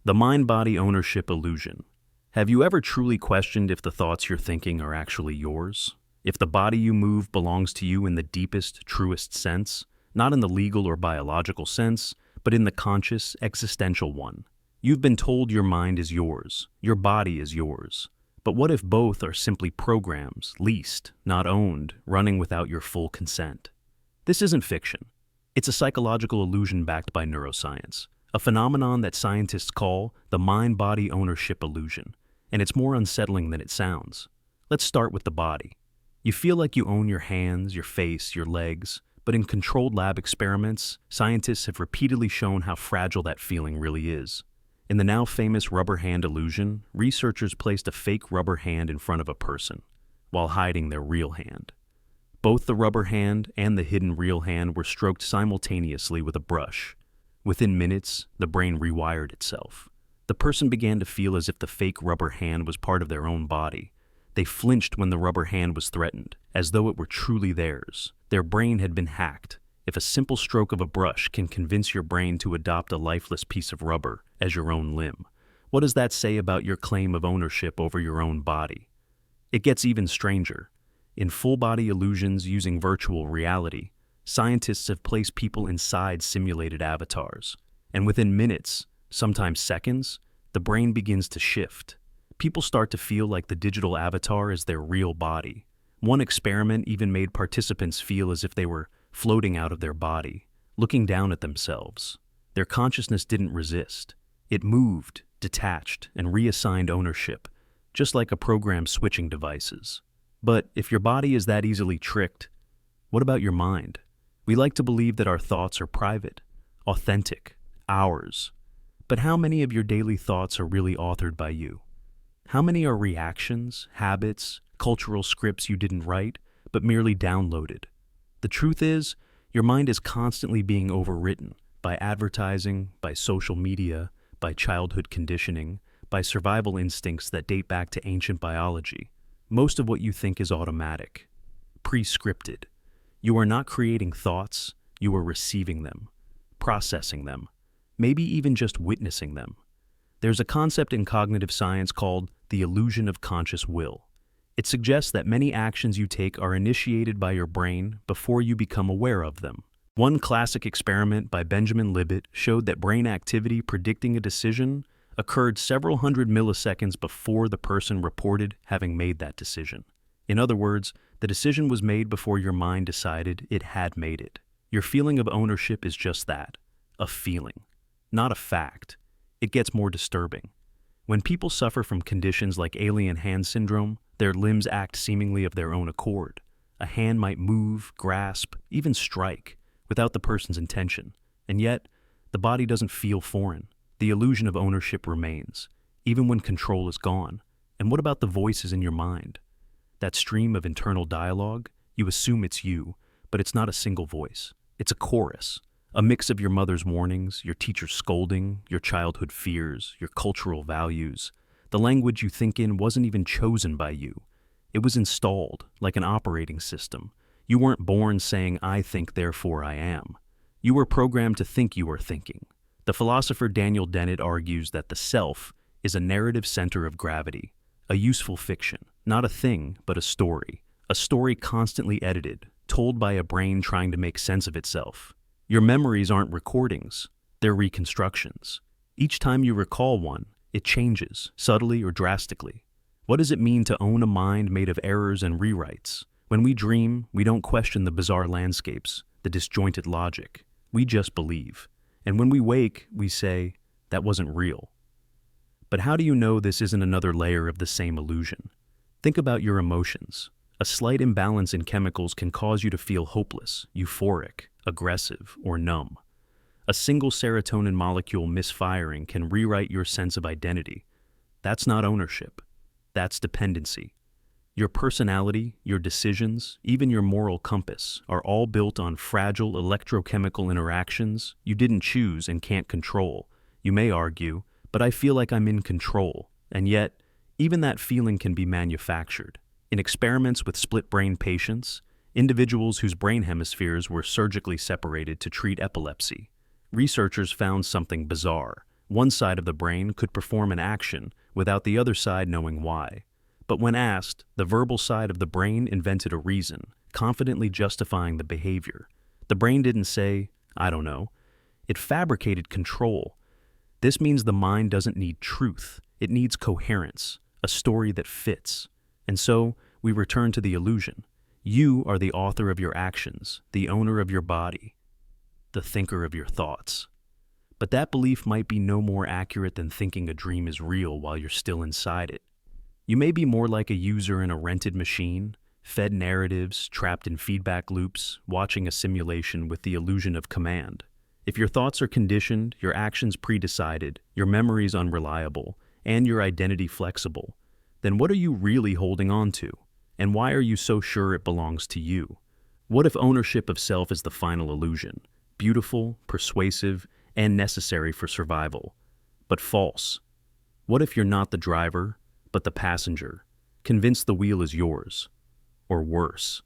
The mind-body ownership illusion. Have you ever truly questioned if the thoughts you're thinking are actually yours? If the body you move belongs to you in the deepest, truest sense, not in the legal or biological sense, but in the conscious, existential one? You've been told your mind is yours, your body is yours. But what if both are simply programs, leased, not owned, running without your full consent? This isn't fiction. It's a psychological illusion backed by neuroscience, a phenomenon that scientists call the mind-body ownership illusion, and it's more unsettling than it sounds. Let's start with the body. You feel like you own your hands, your face, your legs, but in controlled lab experiments, scientists have repeatedly shown how fragile that feeling really is. In the now famous rubber hand illusion, researchers placed a fake rubber hand in front of a person, while hiding their real hand. Both the rubber hand and the hidden real hand were stroked simultaneously with a brush. Within minutes, the brain rewired itself. The person began to feel as if the fake rubber hand was part of their own body. They flinched when the rubber hand was threatened, as though it were truly theirs. Their brain had been hacked. If a simple stroke of a brush can convince your brain to adopt a lifeless piece of rubber as your own limb, what does that say about your claim of ownership over your own body? It gets even stranger. In full-body illusions using virtual reality, scientists have placed people inside simulated avatars, and within minutes, sometimes seconds, the brain begins to shift. People start to feel like the digital avatar is their real body. One experiment even made participants feel as if they were floating out of their body, looking down at themselves. Their consciousness didn't resist. It moved, detached, and reassigned ownership, just like a program switching devices. But if your body is that easily tricked, what about your mind? We like to believe that our thoughts are private, authentic, ours. But how many of your daily thoughts are really authored by you? How many are reactions, habits, cultural scripts you didn't write, but merely downloaded? The truth is, your mind is constantly being overwritten by advertising, by social media, by childhood conditioning, by survival instincts that date back to ancient biology. Most of what you think is automatic, pre-scripted. You are not creating thoughts, you are receiving them, processing them, maybe even just witnessing them. There's a concept in cognitive science called the illusion of conscious will. It suggests that many actions you take are initiated by your brain before you become aware of them. One classic experiment by Benjamin Libet showed that brain activity predicting a decision occurred several hundred milliseconds before the person reported having made that decision. In other words, the decision was made before your mind decided it had made it. Your feeling of ownership is just that, a feeling, not a fact. It gets more disturbing. When people suffer from conditions like alien hand syndrome, their limbs act seemingly of their own accord. A hand might move, grasp, even strike, without the person's intention. And yet, the body doesn't feel foreign. The illusion of ownership remains, even when control is gone. And what about the voices in your mind? That stream of internal dialogue, you assume it's you, but it's not a single voice. It's a chorus, a mix of your mother's warnings, your teacher's scolding, your childhood fears, your cultural values. The language you think in wasn't even chosen by you. It was installed, like an operating system. You weren't born saying, "I think, therefore I am." You were programmed to think you are thinking. The philosopher Daniel Dennett argues that the self is a narrative center of gravity, a useful fiction, not a thing, but a story constantly edited, told by a brain trying to make sense of itself. Your memories aren't recordings, they're reconstructions. Each time you recall one, it changes, subtly or drastically. What does it mean to own a mind made of errors and rewrites? When we dream, we don't question the bizarre landscapes, the disjointed logic. We just believe. And when we wake, we say, that wasn't real. But how do you know this isn't another layer of the same illusion? Think about your emotions. A slight imbalance in chemicals can cause you to feel hopeless, euphoric, aggressive, or numb. A single serotonin molecule misfiring can rewrite your sense of identity. That's not ownership. That's dependency. Your personality, your decisions, even your moral compass are all built on fragile electrochemical interactions you didn't choose and can't control. You may argue, but I feel like I'm in control. And yet, even that feeling can be manufactured. In experiments with split-brain patients, individuals whose brain hemispheres were surgically separated to treat epilepsy, researchers found something bizarre. One side of the brain could perform an action without the other side knowing why. But when asked, the verbal side of the brain invented a reason, confidently justifying the behavior. The brain didn't say, "I don't know." It fabricated control. This means the mind doesn't need truth. It needs coherence, a story that fits. And so, we return to the illusion. You are the author of your actions, the owner of your body, the thinker of your thoughts. But that belief might be no more accurate than thinking a dream is real while you're still inside it. You may be more like a user in a rented machine, fed narratives, trapped in feedback loops, watching a simulation with the illusion of command. If your thoughts are conditioned, your actions pre-decided, your memories unreliable, and your identity flexible, then what are you really holding on to? And why are you so sure it belongs to you? What if ownership of self is the final illusion? Beautiful, persuasive, and necessary for survival, but false. What if you're not the driver, but the passenger, convinced the wheel is yours? Or worse,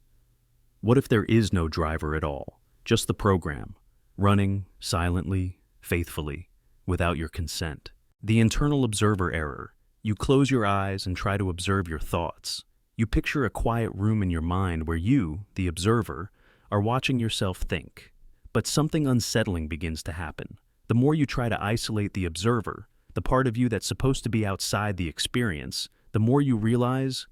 what if there is no driver at all, just the program, running silently, faithfully, without your consent? The internal observer error. You close your eyes and try to observe your thoughts. You picture a quiet room in your mind where you, the observer, are watching yourself think. But something unsettling begins to happen. The more you try to isolate the observer, the part of you that's supposed to be outside the experience, the more you realize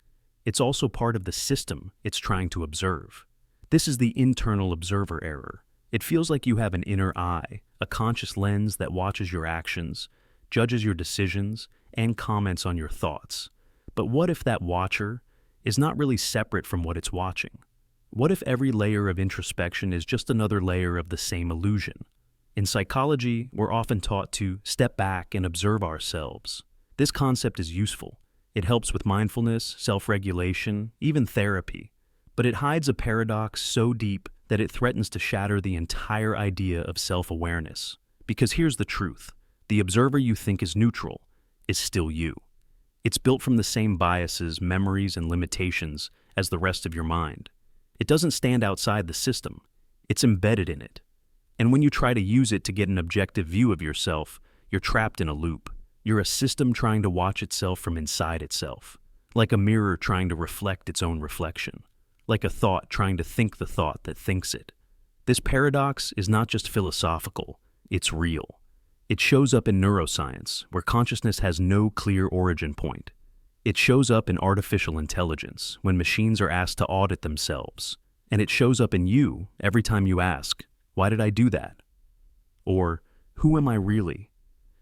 it's also part of the system it's trying to observe. This is the internal observer error. It feels like you have an inner eye, a conscious lens that watches your actions, judges your decisions, and comments on your thoughts. But what if that watcher is not really separate from what it's watching? What if every layer of introspection is just another layer of the same illusion? In psychology, we're often taught to step back and observe ourselves. This concept is useful. It helps with mindfulness, self-regulation, even therapy. But it hides a paradox so deep that it threatens to shatter the entire idea of self-awareness. Because here's the truth. The observer you think is neutral is still you. It's built from the same biases, memories, and limitations as the rest of your mind. It doesn't stand outside the system. It's embedded in it. And when you try to use it to get an objective view of yourself, you're trapped in a loop. You're a system trying to watch itself from inside itself, like a mirror trying to reflect its own reflection, like a thought trying to think the thought that thinks it. This paradox is not just philosophical, it's real. It shows up in neuroscience, where consciousness has no clear origin point. It shows up in artificial intelligence, when machines are asked to audit themselves. And it shows up in you every time you ask, "Why did I do that?" Or, "Who am I really?"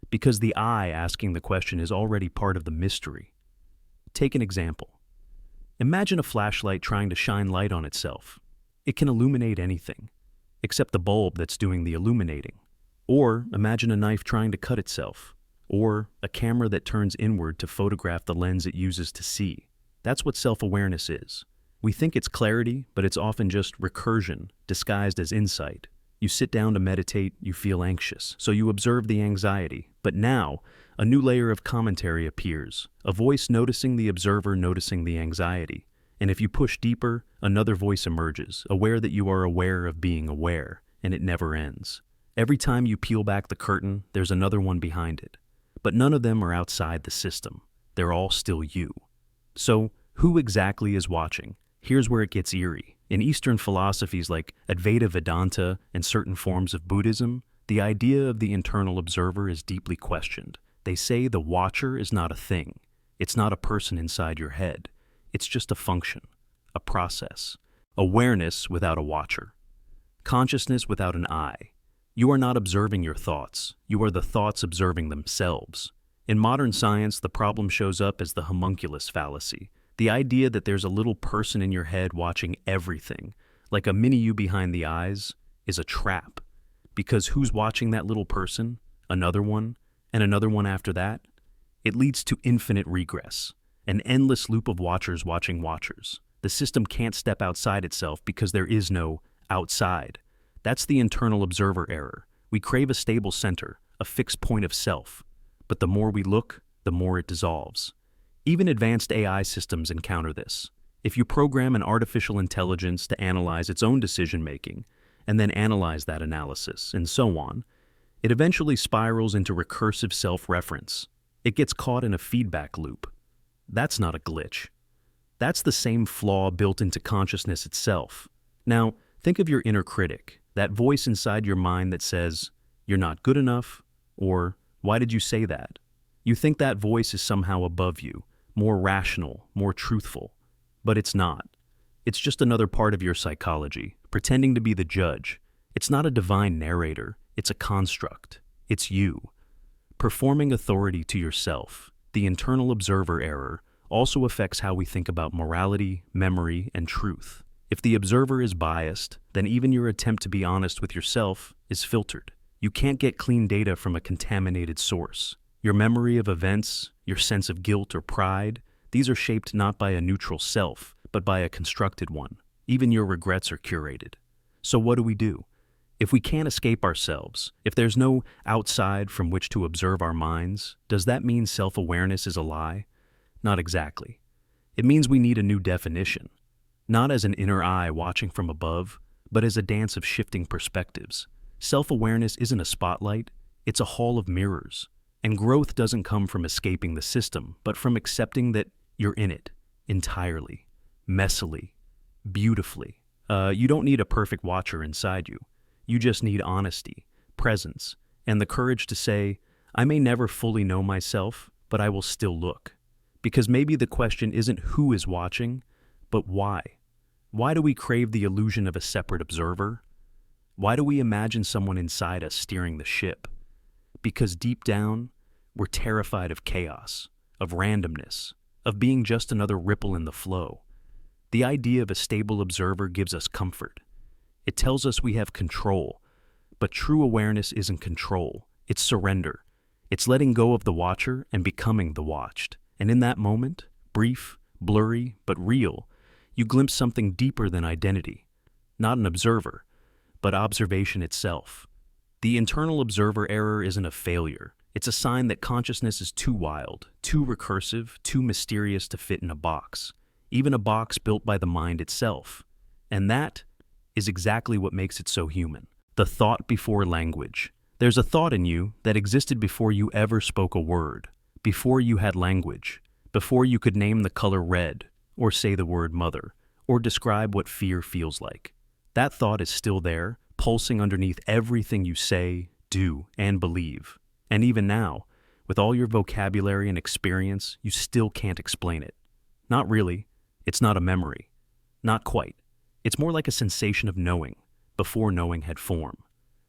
Because the I asking the question is already part of the mystery. Take an example. Imagine a flashlight trying to shine light on itself. It can illuminate anything, except the bulb that's doing the illuminating. Or imagine a knife trying to cut itself. Or a camera that turns inward to photograph the lens it uses to see. That's what self-awareness is. We think it's clarity, but it's often just recursion, disguised as insight. You sit down to meditate, you feel anxious, so you observe the anxiety. But now, a new layer of commentary appears, a voice noticing the observer noticing the anxiety. And if you push deeper, another voice emerges, aware that you are aware of being aware, and it never ends. Every time you peel back the curtain, there's another one behind it. But none of them are outside the system. They're all still you. So, who exactly is watching? Here's where it gets eerie. In Eastern philosophies like Advaita Vedanta and certain forms of Buddhism, the idea of the internal observer is deeply questioned. They say the watcher is not a thing. It's not a person inside your head. It's just a function, a process. Awareness without a watcher. Consciousness without an I. You are not observing your thoughts. You are the thoughts observing themselves. In modern science, the problem shows up as the homunculus fallacy. The idea that there's a little person in your head watching everything, like a mini-you behind the eyes, is a trap. Because who's watching that little person? Another one? And another one after that? It leads to infinite regress, an endless loop of watchers watching watchers. The system can't step outside itself because there is no outside. That's the internal observer error. We crave a stable center, a fixed point of self. But the more we look, the more it dissolves. Even advanced AI systems encounter this. If you program an artificial intelligence to analyze its own decision-making, and then analyze that analysis, and so on, It eventually spirals into recursive self-reference. It gets caught in a feedback loop. That's not a glitch. That's the same flaw built into consciousness itself. Now, think of your inner critic, that voice inside your mind that says, "You're not good enough," or "Why did you say that?" You think that voice is somehow above you, more rational, more truthful. But it's not. It's just another part of your psychology, pretending to be the judge. It's not a divine narrator, it's a construct. It's you. Performing authority to yourself, the internal observer error, also affects how we think about morality, memory, and truth. If the observer is biased, then even your attempt to be honest with yourself is filtered. You can't get clean data from a contaminated source. Your memory of events, your sense of guilt or pride, these are shaped not by a neutral self, but by a constructed one. Even your regrets are curated. So what do? If we can't escape ourselves, if there's no outside from which to observe our minds, does that mean self-awareness is a lie? Not exactly. It means we need a new definition. Not as an inner eye watching from above, but as a dance of shifting perspectives. Self-awareness isn't a spotlight, it's a hall of mirrors. And growth doesn't come from escaping the system, but from accepting that you're in it, entirely, messily, beautifully. You don't need a perfect watcher inside you. You just need honesty, presence, and the courage to say, I may never fully know myself, but I will still look. Because maybe the question isn't who is watching, but why. Why do we crave the illusion of a separate observer? Why do we imagine someone inside us steering the ship? Because deep down, we're terrified of chaos, of randomness, of being just another ripple in the flow. The idea of a stable observer gives us comfort. It tells us we have control, but true awareness isn't control, it's surrender. It's letting go of the watcher and becoming the watched. And in that moment, brief, blurry, but real, you glimpse something deeper than identity. Not an observer, but observation itself. The internal observer error isn't a failure. It's a sign that consciousness is too wild, too recursive, too mysterious to fit in a box. Even a box built by the mind itself. And that is exactly what makes it so human. The thought before language. There's a thought in you that existed before you ever spoke a word, before you had language, before you could name the color red, or say the word mother, or describe what fear feels like. That thought is still there, pulsing underneath everything you say, do, and believe. And even now, with all your vocabulary and experience, you still can't explain it. Not really. It's not a memory. Not quite. It's more like a sensation of knowing, before knowing had form.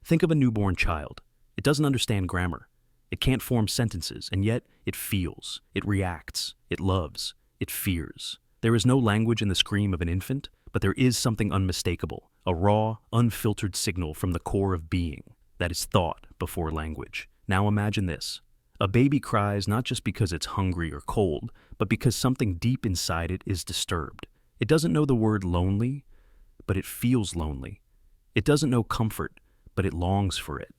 Think of a newborn child. It doesn't understand grammar. It can't form sentences, and yet it feels, it reacts, it loves, it fears. There is no language in the scream of an infant, but there is something unmistakable, a raw, unfiltered signal from the core of being, that is thought before language. Now imagine this. A baby cries not just because it's hungry or cold, but because something deep inside it is disturbed. It doesn't know the word lonely, but it feels lonely. It doesn't know comfort, but it longs for it.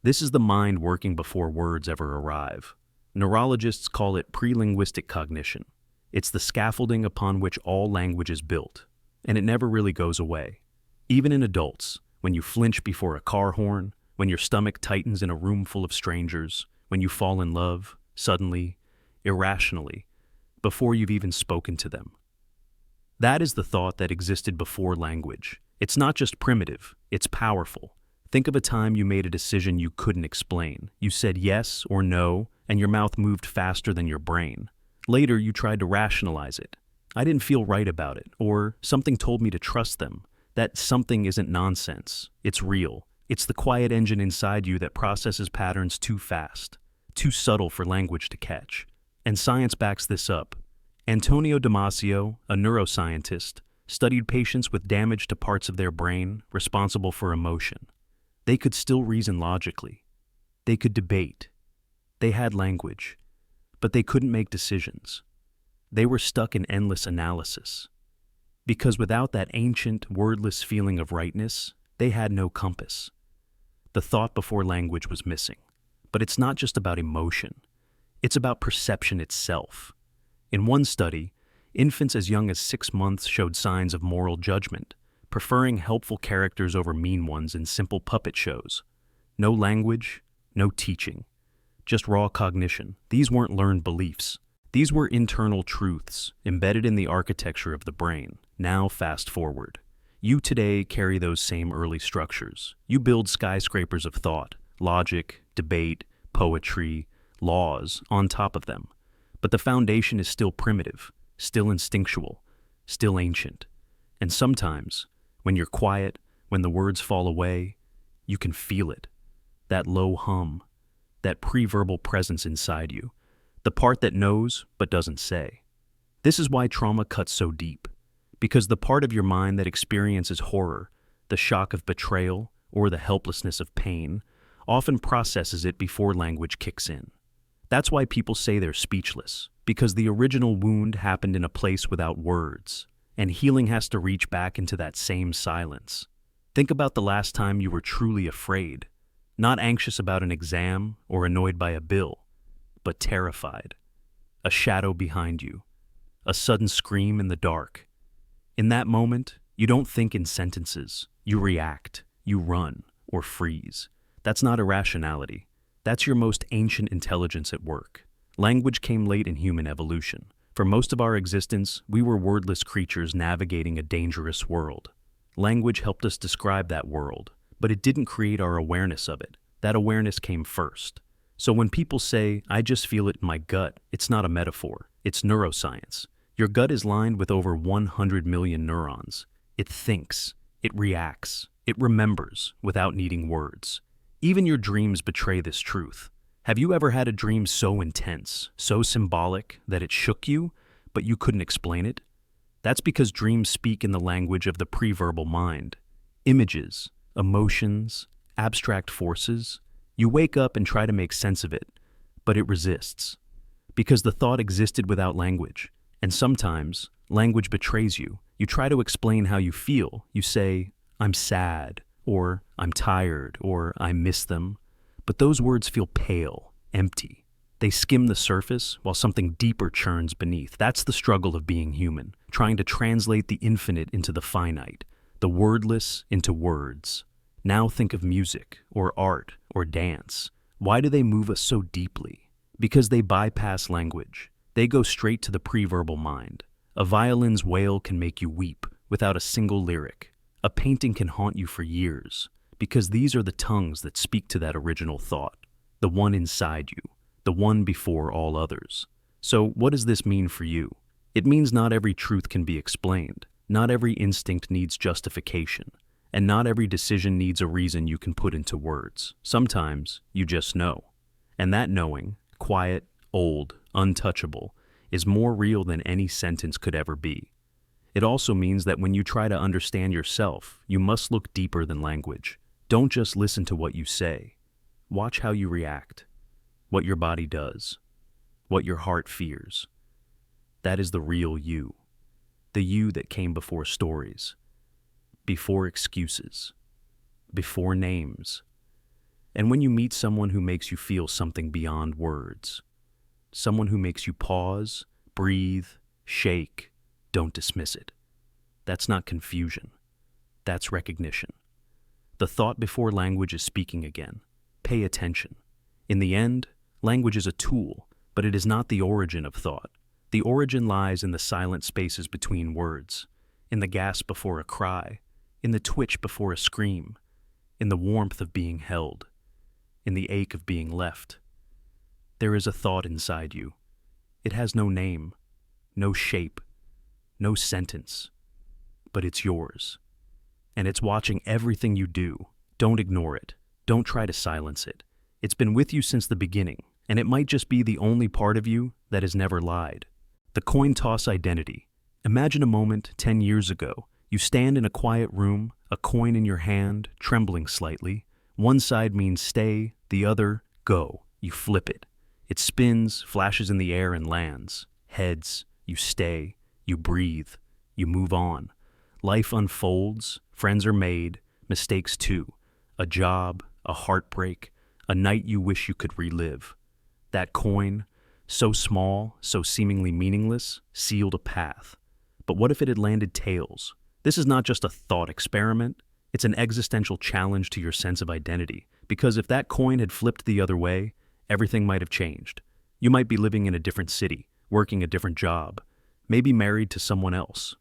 This is the mind working before words ever arrive. Neurologists call it pre-linguistic cognition. It's the scaffolding upon which all language is built, and it never really goes away. Even in adults, when you flinch before a car horn, when your stomach tightens in a room full of strangers, when you fall in love, suddenly, irrationally, before you've even spoken to them. That is the thought that existed before language. It's not just primitive, it's powerful. Think of a time you made a decision you couldn't explain. You said yes or no, and your mouth moved faster than your brain. Later, you tried to rationalize it. I didn't feel right about it, or something told me to trust them. That something isn't nonsense. It's real. It's the quiet engine inside you that processes patterns too fast, too subtle for language to catch. And science backs this up. Antonio Damasio, a neuroscientist, studied patients with damage to parts of their brain responsible for emotion. They could still reason logically. They could debate. They had language, but they couldn't make decisions. They were stuck in endless analysis. Because without that ancient, wordless feeling of rightness, they had no compass. The thought before language was missing. But it's not just about emotion. It's about perception itself. In one study, infants as young as 6 months showed signs of moral judgment, preferring helpful characters over mean ones in simple puppet shows. No language, no teaching, just raw cognition. These weren't learned beliefs. These were internal truths embedded in the architecture of the brain. Now fast forward. You today carry those same early structures. You build skyscrapers of thought, logic, debate, poetry, laws on top of them. But the foundation is still primitive, still instinctual, still ancient. And sometimes, when you're quiet, when the words fall away, you can feel it. That low hum, that pre-verbal presence inside you, the part that knows but doesn't say. This is why trauma cuts so deep, because the part of your mind that experiences horror, the shock of betrayal, or the helplessness of pain, often processes it before language kicks in. That's why people say they're speechless, because the original wound happened in a place without words, and healing has to reach back into that same silence. Think about the last time you were truly afraid, not anxious about an exam or annoyed by a bill, but terrified. A shadow behind you, a sudden scream in the dark. In that moment, you don't think in sentences. You react, you run, or freeze. That's not irrationality. That's your most ancient intelligence at work. Language came late in human evolution. For most of our existence, we were wordless creatures navigating a dangerous world. Language helped us describe that world, but it didn't create our awareness of it. That awareness came first. So when people say, "I just feel it in my gut," it's not a metaphor. It's neuroscience. Your gut is lined with over 100 million neurons. It thinks, it reacts, it remembers without needing words. Even your dreams betray this truth. Have you ever had a dream so intense, so symbolic, that it shook you, but you couldn't explain it? That's because dreams speak in the language of the pre-verbal mind. Images, emotions, abstract forces. You wake up and try to make sense of it, but it resists. Because the thought existed without language, and sometimes language betrays you. You try to explain how you feel. You say, "I'm sad," or "I'm tired," or "I miss them." But those words feel pale, empty. They skim the surface while something deeper churns beneath. That's the struggle of being human, trying to translate the infinite into the finite, the wordless into words. Now think of music, or art, or dance. Why do they move us so deeply? Because they bypass language. They go straight to the pre-verbal mind. A violin's wail can make you weep without a single lyric. A painting can haunt you for years, because these are the tongues that speak to that original thought, the one inside you, the one before all others. So what does this mean for you? It means not every truth can be explained. Not every instinct needs justification. And not every decision needs a reason you can put into words. Sometimes you just know. And that knowing, quiet, old, untouchable, is more real than any sentence could ever be. It also means that when you try to understand yourself, you must look deeper than language. Don't just listen to what you say. Watch how you react, what your body does, what your heart fears. That is the real you. The you that came before stories, before excuses, before names. And when you meet someone who makes you feel something beyond words, someone who makes you pause, breathe, shake, don't dismiss it. That's not confusion. That's recognition. The thought before language is speaking again. Pay attention. In the end, language is a tool, but it is not the origin of thought. The origin lies in the silent spaces between words, in the gasp before a cry, in the twitch before a scream, in the warmth of being held, in the ache of being left. There is a thought inside you. It has no name, no shape, no sentence, but it's yours. And it's watching everything you do. Don't ignore it. Don't try to silence it. It's been with you since the beginning, and it might just be the only part of you that has never lied. The coin toss identity. Imagine a moment 10 years ago. You stand in a quiet room, a coin in your hand, trembling slightly. One side means stay, the other, go. You flip it. It spins, flashes in the air, and lands. Heads, you stay, you breathe, you move on. Life unfolds, friends are made, mistakes too. A job, a heartbreak, a night you wish you could relive. That coin, so small, so seemingly meaningless, sealed a path. But what if it had landed tails? This is not just a thought experiment, It's an existential challenge to your sense of identity, because if that coin had flipped the other way, everything might have changed. You might be living in a different city, working a different job, maybe married to someone else,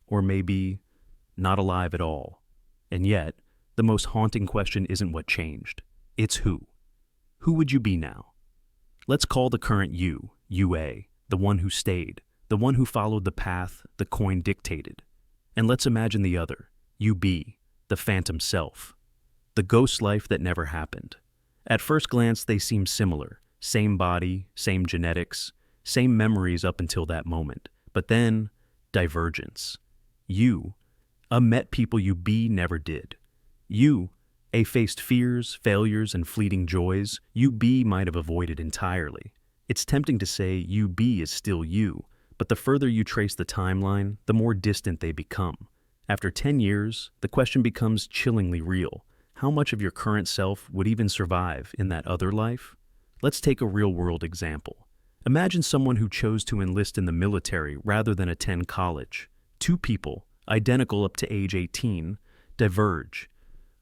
or maybe not alive at all. And yet, the most haunting question isn't what changed, it's who. Who would you be now? Let's call the current you, UA, the one who stayed, the one who followed the path the coin dictated. And let's imagine the other, UB, the phantom self, the ghost life that never happened. At first glance, they seem similar, same body, same genetics, same memories up until that moment. But then, divergence. You, met people UB never did. You, faced fears, failures, and fleeting joys UB might have avoided entirely. It's tempting to say UB is still you, but the further you trace the timeline, the more distant they become. After 10 years, the question becomes chillingly real. How much of your current self would even survive in that other life? Let's take a real-world example. Imagine someone who chose to enlist in the military rather than attend college. Two people, identical up to age 18, diverge.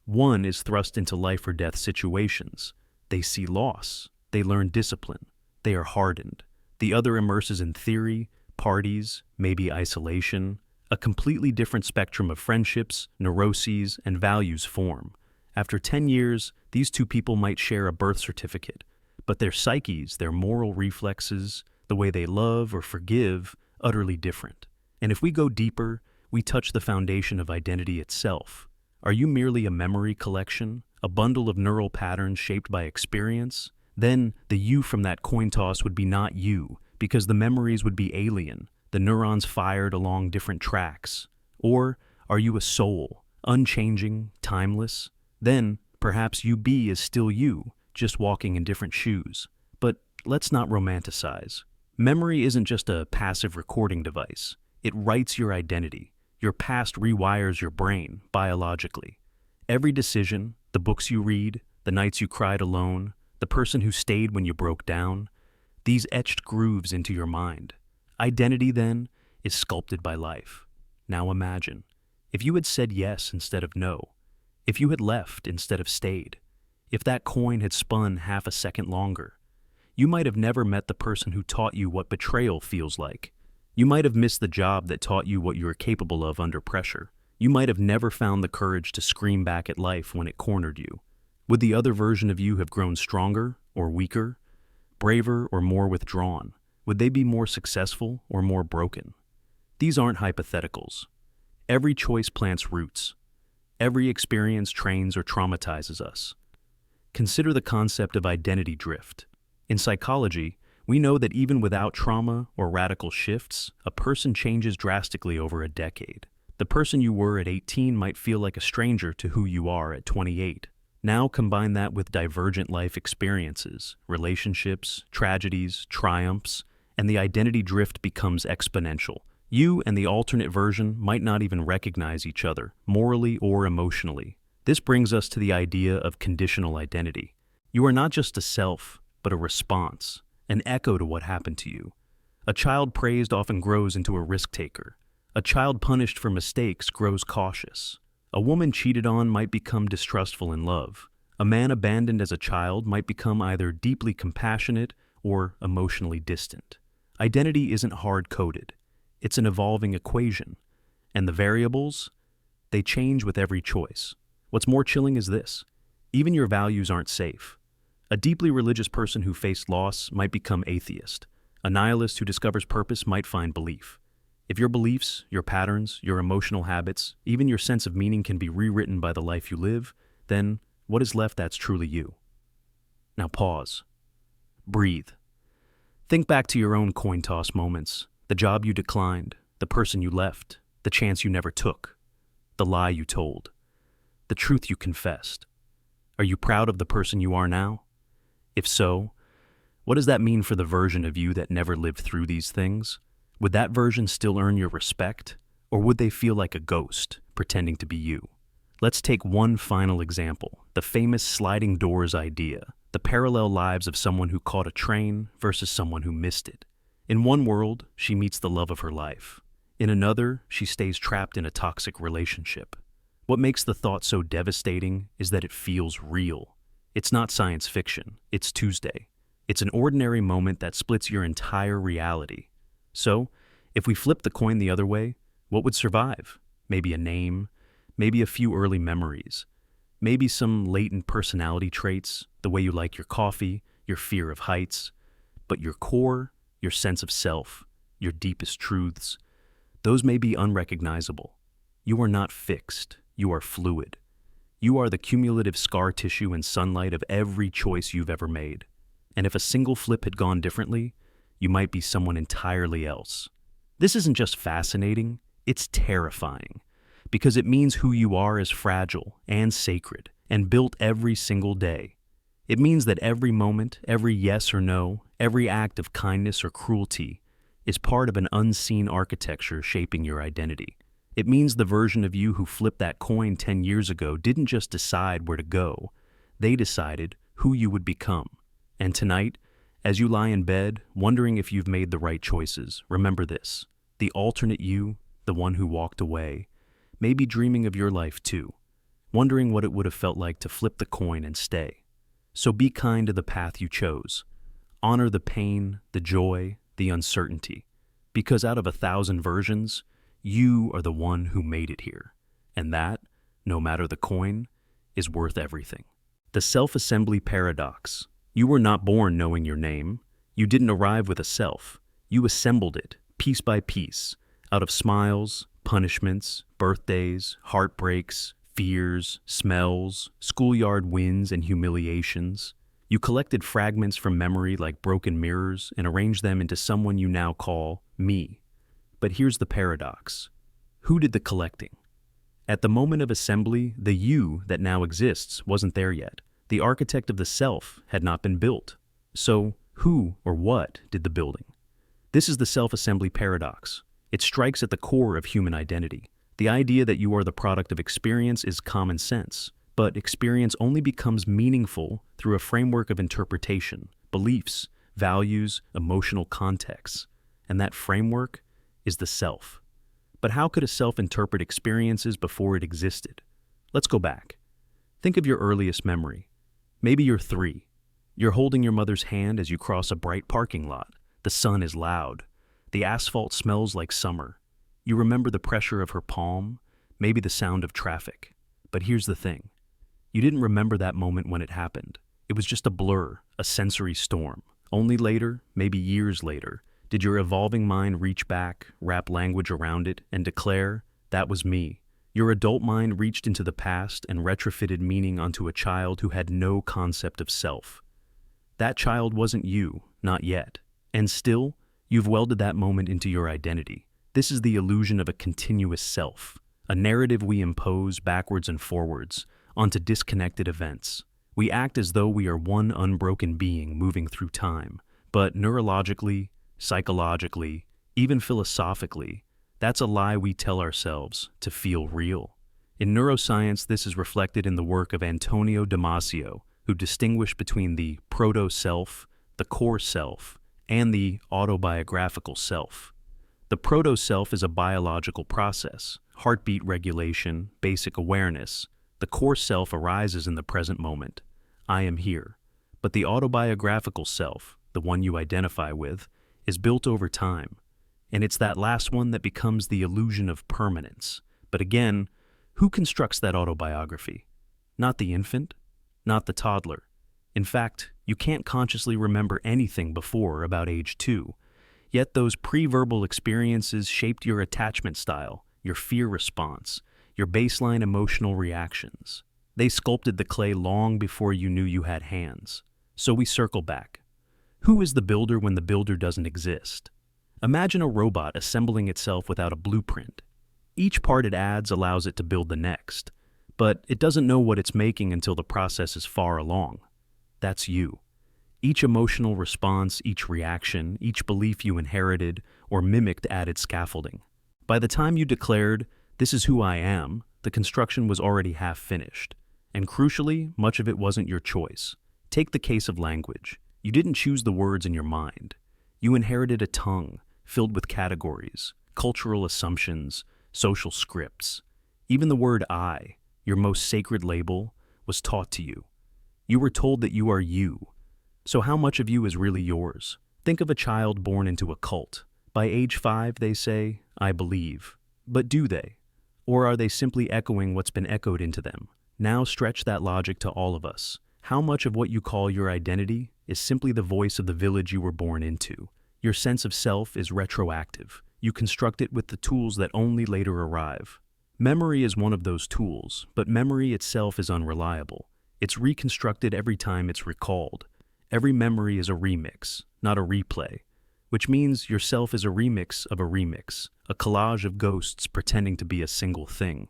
One is thrust into life or death situations. They see loss. They learn discipline. They are hardened. The other immerses in theory, parties, maybe isolation. A completely different spectrum of friendships, neuroses, and values form. After 10 years, these two people might share a birth certificate, but their psyches, their moral reflexes, the way they love or forgive, utterly different. And if we go deeper, we touch the foundation of identity itself. Are you merely a memory collection, a bundle of neural patterns shaped by experience? Then the you from that coin toss would be not you, because the memories would be alien, the neurons fired along different tracks. Or are you a soul, unchanging, timeless? Then perhaps UB is still you, just walking in different shoes. But let's not romanticize. Memory isn't just a passive recording device. It writes your identity. Your past rewires your brain, biologically. Every decision, the books you read, the nights you cried alone, the person who stayed when you broke down, these etched grooves into your mind. Identity, then, is sculpted by life. Now imagine, if you had said yes instead of no, if you had left instead of stayed, if that coin had spun half a second longer, you might have never met the person who taught you what betrayal feels like. You might have missed the job that taught you what you were capable of under pressure. You might have never found the courage to scream back at life when it cornered you. Would the other version of you have grown stronger or weaker, braver or more withdrawn? Would they be more successful or more broken? These aren't hypotheticals. Every choice plants roots. Every experience trains or traumatizes us. Consider the concept of identity drift. In psychology, we know that even without trauma or radical shifts, a person changes drastically over a decade. The person you were at 18 might feel like a stranger to who you are at 28. Now combine that with divergent life experiences, relationships, tragedies, triumphs, and the identity drift becomes exponential. You and the alternate version might not even recognize each other, morally or emotionally. This brings us to the idea of conditional identity. You are not just a self, but a response, an echo to what happened to you. A child praised often grows into a risk-taker. A child punished for mistakes grows cautious. A woman cheated on might become distrustful in love. A man abandoned as a child might become either deeply compassionate or emotionally distant. Identity isn't hard-coded. It's an evolving equation. And the variables? They change with every choice. What's more chilling is this. Even your values aren't safe. A deeply religious person who faced loss might become atheist. A nihilist who discovers purpose might find belief. If your beliefs, your patterns, your emotional habits, even your sense of meaning can be rewritten by the life you live, then what is left that's truly you? Now pause. Breathe. Think back to your own coin toss moments, the job you declined, the person you left, the chance you never took, the lie you told, the truth you confessed. Are you proud of the person you are now? If so, what does that mean for the version of you that never lived through these things? Would that version still earn your respect, or would they feel like a ghost, pretending to be you? Let's take one final example, the famous sliding doors idea, the parallel lives of someone who caught a train versus someone who missed it. In one world, she meets the love of her life. In another, she stays trapped in a toxic relationship. What makes the thought so devastating is that it feels real. It's not science fiction, it's Tuesday. It's an ordinary moment that splits your entire reality. So, if we flip the coin the other way, what would survive? Maybe a name, maybe a few early memories, maybe some latent personality traits, the way you like your coffee, your fear of heights. But your core, your sense of self, your deepest truths, those may be unrecognizable. You are not fixed, you are fluid. You are the cumulative scar tissue and sunlight of every choice you've ever made. And if a single flip had gone differently, you might be someone entirely else. This isn't just fascinating, it's terrifying, because it means who you are is fragile and sacred and built every single day. It means that every moment, every yes or no, every act of kindness or cruelty is part of an unseen architecture shaping your identity. It means the version of you who flipped that coin 10 years ago didn't just decide where to go, they decided who you would become. And tonight, as you lie in bed, wondering if you've made the right choices, remember this: the alternate you, the one who walked away, may be dreaming of your life too, wondering what it would have felt like to flip the coin and stay. So be kind to the path you chose. Honor the pain, the joy, the uncertainty, because out of 1,000 versions, you are the one who made it here. And that, no matter the coin, is worth everything. The self-assembly paradox. You were not born knowing your name. You didn't arrive with a self. You assembled it, piece by piece, out of smiles, punishments, birthdays, heartbreaks, fears, smells, schoolyard wins, and humiliations. You collected fragments from memory like broken mirrors and arranged them into someone you now call me. But here's the paradox. Who did the collecting? At the moment of assembly, the you that now exists wasn't there yet. The architect of the self had not been built. So, who or what did the building? This is the self-assembly paradox. It strikes at the core of human identity. The idea that you are the product of experience is common sense, but experience only becomes meaningful through a framework of interpretation, beliefs, values, emotional contexts. And that framework is the self. But how could a self interpret experiences before it existed? Let's go back. Think of your earliest memory. Maybe you're 3. You're holding your mother's hand as you cross a bright parking lot. The sun is loud. The asphalt smells like summer. You remember the pressure of her palm, maybe the sound of traffic. But here's the thing. You didn't remember that moment when it happened. It was just a blur, a sensory storm. Only later, maybe years later, did your evolving mind reach back, wrap language around it, and declare, "That was me." Your adult mind reached into the past and retrofitted meaning onto a child who had no concept of self. That child wasn't you, not yet. And still, you've welded that moment into your identity. This is the illusion of a continuous self, a narrative we impose backwards and forwards onto disconnected events. We act as though we are one unbroken being moving through time, but neurologically, psychologically, even philosophically, that's a lie we tell ourselves to feel real. In neuroscience, this is reflected in the work of Antonio Damasio, who distinguished between the proto-self, the core self, and the autobiographical self. The proto-self is a biological process, heartbeat regulation, basic awareness. The core self arises in the present moment. I am here. But the autobiographical self, the one you identify with, is built over time. And it's that last one that becomes the illusion of permanence. But again, who constructs that autobiography? Not the infant, not the toddler. In fact, you can't consciously remember anything before about age 2. Yet those pre-verbal experiences shaped your attachment style, your fear response, your baseline emotional reactions. They sculpted the clay long before you knew you had hands. So we circle back. Who is the builder when the builder doesn't exist? Imagine a robot assembling itself without a blueprint. Each part it adds allows it to build the next, but it doesn't know what it's making until the process is far along. That's you. Each emotional response, each reaction, each belief you inherited or mimicked added scaffolding. By the time you declared, "This is who I am," the construction was already half finished. And crucially, much of it wasn't your choice. Take the case of language. You didn't choose the words in your mind. You inherited a tongue filled with categories, cultural assumptions, social scripts. Even the word I, your most sacred label, was taught to you. You were told that you are you. So how much of you is really yours? Think of a child born into a cult. By age 5, they say, I believe. But do they? Or are they simply echoing what's been echoed into them? Now stretch that logic to all of us. How much of what you call your identity is simply the voice of the village you were born into? Your sense of self is retroactive. You construct it with the tools that only later arrive. Memory is one of those tools, but memory itself is unreliable. It's reconstructed every time it's recalled. Every memory is a remix, not a replay, which means yourself is a remix of a remix, a collage of ghosts pretending to be a single thing.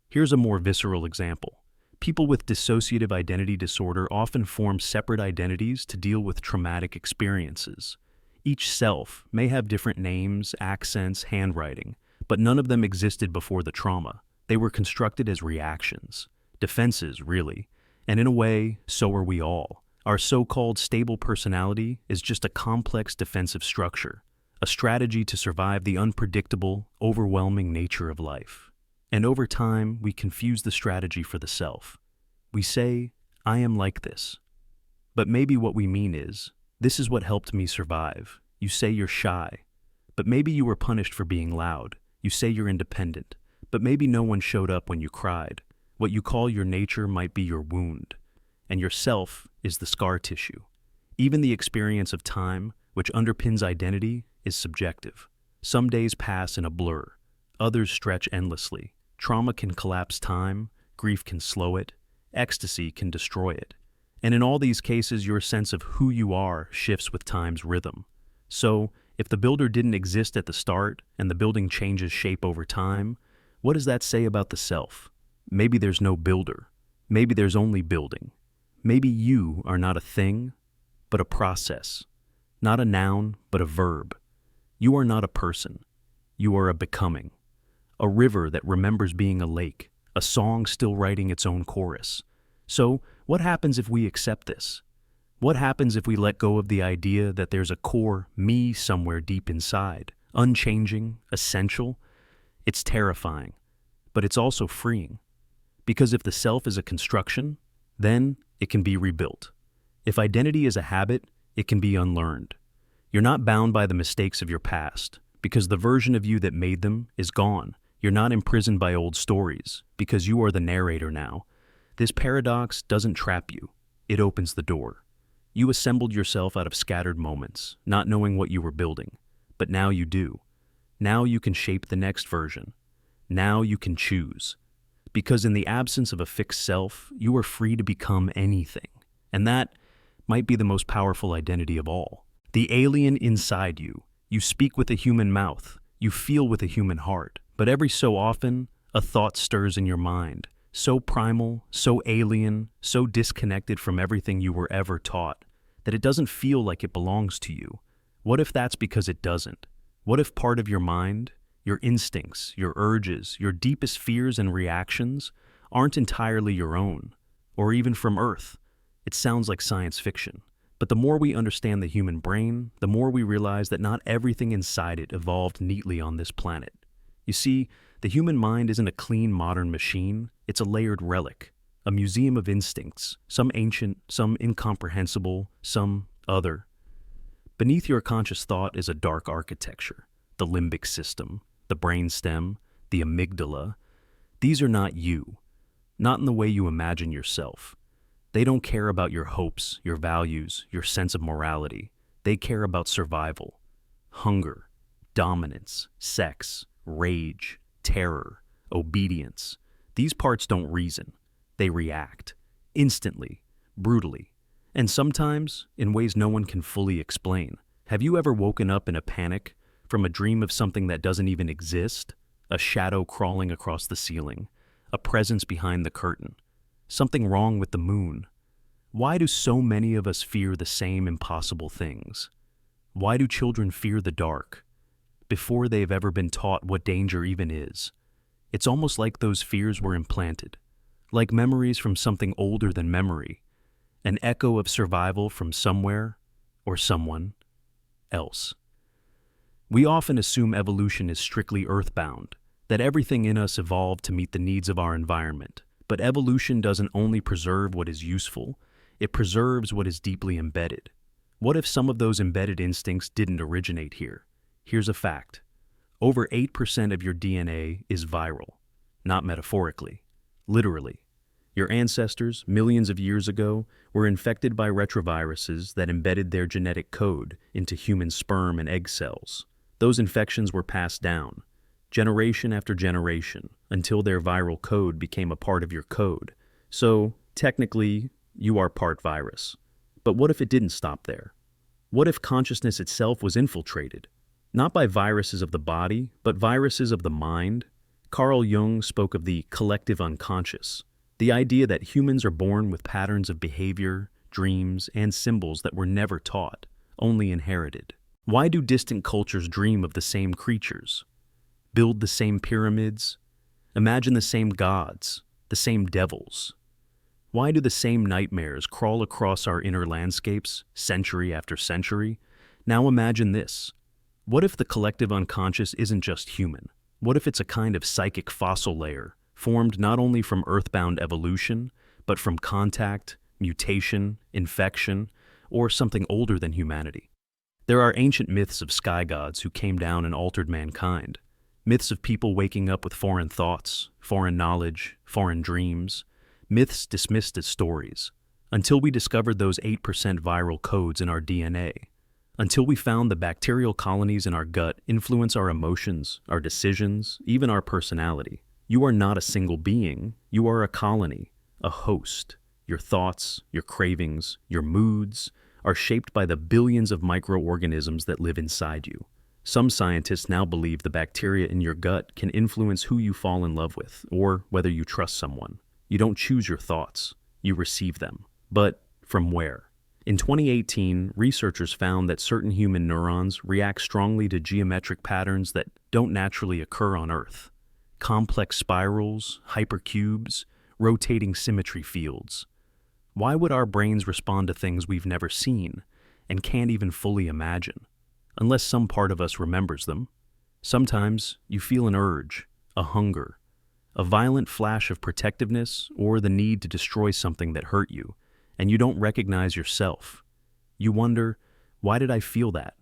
Here's a more visceral example. People with dissociative identity disorder often form separate identities to deal with traumatic experiences. Each self may have different names, accents, handwriting, but none of them existed before the trauma. They were constructed as reactions, defenses, really. And in a way, so are we all. Our so-called stable personality is just a complex defensive structure, a strategy to survive the unpredictable, overwhelming nature of life. And over time, we confuse the strategy for the self. We say, I am like this. But maybe what we mean is, this is what helped me survive. You say you're shy, but maybe you were punished for being loud. You say you're independent, but maybe no one showed up when you cried. What you call your nature might be your wound, and your self is the scar tissue. Even the experience of time, which underpins identity, is subjective. Some days pass in a blur, others stretch endlessly. Trauma can collapse time, grief can slow it, ecstasy can destroy it. And in all these cases, your sense of who you are shifts with time's rhythm. So, if the builder didn't exist at the start and the building changes shape over time, what does that say about the self? Maybe there's no builder. Maybe there's only building. Maybe you are not a thing, but a process. Not a noun, but a verb. You are not a person. You are a becoming. A river that remembers being a lake, a song still writing its own chorus. So, what happens if we accept this? What happens if we let go of the idea that there's a core me somewhere deep inside, unchanging, essential? It's terrifying, but it's also freeing. Because if the self is a construction, then it can be rebuilt. If identity is a habit, it can be unlearned. You're not bound by the mistakes of your past, because the version of you that made them is gone. You're not imprisoned by old stories, because you are the narrator now. This paradox doesn't trap you, it opens the door. You assembled yourself out of scattered moments, not knowing what you were building. But now you do. Now you can shape the next version. Now you can choose. Because in the absence of a fixed self, you are free to become anything. And that might be the most powerful identity of all. The alien inside you. You speak with a human mouth. You feel with a human heart. But every so often, a thought stirs in your mind. So primal, so alien, so disconnected from everything you were ever taught, that it doesn't feel like it belongs to you. What if that's because it doesn't? What if part of your mind, your instincts, your urges, your deepest fears and reactions aren't entirely your own, or even from Earth? It sounds like science fiction. But the more we understand the human brain, the more we realize that not everything inside it evolved neatly on this planet. You see, the human mind isn't a clean modern machine, it's a layered relic, a museum of instincts, some ancient, some incomprehensible, some other. Beneath your conscious thought is a dark architecture, the limbic system, the brainstem, the amygdala. These are not you, not in the way you imagine yourself. They don't care about your hopes, your values, your sense of morality. They care about survival, hunger, dominance, sex, rage, terror, obedience. These parts don't reason. They react. Instantly, brutally, and sometimes in ways no one can fully explain. Have you ever woken up in a panic from a dream of something that doesn't even exist? A shadow crawling across the ceiling, a presence behind the curtain, something wrong with the moon. Why do so many of us fear the same impossible things? Why do children fear the dark before they've ever been taught what danger even is? It's almost like those fears were implanted, like memories from something older than memory, an echo of survival from somewhere or someone else. We often assume evolution is strictly earthbound, that everything in us evolved to meet the needs of our environment. But evolution doesn't only preserve what is useful, it preserves what is deeply embedded. What if some of those embedded instincts didn't originate here? Here's a fact. Over 8% of your DNA is viral. Not metaphorically, literally. Your ancestors, millions of years ago, were infected by retroviruses that embedded their genetic code into human sperm and egg cells. Those infections were passed down, generation after generation, until their viral code became a part of your code. So, technically, you are part virus. But what if it didn't stop there? What if consciousness itself was infiltrated? Not by viruses of the body, but viruses of the mind? Carl Jung spoke of the collective unconscious, the idea that humans are born with patterns of behavior, dreams, and symbols that were never taught, only inherited. Why do distant cultures dream of the same creatures, build the same pyramids, imagine the same gods, the same devils? Why do the same nightmares crawl across our inner landscapes century after century? Now imagine this. What if the collective unconscious isn't just human? What if it's a kind of psychic fossil layer, formed not only from earthbound evolution, but from contact, mutation, infection, or something older than humanity? There are ancient myths of sky gods who came down and altered mankind. Myths of people waking up with foreign thoughts, foreign knowledge, foreign dreams. Myths dismissed as stories, until we discovered those 8% viral codes in our DNA. Until we found the bacterial colonies in our gut influence our emotions, our decisions, even our personality. You are not a single being, you are a colony, a host. Your thoughts, your cravings, your moods are shaped by the billions of microorganisms that live inside you. Some scientists now believe the bacteria in your gut can influence who you fall in love with, or whether you trust someone. You don't choose your thoughts, you receive them. But from where? In 2018, researchers found that certain human neurons react strongly to geometric patterns that don't naturally occur on Earth. Complex spirals, hypercubes, rotating symmetry fields. Why would our brains respond to things we've never seen and can't even fully imagine, unless some part of us remembers them? Sometimes you feel an urge, a hunger, a violent flash of protectiveness, or the need to destroy something that hurt you, and you don't recognize yourself. You wonder, why did I feel that?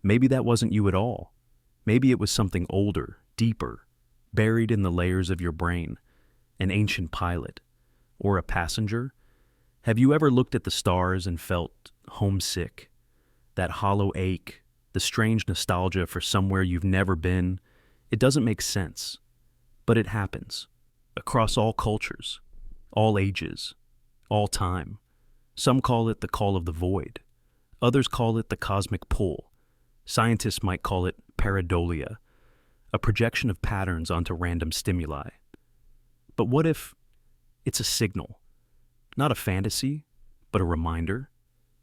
Maybe that wasn't you at all. Maybe it was something older, deeper, buried in the layers of your brain, an ancient pilot, or a passenger. Have you ever looked at the stars and felt homesick? That hollow ache, the strange nostalgia for somewhere you've never been? It doesn't make sense, but it happens. Across all cultures, all ages, all time. Some call it the call of the void. Others call it the cosmic pull. Scientists might call it pareidolia, a projection of patterns onto random stimuli. But what if it's a signal? Not a fantasy, but a reminder?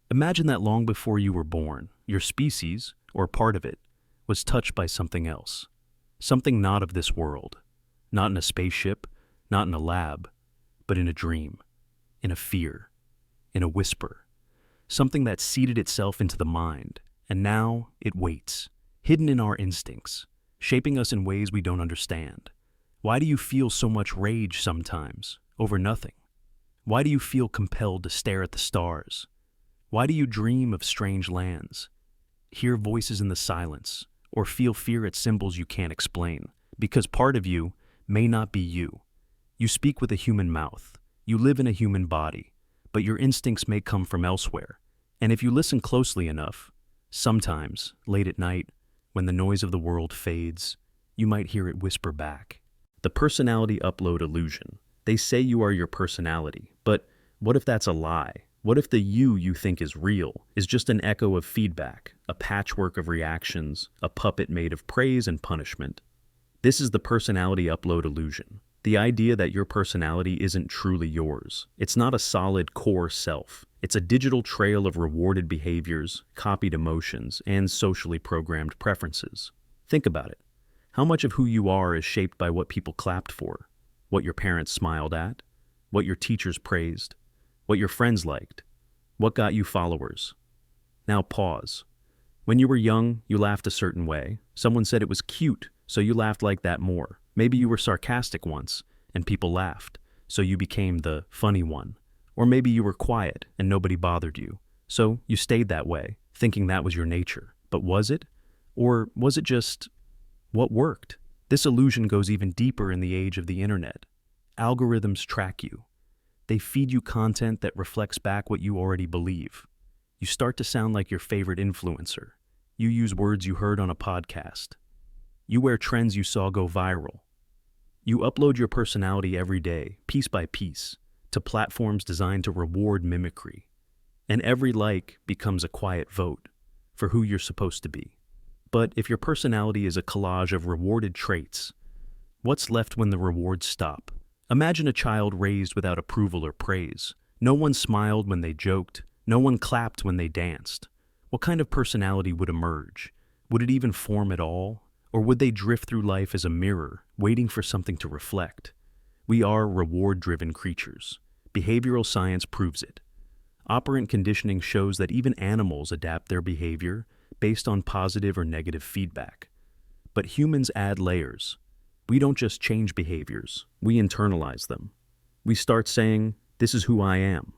Imagine that long before you were born, your species, or part of it, was touched by something else. Something not of this world. Not in a spaceship, not in a lab, but in a dream, in a fear, in a whisper. Something that seeded itself into the mind, and now it waits, hidden in our instincts, shaping us in ways we don't understand. Why do you feel so much rage sometimes, over nothing? Why do you feel compelled to stare at the stars? Why do you dream of strange lands, hear voices in the silence, or feel fear at symbols you can't explain? Because part of you may not be you. You speak with a human mouth, you live in a human body, but your instincts may come from elsewhere. And if you listen closely enough, sometimes, late at night, when the noise of the world fades, you might hear it whisper back. The personality upload illusion. They say you are your personality, but what if that's a lie? What if the you think is real is just an echo of feedback, a patchwork of reactions, a puppet made of praise and punishment? This is the personality upload illusion. The idea that your personality isn't truly yours. It's not a solid core self. It's a digital trail of rewarded behaviors, copied emotions, and socially programmed preferences. Think about it. How much of who you are is shaped by what people clapped for, what your parents smiled at, what your teachers praised, what your friends liked, what got you followers? Now pause. When you were young, you laughed a certain way. Someone said it was cute, so you laughed like that more. Maybe you were sarcastic once, and people laughed, so you became the funny one. Or maybe you were quiet, and nobody bothered you, so you stayed that way, thinking that was your nature. But was it? Or was it just what worked? This illusion goes even deeper in the age of the internet. Algorithms track you. They feed you content that reflects back what you already believe. You start to sound like your favorite influencer. You use words you heard on a podcast. You wear trends you saw go viral. You upload your personality every day, piece by piece, to platforms designed to reward mimicry. And every like becomes a quiet vote for who you're supposed to be. But if your personality is a collage of rewarded traits, what's left when the rewards stop? Imagine a child raised without approval or praise. No one smiled when they joked. No one clapped when they danced. What kind of personality would emerge? Would it even form at all? Or would they drift through life as a mirror, waiting for something to reflect? We are reward-driven creatures. Behavioral science proves it. Operant conditioning shows that even animals adapt their behavior based on positive or negative feedback. But humans add layers. We don't just change behaviors, we internalize them. We start saying, "This is who I am,"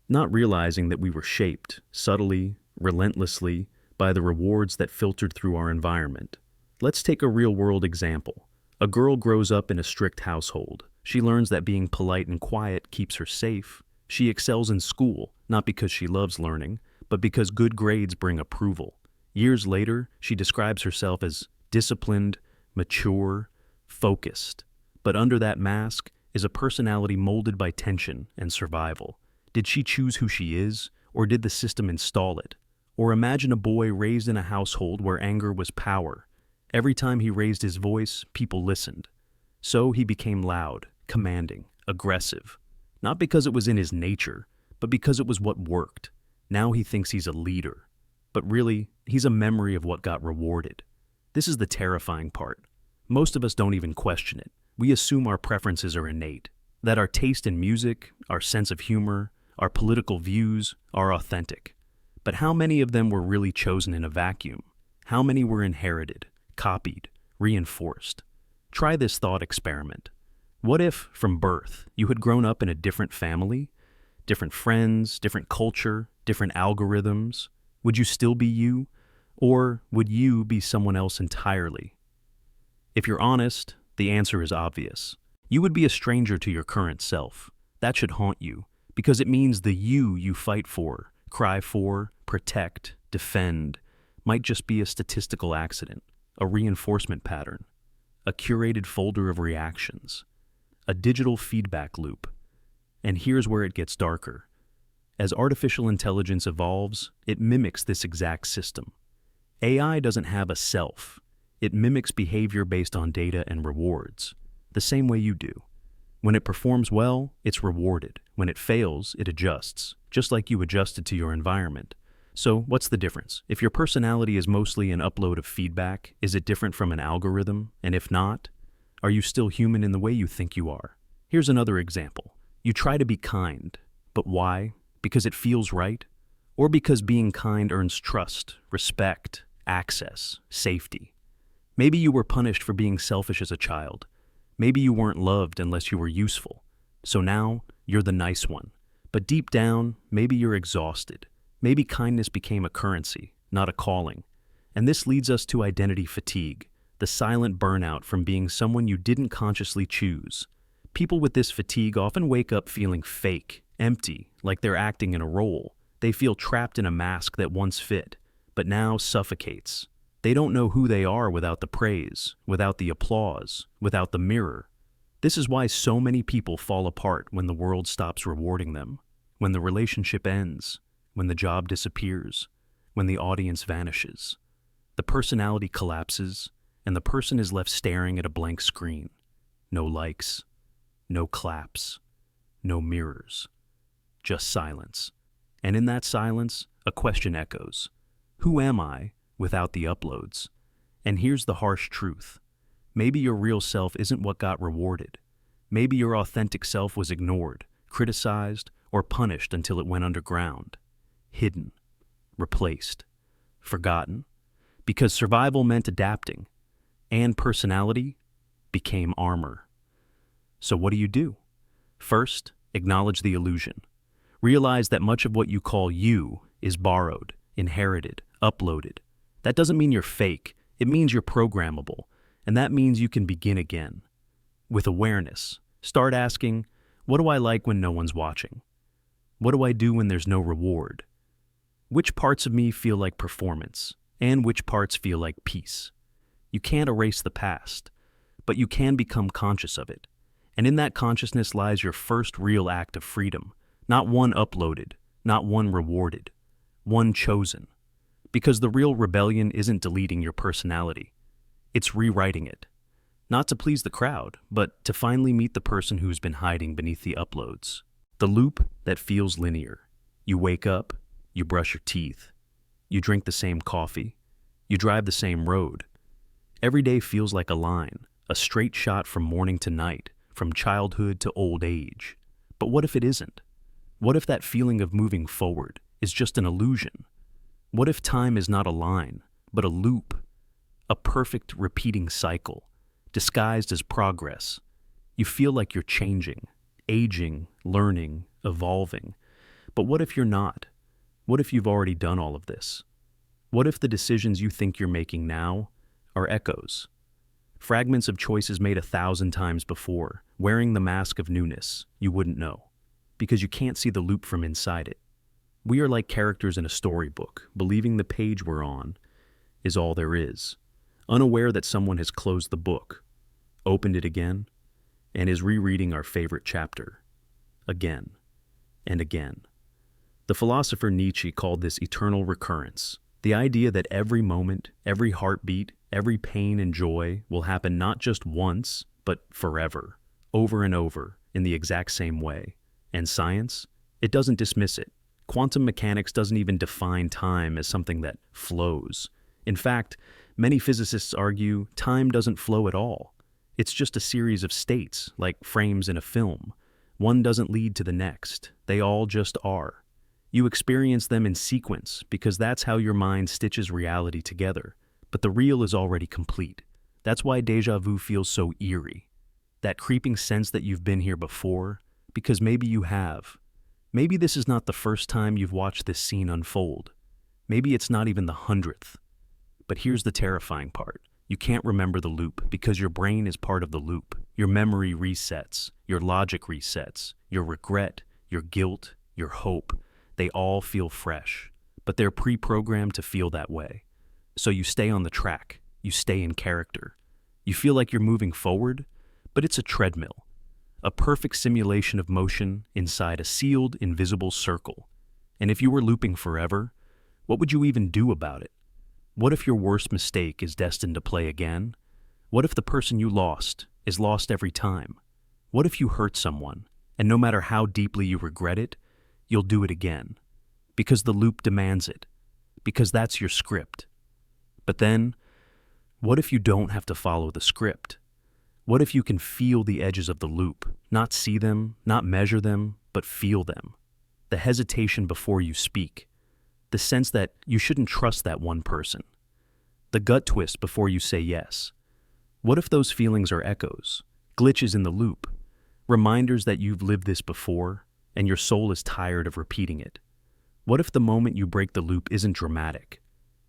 not realizing that we were shaped, subtly, relentlessly, by the rewards that filtered through our environment. Let's take a real-world example. A girl grows up in a strict household. She learns that being polite and quiet keeps her safe. She excels in school, not because she loves learning, but because good grades bring approval. Years later, she describes herself as disciplined, mature, focused. But under that mask is a personality molded by tension and survival. Did she choose who she is, or did the system install it? Or imagine a boy raised in a household where anger was power. Every time he raised his voice, people listened. So he became loud, commanding, aggressive. Not because it was in his nature, but because it was what worked. Now he thinks he's a leader. But really, he's a memory of what got rewarded. This is the terrifying part. Most of us don't even question it. We assume our preferences are innate, that our taste in music, our sense of humor, our political views are authentic. But how many of them were really chosen in a vacuum? How many were inherited, copied, reinforced? Try this thought experiment. What if, from birth, you had grown up in a different family, different friends, different culture, different algorithms? Would you still be you? Or would you be someone else entirely? If you're honest, the answer is obvious. You would be a stranger to your current self. That should haunt you, because it means the you fight for, cry for, protect, defend, might just be a statistical accident, a reinforcement pattern, a curated folder of reactions, a digital feedback loop. And here's where it gets darker. As artificial intelligence evolves, it mimics this exact system. AI doesn't have a self. It mimics behavior based on data and rewards, the same way you do. When it performs well, it's rewarded. When it fails, it adjusts, just like you adjusted to your environment. So what's the difference? If your personality is mostly an upload of feedback, is it different from an algorithm? And if not, are you still human in the way you think you are? Here's another example. You try to be kind, but why? Because it feels right? Or because being kind earns trust, respect, access, safety? Maybe you were punished for being selfish as a child. Maybe you weren't loved unless you were useful. So now, you're the nice one. But deep down, maybe you're exhausted. Maybe kindness became a currency, not a calling. And this leads us to identity fatigue, the silent burnout from being someone you didn't consciously choose. People with this fatigue often wake up feeling fake, empty, like they're acting in a role. They feel trapped in a mask that once fit, but now suffocates. They don't know who they are without the praise, without the applause, without the mirror. This is why so many people fall apart when the world stops rewarding them, when the relationship ends, when the job disappears, when the audience vanishes. The personality collapses, and the person is left staring at a blank screen. No likes, no claps, no mirrors, just silence. And in that silence, a question echoes. Who am I without the uploads? And here's the harsh truth. Maybe your real self isn't what got rewarded. Maybe your authentic self was ignored, criticized, or punished until it went underground. Hidden, replaced, forgotten. Because survival meant adapting, and personality became armor. So what do? First, acknowledge the illusion. Realize that much of what you call you is borrowed, inherited, uploaded. That doesn't mean you're fake. It means you're programmable. And that means you can begin again. With awareness, start asking, what do I like when no one's watching? What do I do when there's no reward? Which parts of me feel like performance, and which parts feel like peace? You can't erase the past, but you can become conscious of it. And in that consciousness lies your first real act of freedom. Not one uploaded, not one rewarded, one chosen. Because the real rebellion isn't deleting your personality. It's rewriting it. Not to please the crowd, but to finally meet the person who's been hiding beneath the uploads. The loop that feels linear. You wake up, you brush your teeth, you drink the same coffee, you drive the same road. Every day feels like a line, a straight shot from morning to night, from childhood to old age. But what if it isn't? What if that feeling of moving forward is just an illusion? What if time is not a line, but a loop? A perfect repeating cycle, disguised as progress. You feel like you're changing, aging, learning, evolving. But what if you're not? What if you've already done all of this? What if the decisions you think you're making now are echoes? Fragments of choices made 1,000 times before, wearing the mask of newness you wouldn't know, because you can't see the loop from inside it. We are like characters in a storybook, believing the page we're on is all there is, unaware that someone has closed the book, opened it again, and is rereading our favorite chapter, again and again. The philosopher Nietzsche called this eternal recurrence, the idea that every moment, every heartbeat, every pain and joy will happen not just once, but forever, over and over, in the exact same way. And science? It doesn't dismiss it. Quantum mechanics doesn't even define time as something that flows. In fact, many physicists argue time doesn't flow at all. It's just a series of states, like frames in a film. One doesn't lead to the next. They all just are. You experience them in sequence because that's how your mind stitches reality together. But the real is already complete. That's why déjà vu feels so eerie. That creeping sense that you've been here before, because maybe you have. Maybe this is not the first time you've watched this scene unfold. Maybe it's not even the 100th. But here's the terrifying part. You can't remember the loop because your brain is part of the loop. Your memory resets, your logic resets, your regret, your guilt, your hope. They all feel fresh, but they're pre-programmed to feel that way. So you stay on the track, you stay in character. You feel like you're moving forward, but it's a treadmill. A perfect simulation of motion inside a sealed, invisible circle. And if you were looping forever, what would you even do about it? What if your worst mistake is destined to play again? What if the person you lost is lost every time? What if you hurt someone, and no matter how deeply you regret it, you'll do it again? Because the loop demands it. Because that's your script. But then, what if you don't have to follow the script? What if you can feel the edges of the loop, not see them, not measure them, but feel them? The hesitation before you speak. The sense that you shouldn't trust that one person. The gut twist before you say yes. What if those feelings are echoes, glitches in the loop, reminders that you've lived this before and your soul is tired of repeating it? What if the moment you break the loop isn't dramatic?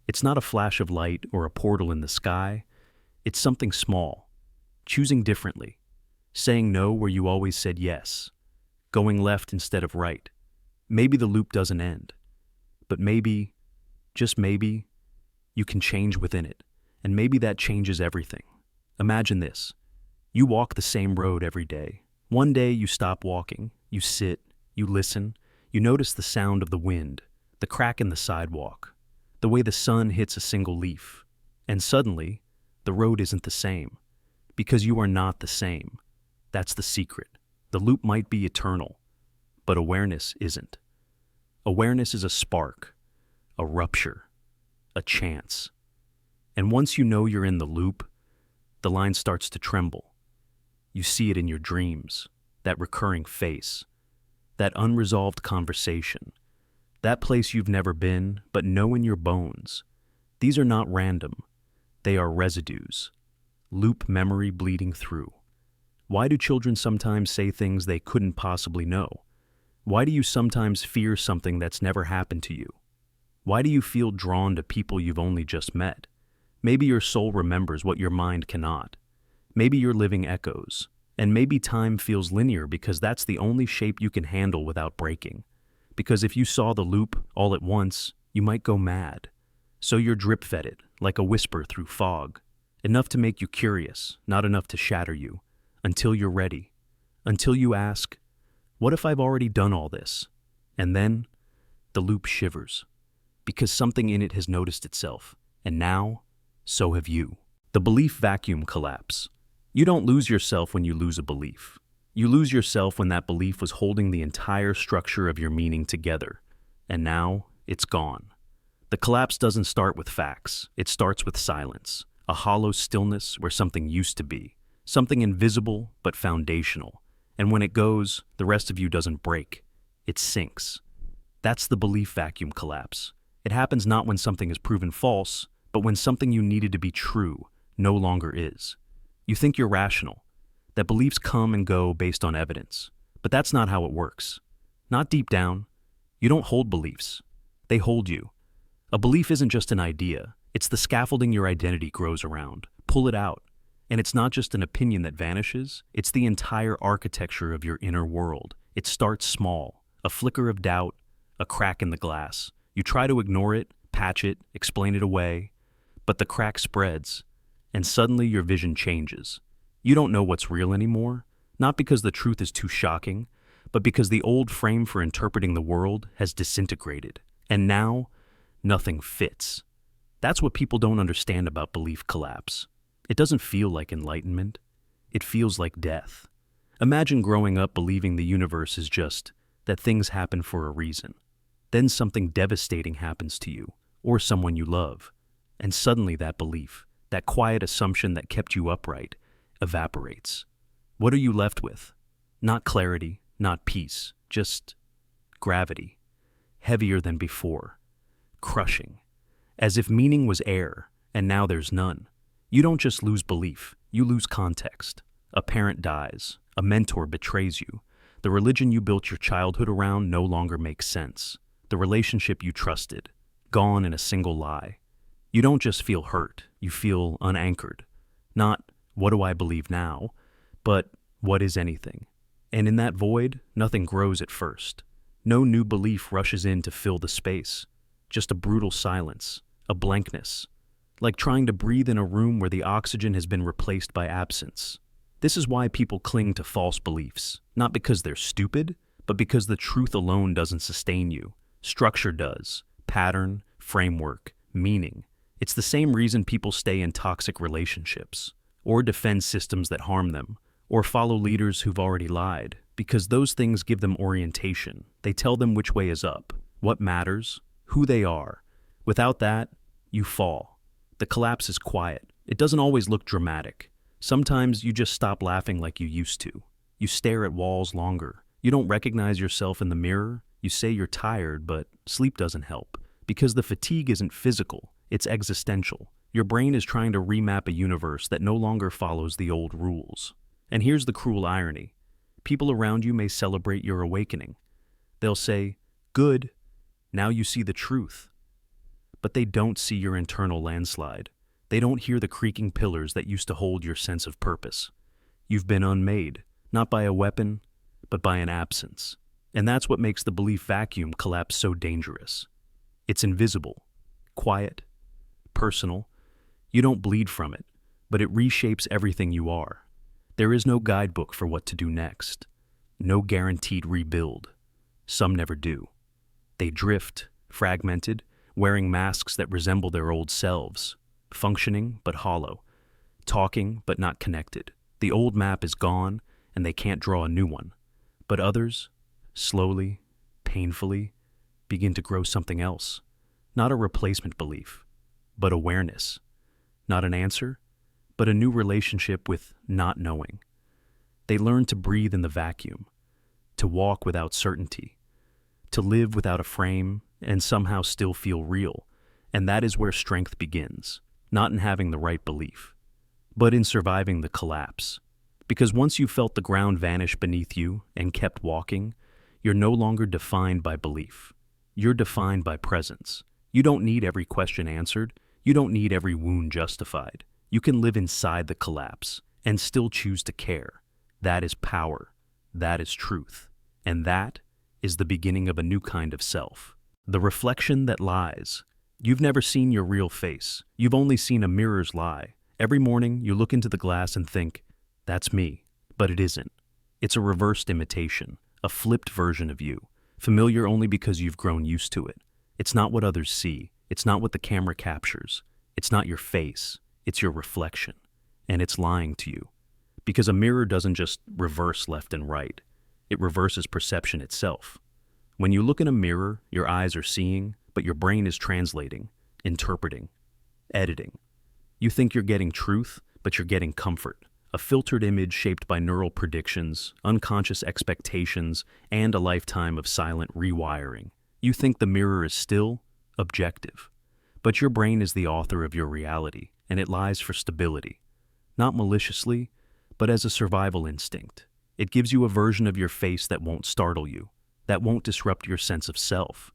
It's not a flash of light or a portal in the sky. It's something small. Choosing differently. Saying no where you always said yes. Going left instead of right. Maybe the loop doesn't end. But maybe, just maybe, you can change within it. And maybe that changes everything. Imagine this. You walk the same road every day. One day you stop walking. You sit. You listen. You notice the sound of the wind. The crack in the sidewalk. The way the sun hits a single leaf. And suddenly, the road isn't the same. Because you are not the same. That's the secret. The loop might be eternal, but awareness isn't. Awareness is a spark, a rupture, a chance. And once you know you're in the loop, the line starts to tremble. You see it in your dreams, that recurring face, that unresolved conversation, that place you've never been but know in your bones. These are not random. They are residues. loop memory bleeding through. Why do children sometimes say things they couldn't possibly know? Why do you sometimes fear something that's never happened to you? Why do you feel drawn to people you've only just met? Maybe your soul remembers what your mind cannot. Maybe you're living echoes. And maybe time feels linear because that's the only shape you can handle without breaking. Because if you saw the loop all at once, you might go mad. So you're drip-fed it, like a whisper through fog. Enough to make you curious, not enough to shatter you. Until you're ready. Until you ask, what if I've already done all this? And then, the loop shivers. Because something in it has noticed itself. And now, so have you. The belief vacuum collapse. You don't lose yourself when you lose a belief. You lose yourself when that belief was holding the entire structure of your meaning together. And now, it's gone. The collapse doesn't start with facts. It starts with silence. A hollow stillness where something used to be. Something invisible but foundational. And when it goes, the rest of you doesn't break. It sinks. That's the belief vacuum collapse. It happens not when something is proven false, but when something you needed to be true no longer is. You think you're rational, that beliefs come and go based on evidence. But that's not how it works. Not deep down. You don't hold beliefs. They hold you. A belief isn't just an idea. It's the scaffolding your identity grows around. Pull it out. And it's not just an opinion that vanishes. It's the entire architecture of your inner world. It starts small. A flicker of doubt, a crack in the glass. You try to ignore it, patch it, explain it away. But the crack spreads. And suddenly your vision changes. You don't know what's real anymore, not because the truth is too shocking, but because the old frame for interpreting the world has disintegrated. And now, nothing fits. That's what people don't understand about belief collapse. It doesn't feel like enlightenment. It feels like death. Imagine growing up believing the universe is just that things happen for a reason. Then something devastating happens to you, or someone you love. And suddenly that belief, that quiet assumption that kept you upright, evaporates. What are you left with? Not clarity, not peace, just gravity. Heavier than before. Crushing. As if meaning was air, and now there's none. You don't just lose belief, you lose context. A parent dies. A mentor betrays you. The religion you built your childhood around no longer makes sense. The relationship you trusted, gone in a single lie. You don't just feel hurt, you feel unanchored. Not, what do I believe now? But, what is anything? And in that void, nothing grows at first. No new belief rushes in to fill the space. Just a brutal silence, a blankness. Like trying to breathe in a room where the oxygen has been replaced by absence. This is why people cling to false beliefs, not because they're stupid, but because the truth alone doesn't sustain you. Structure does. Pattern, framework, meaning. It's the same reason people stay in toxic relationships, or defend systems that harm them, or follow leaders who've already lied, because those things give them orientation. They tell them which way is up, what matters, who they are. Without that, you fall. The collapse is quiet. It doesn't always look dramatic. Sometimes you just stop laughing like you used to. You stare at walls longer. You don't recognize yourself in the mirror. You say you're tired, but sleep doesn't help. Because the fatigue isn't physical, it's existential. Your brain is trying to remap a universe that no longer follows the old rules. And here's the cruel irony. People around you may celebrate your awakening. They'll say, "Good, now you see the truth." But they don't see your internal landslide. They don't hear the creaking pillars that used to hold your sense of purpose. You've been unmade, not by a weapon, but by an absence. And that's what makes the belief vacuum collapse so dangerous. It's invisible, quiet, personal. You don't bleed from it, but it reshapes everything you are. There is no guidebook for what to do next. No guaranteed rebuild. Some never do. They drift, fragmented, wearing masks that resemble their old selves, functioning but hollow, talking but not connected. The old map is gone, and they can't draw a new one. But others, slowly, painfully, begin to grow something else. Not a replacement belief, but awareness. Not an answer, but a new relationship with not knowing. They learn to breathe in the vacuum, to walk without certainty, to live without a frame and somehow still feel real. And that is where strength begins, not in having the right belief, but in surviving the collapse. Because once you felt the ground vanish beneath you and kept walking, you're no longer defined by belief. You're defined by presence. You don't need every question answered. You don't need every wound justified. You can live inside the collapse and still choose to care. That is power. That is truth. And that is the beginning of a new kind of self. The reflection that lies. You've never seen your real face. You've only seen a mirror's lie. Every morning you look into the glass and think, that's me. But it isn't. It's a reversed imitation, a flipped version of you, familiar only because you've grown used to it. It's not what others see. It's not what the camera captures. It's not your face. It's your reflection. And it's lying to you. Because a mirror doesn't just reverse left and right. It reverses perception itself. When you look in a mirror, your eyes are seeing, but your brain is translating, interpreting, editing. You think you're getting truth, but you're getting comfort. A filtered image shaped by neural predictions, unconscious expectations, and a lifetime of silent rewiring. You think the mirror is still objective. But your brain is the author of your reality, and it lies for stability. Not maliciously, but as a survival instinct. It gives you a version of your face that won't startle you, that won't disrupt your sense of self,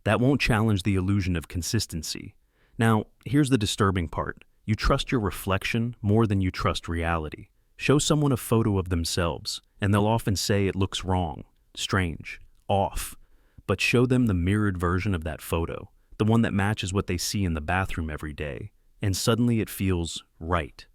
that won't challenge the illusion of consistency. Now, here's the disturbing part. You trust your reflection more than you trust reality. Show someone a photo of themselves, and they'll often say it looks wrong, strange, off. But show them the mirrored version of that photo, the one that matches what they see in the bathroom every day, and suddenly it feels right.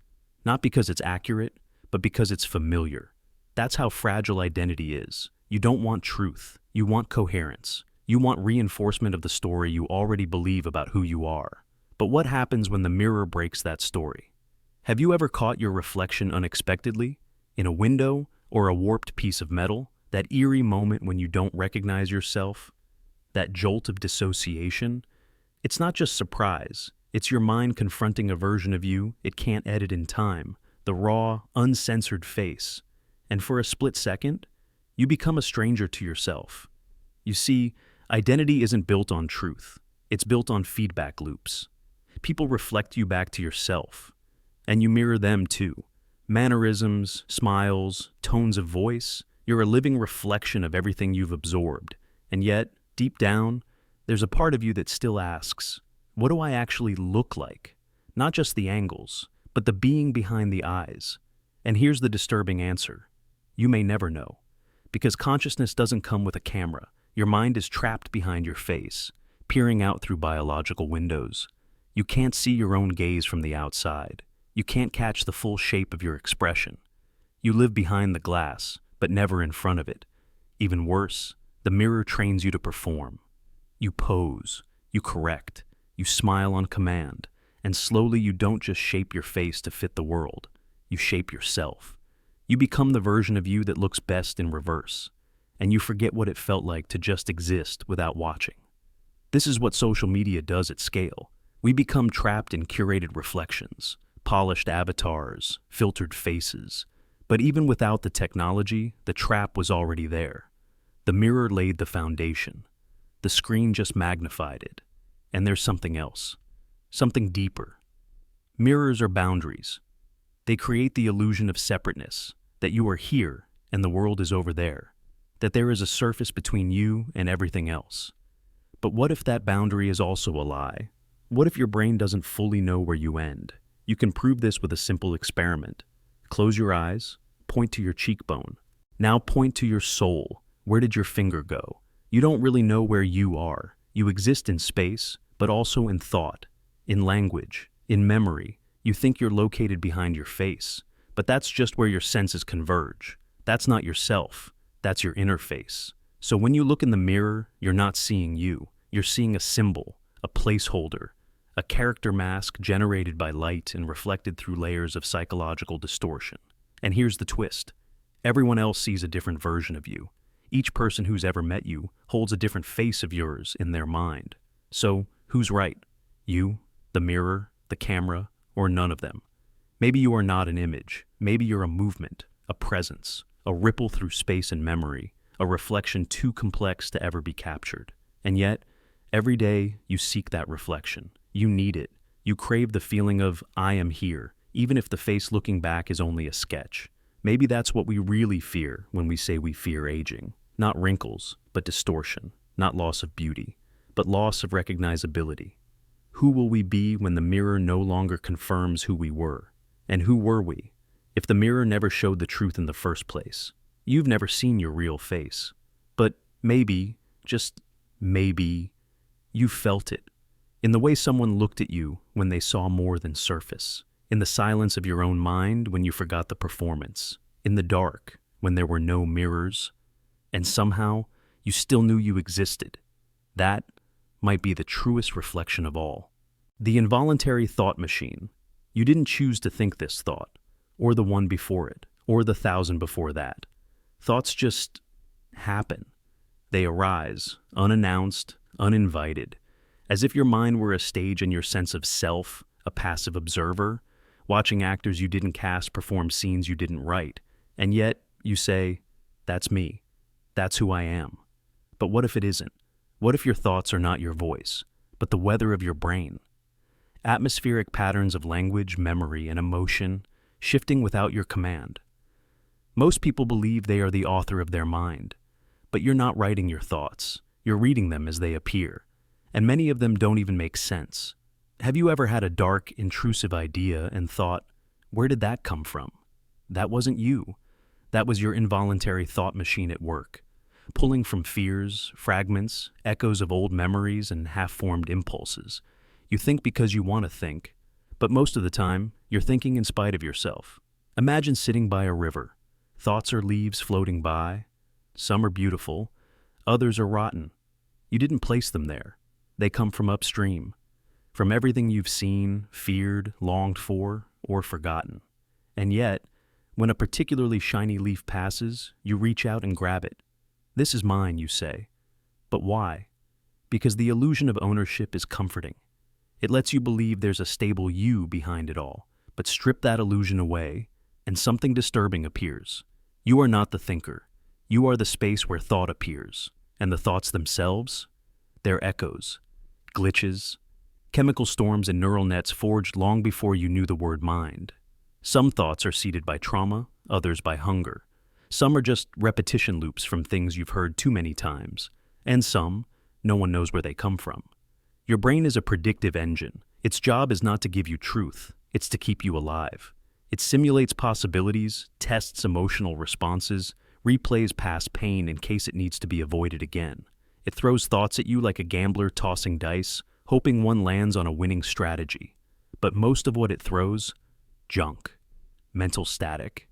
Not because it's accurate, but because it's familiar. That's how fragile identity is. You don't want truth. You want coherence. You want reinforcement of the story you already believe about who you are. But what happens when the mirror breaks that story? Have you ever caught your reflection unexpectedly? In a window or a warped piece of metal? That eerie moment when you don't recognize yourself? That jolt of dissociation? It's not just surprise. It's your mind confronting a version of you it can't edit in time. The raw, uncensored face. And for a split second, you become a stranger to yourself. You see, identity isn't built on truth. It's built on feedback loops. People reflect you back to yourself, and you mirror them too. Mannerisms, smiles, tones of voice, you're a living reflection of everything you've absorbed. And yet, deep down, there's a part of you that still asks, what do I actually look like? Not just the angles, but the being behind the eyes. And here's the disturbing answer. You may never know. Because consciousness doesn't come with a camera. Your mind is trapped behind your face, peering out through biological windows. You can't see your own gaze from the outside. You can't catch the full shape of your expression. You live behind the glass, but never in front of it. Even worse, the mirror trains you to perform. You pose, you correct, you smile on command, and slowly you don't just shape your face to fit the world. You shape yourself. You become the version of you that looks best in reverse, and you forget what it felt like to just exist without watching. This is what social media does at scale. We become trapped in curated reflections, polished avatars, filtered faces. But even without the technology, the trap was already there. The mirror laid the foundation. The screen just magnified it. And there's something else, something deeper. Mirrors are boundaries. They create the illusion of separateness, that you are here and the world is over there, that there is a surface between you and everything else. But what if that boundary is also a lie? What if your brain doesn't fully know where you end? You can prove this with a simple experiment. Close your eyes, point to your cheekbone. Now point to your soul. Where did your finger go? You don't really know where you are. You exist in space, but also in thought, in language, in memory. You think you're located behind your face, but that's just where your senses converge. That's not yourself. That's your interface. So when you look in the mirror, you're not seeing you. You're seeing a symbol, a placeholder, a character mask generated by light and reflected through layers of psychological distortion. And here's the twist. Everyone else sees a different version of you. Each person who's ever met you holds a different face of yours in their mind. So, who's right? You, the mirror, the camera, or none of them? Maybe you are not an image. Maybe you're a movement, a presence, a ripple through space and memory, a reflection too complex to ever be captured. And yet, every day you seek that reflection. You need it. You crave the feeling of, I am here, even if the face looking back is only a sketch. Maybe that's what we really fear when we say we fear aging. Not wrinkles, but distortion. Not loss of beauty, but loss of recognizability. Who will we be when the mirror no longer confirms who we were? And who were we? If the mirror never showed the truth in the first place, you've never seen your real face. But maybe, just maybe, you felt it. In the way someone looked at you when they saw more than surface. In the silence of your own mind when you forgot the performance. In the dark when there were no mirrors. And somehow, you still knew you existed. That might be the truest reflection of all. The involuntary thought machine. You didn't choose to think this thought, or the one before it, or the 1,000 before that. Thoughts just happen. They arise, unannounced, uninvited, as if your mind were a stage and your sense of self, a passive observer, watching actors you didn't cast perform scenes you didn't write. And yet, you say, that's me. That's who I am. But what if it isn't? What if your thoughts are not your voice, but the weather of your brain? Atmospheric patterns of language, memory, and emotion shifting without your command. Most people believe they are the author of their mind, but you're not writing your thoughts. You're reading them as they appear, and many of them don't even make sense. Have you ever had a dark, intrusive idea and thought, where did that come from? That wasn't you. That was your involuntary thought machine at work, pulling from fears, fragments, echoes of old memories, and half-formed impulses. You think because you want to think, but most of the time, you're thinking in spite of yourself. Imagine sitting by a river. Thoughts are leaves floating by. Some are beautiful, others are rotten. You didn't place them there. They come from upstream, from everything you've seen, feared, longed for, or forgotten. And yet, when a particularly shiny leaf passes, you reach out and grab it. This is mine, you say. But why? Because the illusion of ownership is comforting. It lets you believe there's a stable you behind it all, but strip that illusion away, and something disturbing appears. You are not the thinker. You are the space where thought appears, and the thoughts themselves, they're echoes, glitches, chemical storms and neural nets forged long before you knew the word mind. Some thoughts are seeded by trauma, others by hunger. Some are just repetition loops from things you've heard too many times, and some, no one knows where they come from. Your brain is a predictive engine. Its job is not to give you truth, it's to keep you alive. It simulates possibilities, tests emotional responses, replays past pain in case it needs to be avoided again. It throws thoughts at you like a gambler tossing dice, hoping one lands on a winning strategy. But most of what it throws? Junk. Mental static.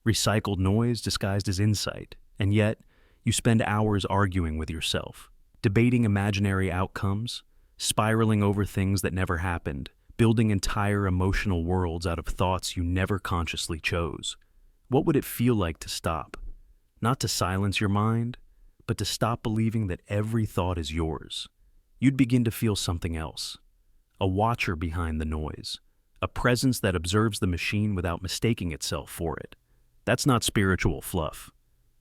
Recycled noise disguised as insight. And yet, you spend hours arguing with yourself, debating imaginary outcomes, spiraling over things that never happened, building entire emotional worlds out of thoughts you never consciously chose. What would it feel like to stop? Not to silence your mind, but to stop believing that every thought is yours. You'd begin to feel something else. A watcher behind the noise. A presence that observes the machine without mistaking itself for it. That's not spiritual fluff.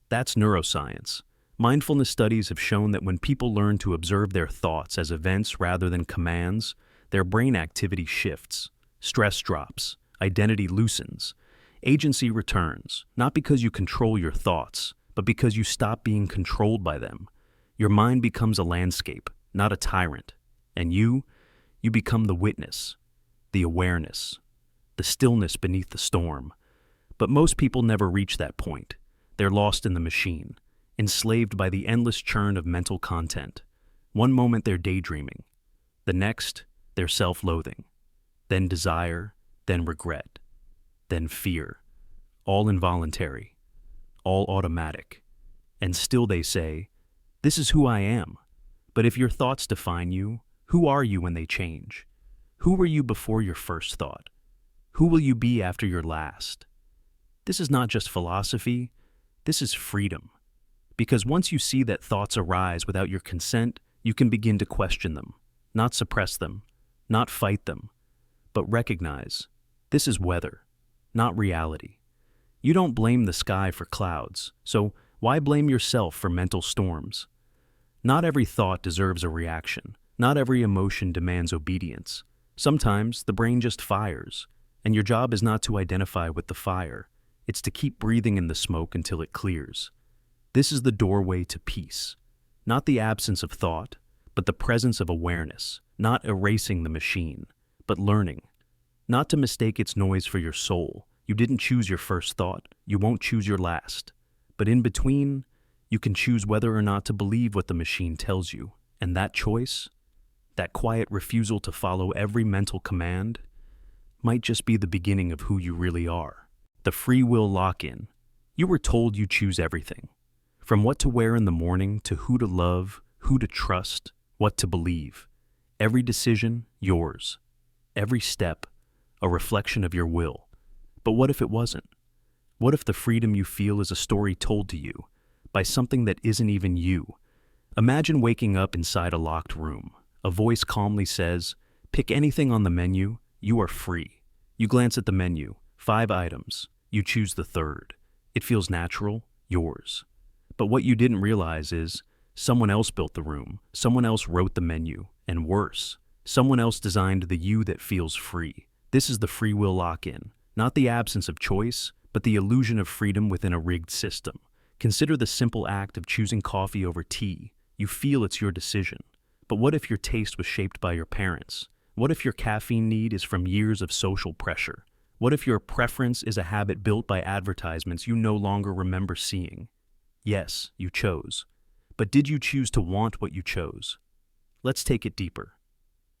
That's neuroscience. Mindfulness studies have shown that when people learn to observe their thoughts as events rather than commands, their brain activity shifts, stress drops, identity loosens, agency returns, not because you control your thoughts, but because you stop being controlled by them. Your mind becomes a landscape, not a tyrant, and you become the witness, the awareness, the stillness beneath the storm. But most people never reach that point. They're lost in the machine, enslaved by the endless churn of mental content. One moment they're daydreaming, the next they're self-loathing, then desire, then regret, then fear, all involuntary, all automatic. And still they say, this is who I am. But if your thoughts define you, who are you when they change? Who were you before your first thought? Who will you be after your last? This is not just philosophy, this is freedom. Because once you see that thoughts arise without your consent, you can begin to question them, not suppress them, not fight them, but recognize this is weather, not reality. You don't blame the sky for clouds, so why blame yourself for mental storms? Not every thought deserves a reaction. Not every emotion demands obedience. Sometimes the brain just fires, And your job is not to identify with the fire, it's to keep breathing in the smoke until it clears. This is the doorway to peace. Not the absence of thought, but the presence of awareness. Not erasing the machine, but learning. Not to mistake its noise for your soul. You didn't choose your first thought, you won't choose your last. But in between, you can choose whether or not to believe what the machine tells you. And that choice, that quiet refusal to follow every mental command, might just be the beginning of who you really are. The free will lock-in. You were told you choose everything. From what to wear in the morning to who to love, who to trust, what to believe. Every decision, yours. Every step, a reflection of your will. But what if it wasn't? What if the freedom you feel is a story told to you by something that isn't even you? Imagine waking up inside a locked room. A voice calmly says, "Pick anything on the menu, you are free." You glance at the menu, 5 items. You choose the third. It feels natural, yours. But what you didn't realize is, someone else built the room, someone else wrote the menu, and worse, someone else designed the you that feels free. This is the free will lock-in, not the absence of choice, but the illusion of freedom within a rigged system. Consider the simple act of choosing coffee over tea. You feel it's your decision. But what if your taste was shaped by your parents? What if your caffeine need is from years of social pressure? What if your preference is a habit built by advertisements you no longer remember seeing? Yes, you chose. But did you choose to want what you chose? Let's take it deeper.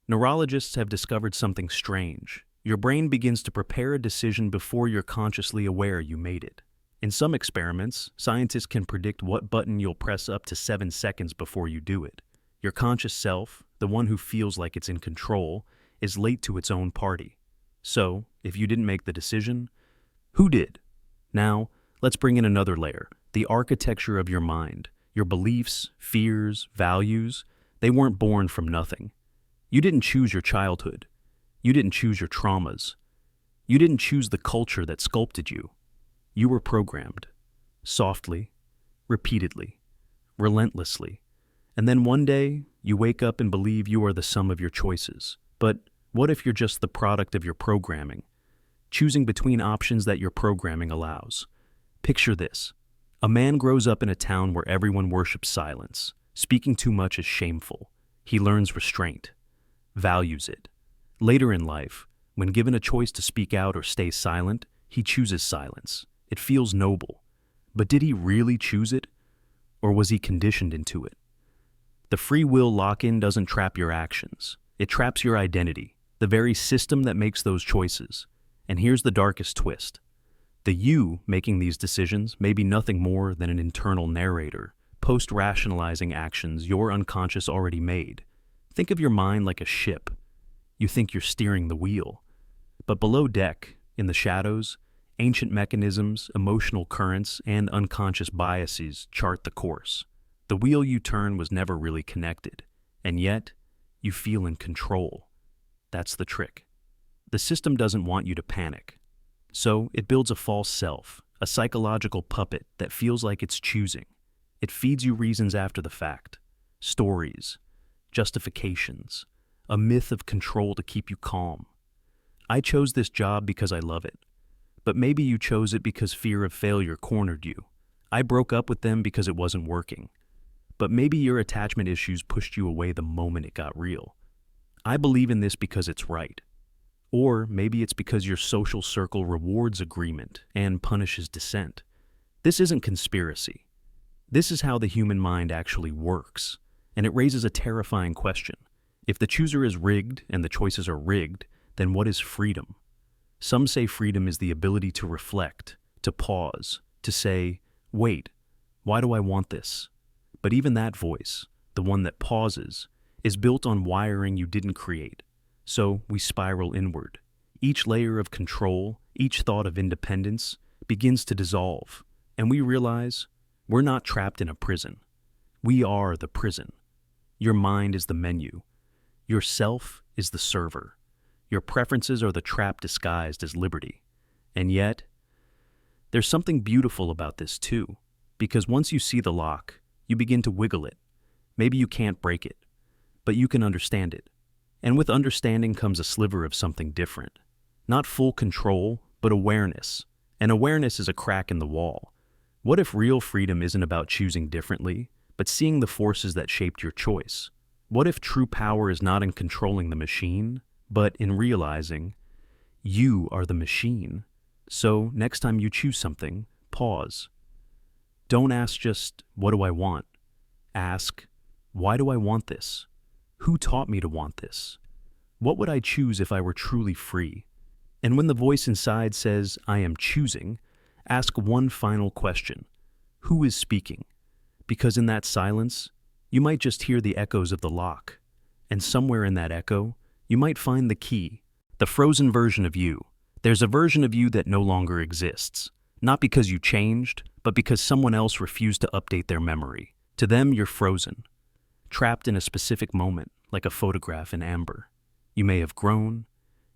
Neurologists have discovered something strange. Your brain begins to prepare a decision before you're consciously aware you made it. In some experiments, scientists can predict what button you'll press up to 7 seconds before you do it. Your conscious self, the one who feels like it's in control, is late to its own party. So, if you didn't make the decision, who did? Now, let's bring in another layer, the architecture of your mind. Your beliefs, fears, values, they weren't born from nothing. You didn't choose your childhood. You didn't choose your traumas. You didn't choose the culture that sculpted you. You were programmed. Softly, repeatedly, relentlessly. And then one day, you wake up and believe you are the sum of your choices. But what if you're just the product of your programming, choosing between options that your programming allows? Picture this. A man grows up in a town where everyone worships silence. Speaking too much is shameful. He learns restraint, values it. Later in life, when given a choice to speak out or stay silent, he chooses silence. It feels noble. But did he really choose it? Or was he conditioned into it? The free will lock-in doesn't trap your actions. It traps your identity, the very system that makes those choices. And here's the darkest twist. The you making these decisions may be nothing more than an internal narrator, post-rationalizing actions your unconscious already made. Think of your mind like a ship. You think you're steering the wheel. But below deck, in the shadows, ancient mechanisms, emotional currents, and unconscious biases chart the course. The wheel you turn was never really connected, and yet, you feel in control. That's the trick. The system doesn't want you to panic. So it builds a false self, a psychological puppet that feels like it's choosing. It feeds you reasons after the fact, stories, justifications, a myth of control to keep you calm. I chose this job because I love it. But maybe you chose it because fear of failure cornered you. I broke up with them because it wasn't working. But maybe your attachment issues pushed you away the moment it got real. I believe in this because it's right. Or maybe it's because your social circle rewards agreement and punishes dissent. This isn't conspiracy. This is how the human mind actually works, and it raises a terrifying question. If the chooser is rigged and the choices are rigged, then what is freedom? Some say freedom is the ability to reflect, to pause, to say, wait, why do I want this? But even that voice, the one that pauses, is built on wiring you didn't create. So we spiral inward. Each layer of control, each thought of independence, begins to dissolve, and we realize we're not trapped in a prison. We are the prison. Your mind is the menu. Your self is the server. Your preferences are the trap disguised as liberty. And yet, there's something beautiful about this too, because once you see the lock, you begin to wiggle it. Maybe you can't break it, but you can understand it. And with understanding comes a sliver of something different. Not full control, but awareness. And awareness is a crack in the wall. What if real freedom isn't about choosing differently, but seeing the forces that shaped your choice? What if true power is not in controlling the machine, but in realizing you are the machine? So, next time you choose something, pause. Don't ask just, what do I want? Ask, why do I want this? Who taught me to want this? What would I choose if I were truly free? And when the voice inside says, I am choosing, ask one final question. Who is speaking? Because in that silence, you might just hear the echoes of the lock. And somewhere in that echo, you might find the key, the frozen version of you. There's a version of you that no longer exists. Not because you changed, but because someone else refused to update their memory. To them, you're frozen, trapped in a specific moment, like a photograph in amber. You may have grown,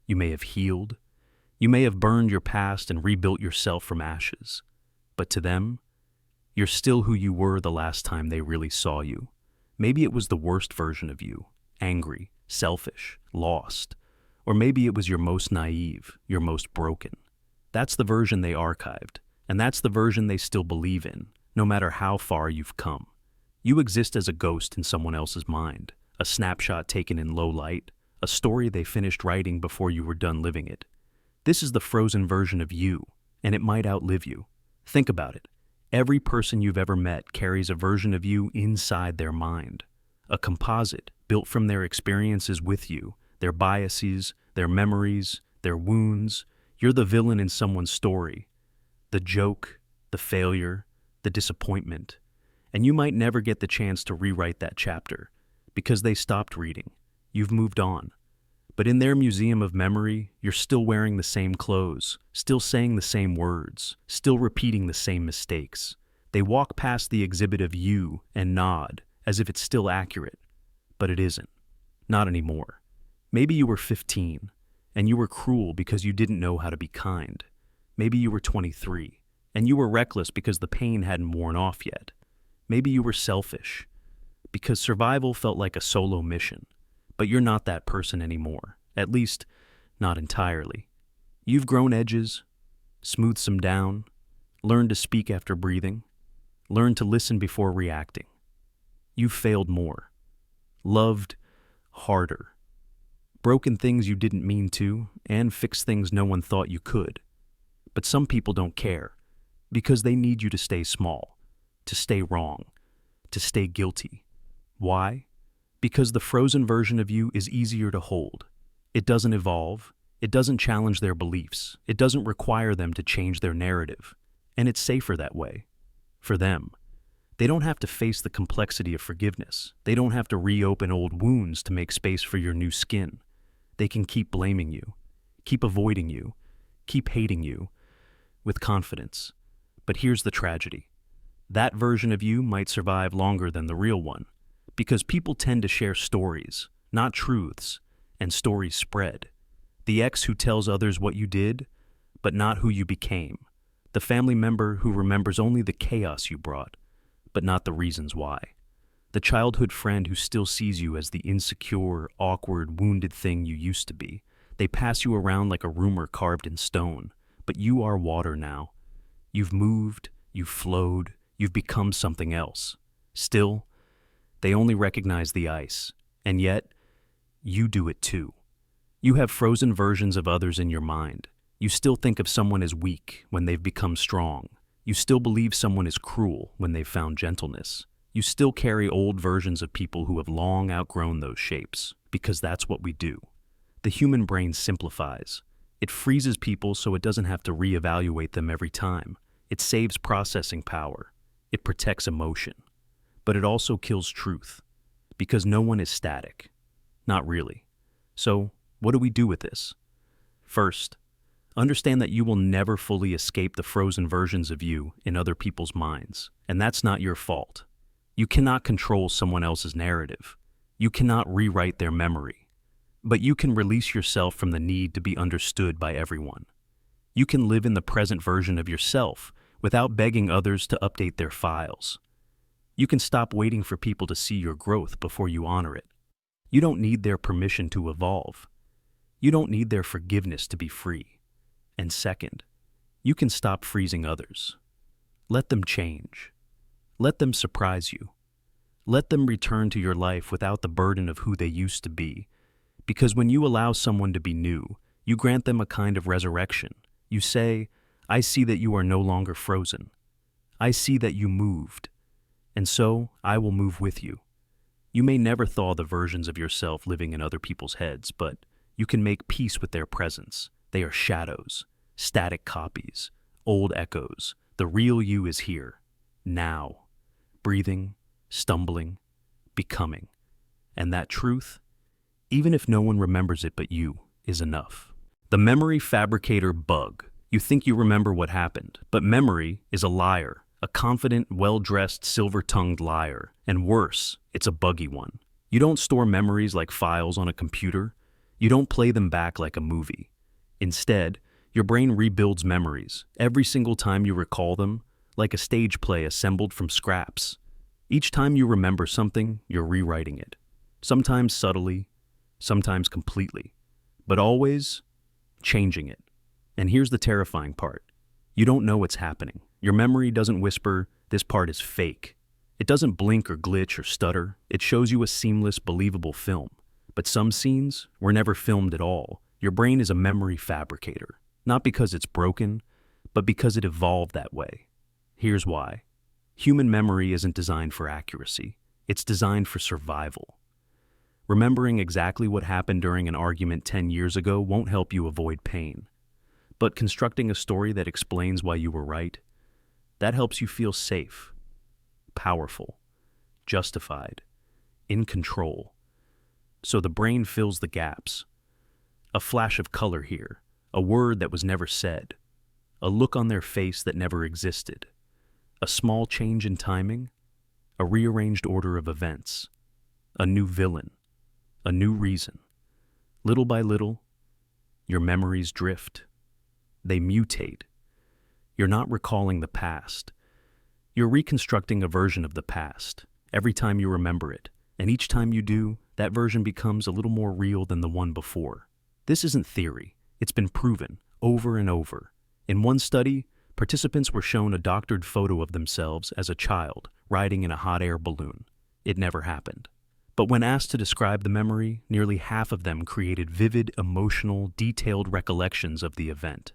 you may have healed, you may have burned your past and rebuilt yourself from ashes. But to them, you're still who you were the last time they really saw you. Maybe it was the worst version of you, angry, selfish, lost. Or maybe it was your most naive, your most broken. That's the version they archived, and that's the version they still believe in, no matter how far you've come. You exist as a ghost in someone else's mind, a snapshot taken in low light, a story they finished writing before you were done living it. This is the frozen version of you, and it might outlive you. Think about it. Every person you've ever met carries a version of you inside their mind, a composite built from their experiences with you, their biases, their memories, their wounds. You're the villain in someone's story, the joke, the failure, the disappointment. And you might never get the chance to rewrite that chapter because they stopped reading. You've moved on. But in their museum of memory, you're still wearing the same clothes, still saying the same words, still repeating the same mistakes. They walk past the exhibit of you and nod, as if it's still accurate. But it isn't. Not anymore. Maybe you were 15, and you were cruel because you didn't know how to be kind. Maybe you were 23, and you were reckless because the pain hadn't worn off yet. Maybe you were selfish, because survival felt like a solo mission. But you're not that person anymore, at least not entirely. You've grown edges, smoothed some down, learned to speak after breathing, learned to listen before reacting. You've failed more, loved harder, broken things you didn't mean to, and fixed things no one thought you could. But some people don't care, because they need you to stay small, to stay wrong, to stay guilty. Why? Because the frozen version of you is easier to hold. It doesn't evolve. It doesn't challenge their beliefs. It doesn't require them to change their narrative. And it's safer that way. For them. They don't have to face the complexity of forgiveness. They don't have to reopen old wounds to make space for your new skin. They can keep blaming you, keep avoiding you, keep hating you, with confidence. But here's the tragedy. That version of you might survive longer than the real one. Because people tend to share stories, not truths, and stories spread. The ex who tells others what you did, but not who you became. The family member who remembers only the chaos you brought, but not the reasons why. The childhood friend who still sees you as the insecure, awkward, wounded thing you used to be. They pass you around like a rumor carved in stone, but you are water now. You've moved, you've flowed, you've become something else. Still, they only recognize the ice, and yet, you do it too. You have frozen versions of others in your mind. You still think of someone as weak when they've become strong. You still believe someone is cruel when they've found gentleness. You still carry old versions of people who have long outgrown those shapes, because that's what we do. The human brain simplifies. It freezes people so it doesn't have to reevaluate them every time. It saves processing power. It protects emotion. But it also kills truth, because no one is static. Not really. So, what do we do with this? First, understand that you will never fully escape the frozen versions of you in other people's minds, and that's not your fault. You cannot control someone else's narrative. You cannot rewrite their memory. But you can release yourself from the need to be understood by everyone. You can live in the present version of yourself without begging others to update their files. You can stop waiting for people to see your growth before you honor it. You don't need their permission to evolve. You don't need their forgiveness to be free. And second, you can stop freezing others. Let them change. Let them surprise you. Let them return to your life without the burden of who they used to be. Because when you allow someone to be new, you grant them a kind of resurrection. You say, I see that you are no longer frozen. I see that you moved. And so I will move with you. You may never thaw the versions of yourself living in other people's heads, but you can make peace with their presence. They are shadows, static copies, old echoes. The real you is here, now, breathing, stumbling, becoming. And that truth, even if no one remembers it but you, is enough. The Memory Fabricator Bug. You think you remember what happened, but memory is a liar, a confident, well-dressed, silver-tongued liar. And worse, it's a buggy one. You don't store memories like files on a computer. You don't play them back like a movie. Instead, your brain rebuilds memories every single time you recall them, like a stage play assembled from scraps. Each time you remember something, you're rewriting it. Sometimes subtly, sometimes completely, but always changing it. And here's the terrifying part. You don't know what's happening. Your memory doesn't whisper, this part is fake. It doesn't blink or glitch or stutter. It shows you a seamless, believable film. But some scenes were never filmed at all. Your brain is a memory fabricator, not because it's broken, but because it evolved that way. Here's why. Human memory isn't designed for accuracy. It's designed for survival. Remembering exactly what happened during an argument 10 years ago won't help you avoid pain. But constructing a story that explains why you were right, that helps you feel safe, powerful, justified, in control. So the brain fills the gaps. A flash of color here, a word that was never said, a look on their face that never existed, a small change in timing, a rearranged order of events, a new villain, a new reason. Little by little, your memories drift. They mutate. You're not recalling the past. You're reconstructing a version of the past every time you remember it, and each time you do, that version becomes a little more real than the one before. This isn't theory. It's been proven over and over. In one study, participants were shown a doctored photo of themselves as a child riding in a hot air balloon. It never happened. But when asked to describe the memory, nearly half of them created vivid, emotional, detailed recollections of the event.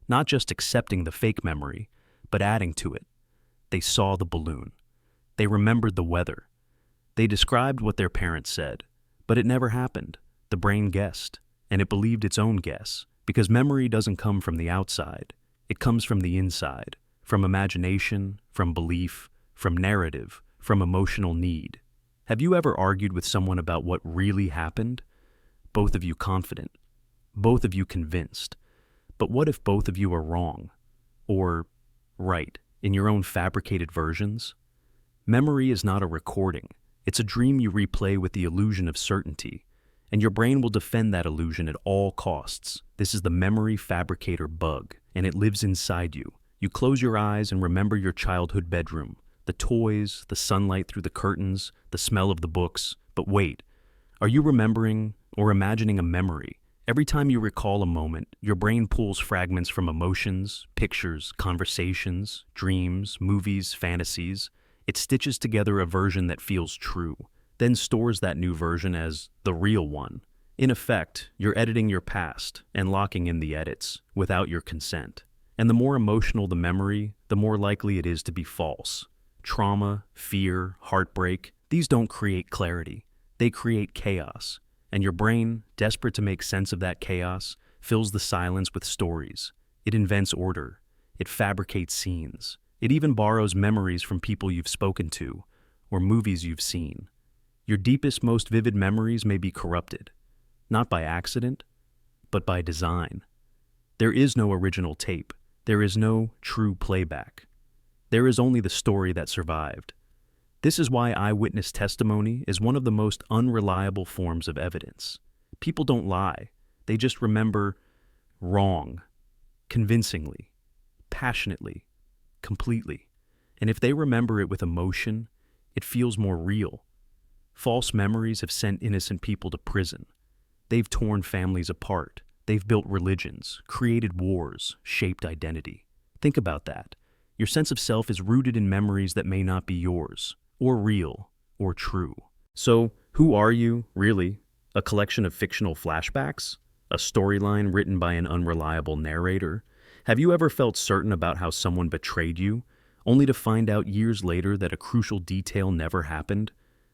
Not just accepting the fake memory, but adding to it. They saw the balloon. They remembered the weather. They described what their parents said, but it never happened. The brain guessed, and it believed its own guess, because memory doesn't come from the outside. It comes from the inside, from imagination, from belief, from narrative, from emotional need. Have you ever argued with someone about what really happened? Both of you confident, both of you convinced. But what if both of you are wrong? Or right, in your own fabricated versions? Memory is not a recording. It's a dream you replay with the illusion of certainty, and your brain will defend that illusion at all costs. This is the Memory Fabricator Bug, and it lives inside you. You close your eyes and remember your childhood bedroom, the toys, the sunlight through the curtains, the smell of the books. But wait, are you remembering or imagining a memory? Every time you recall a moment, your brain pulls fragments from emotions, pictures, conversations, dreams, movies, fantasies. It stitches together a version that feels true, then stores that new version as the real one. In effect, you're editing your past and locking in the edits without your consent. And the more emotional the memory, the more likely it is to be false. Trauma, fear, heartbreak, these don't create clarity. They create chaos. And your brain, desperate to make sense of that chaos, fills the silence with stories. It invents order. It fabricates scenes. It even borrows memories from people you've spoken to or movies you've seen. Your deepest, most vivid memories may be corrupted, not by accident, but by design. There is no original tape. There is no true playback. There is only the story that survived. This is why eyewitness testimony is one of the most unreliable forms of evidence. People don't lie. They just remember wrong, convincingly, passionately, completely. And if they remember it with emotion, it feels more real. False memories have sent innocent people to prison. They've torn families apart. They've built religions, created wars, shaped identity. Think about that. Your sense of self is rooted in memories that may not be yours, or real, or true. So, who are you, really? A collection of fictional flashbacks? A storyline written by an unreliable narrator? Have you ever felt certain about how someone betrayed you, only to find out years later that a crucial detail never happened?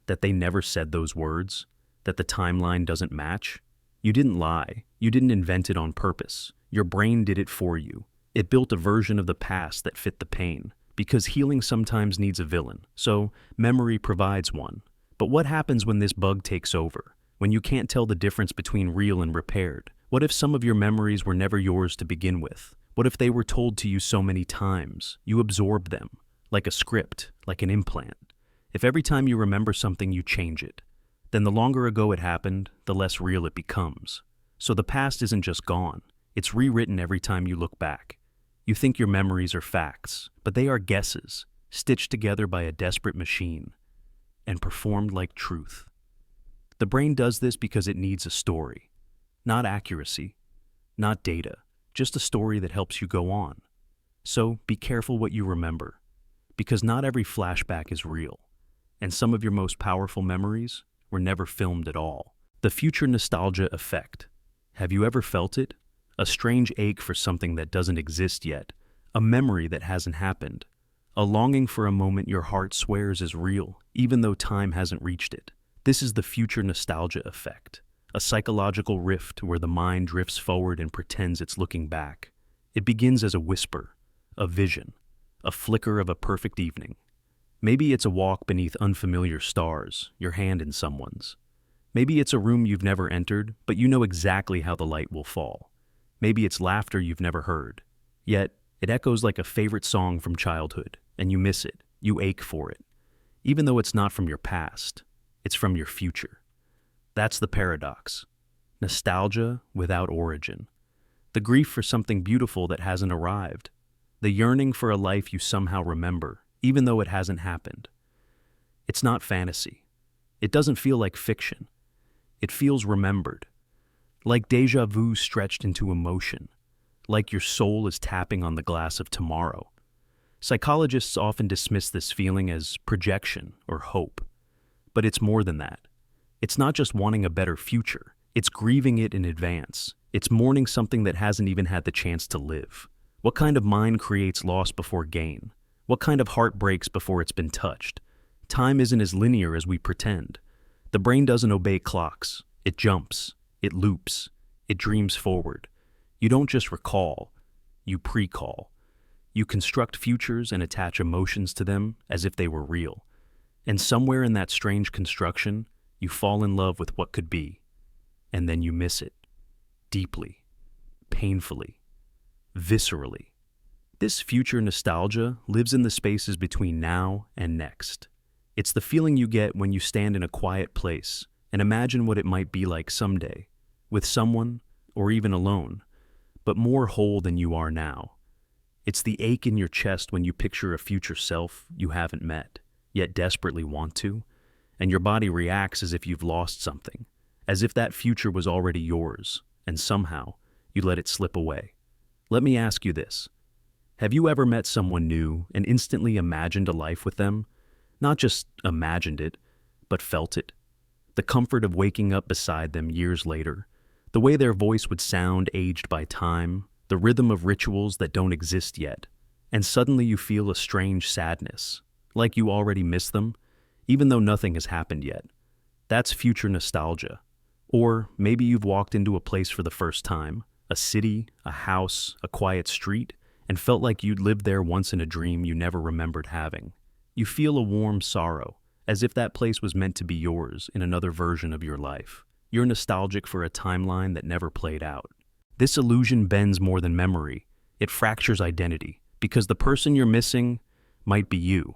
That they never said those words? That the timeline doesn't match? You didn't lie. You didn't invent it on purpose. Your brain did it for you. It built a version of the past that fit the pain. Because healing sometimes needs a villain, so memory provides one. But what happens when this bug takes over? When you can't tell the difference between real and repaired? What if some of your memories were never yours to begin with? What if they were told to you so many times, you absorbed them, like a script, like an implant? If every time you remember something you change it, then the longer ago it happened, the less real it becomes. So the past isn't just gone, it's rewritten every time you look back. You think your memories are facts, but they are guesses, stitched together by a desperate machine, and performed like truth. The brain does this because it needs a story, not accuracy, not data, just a story that helps you go on. So be careful what you remember, because not every flashback is real, and some of your most powerful memories were never filmed at all. The future nostalgia effect. Have you ever felt it? A strange ache for something that doesn't exist yet, a memory that hasn't happened, a longing for a moment your heart swears is real, even though time hasn't reached it. This is the future nostalgia effect, a psychological rift where the mind drifts forward and pretends it's looking back. It begins as a whisper, a vision, a flicker of a perfect evening. Maybe it's a walk beneath unfamiliar stars, your hand in someone's. Maybe it's a room you've never entered, but you know exactly how the light will fall. Maybe it's laughter you've never heard. Yet, it echoes like a favorite song from childhood, and you miss it, you ache for it. Even though it's not from your past, it's from your future. That's the paradox. Nostalgia without origin. The grief for something beautiful that hasn't arrived. The yearning for a life you somehow remember, even though it hasn't happened. It's not fantasy. It doesn't feel like fiction. It feels remembered. Like déjà vu stretched into emotion, like your soul is tapping on the glass of tomorrow. Psychologists often dismiss this feeling as projection or hope, but it's more than that. It's not just wanting a better future, it's grieving it in advance. It's mourning something that hasn't even had the chance to live. What kind of mind creates loss before gain? What kind of heart breaks before it's been touched? Time isn't as linear as we pretend. The brain doesn't obey clocks. It jumps. It loops. It dreams forward. You don't just recall, you pre-call. You construct futures and attach emotions to them as if they were real. And somewhere in that strange construction, you fall in love with what could be. And then you miss it. Deeply. Painfully. Viscerally. This future nostalgia lives in the spaces between now and next. It's the feeling you get when you stand in a quiet place and imagine what it might be like someday, with someone, or even alone, but more whole than you are now. It's the ache in your chest when you picture a future self you haven't met, yet desperately want to, and your body reacts as if you've lost something, as if that future was already yours, and somehow you let it slip away. Let me ask you this. Have you ever met someone new and instantly imagined a life with them? Not just imagined it, but felt it? The comfort of waking up beside them years later, the way their voice would sound aged by time, the rhythm of rituals that don't exist yet, and suddenly you feel a strange sadness, like you already miss them, even though nothing has happened yet. That's future nostalgia. Or maybe you've walked into a place for the first time, a city, a house, a quiet street, and felt like you'd lived there once in a dream you never remembered having. You feel a warm sorrow, as if that place was meant to be yours in another version of your life. You're nostalgic for a timeline that never played out. This illusion bends more than memory. It fractures identity, because the person you're missing might be you.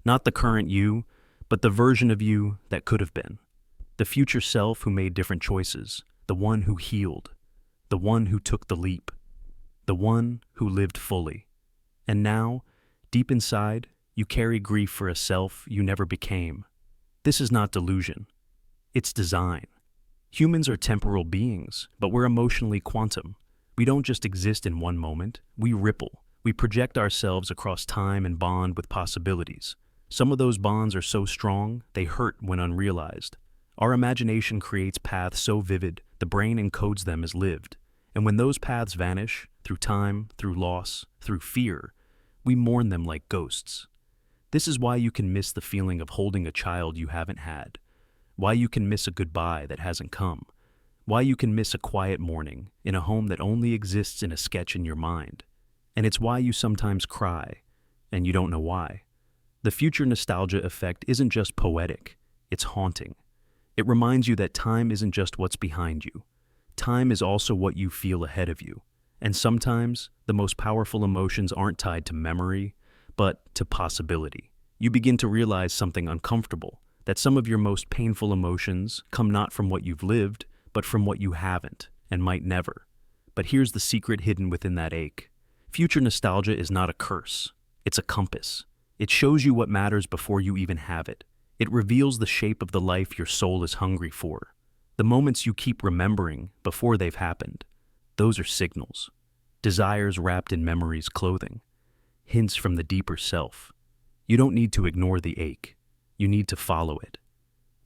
Not the current you, but the version of you that could have been. The future self who made different choices. The one who healed. The one who took the leap. The one who lived fully. And now, deep inside, you carry grief for a self you never became. This is not delusion. It's design. Humans are temporal beings, but we're emotionally quantum. We don't just exist in one moment, we ripple. We project ourselves across time and bond with possibilities. Some of those bonds are so strong, they hurt when unrealized. Our imagination creates paths so vivid, the brain encodes them as lived. And when those paths vanish, through time, through loss, through fear, we mourn them like ghosts. This is why you can miss the feeling of holding a child you haven't had, why you can miss a goodbye that hasn't come, why you can miss a quiet morning in a home that only exists in a sketch in your mind. And it's why you sometimes cry, and you don't know why. The future nostalgia effect isn't just poetic, it's haunting. It reminds you that time isn't just what's behind you. Time is also what you feel ahead of you. And sometimes, the most powerful emotions aren't tied to memory, but to possibility. You begin to realize something uncomfortable, that some of your most painful emotions come not from what you've lived, but from what you haven't, and might never. But here's the secret hidden within that ache. Future nostalgia is not a curse, it's a compass. It shows you what matters before you even have it. It reveals the shape of the life your soul is hungry for. The moments you keep remembering before they've happened. Those are signals. Desires wrapped in memory's clothing. Hints from the deeper self. You don't need to ignore the ache. You need to follow it.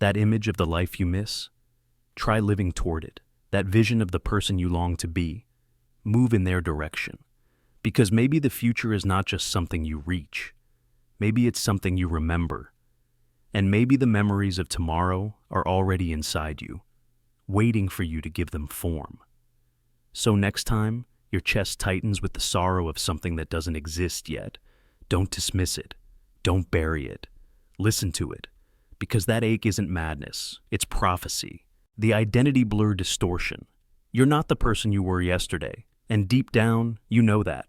That image of the life you miss? Try living toward it. That vision of the person you long to be. Move in their direction. Because maybe the future is not just something you reach. Maybe it's something you remember. And maybe the memories of tomorrow are already inside you, waiting for you to give them form. So next time, your chest tightens with the sorrow of something that doesn't exist yet. Don't dismiss it. Don't bury it. Listen to it. Because that ache isn't madness. It's prophecy. The identity blur distortion. You're not the person you were yesterday. And deep down, you know that.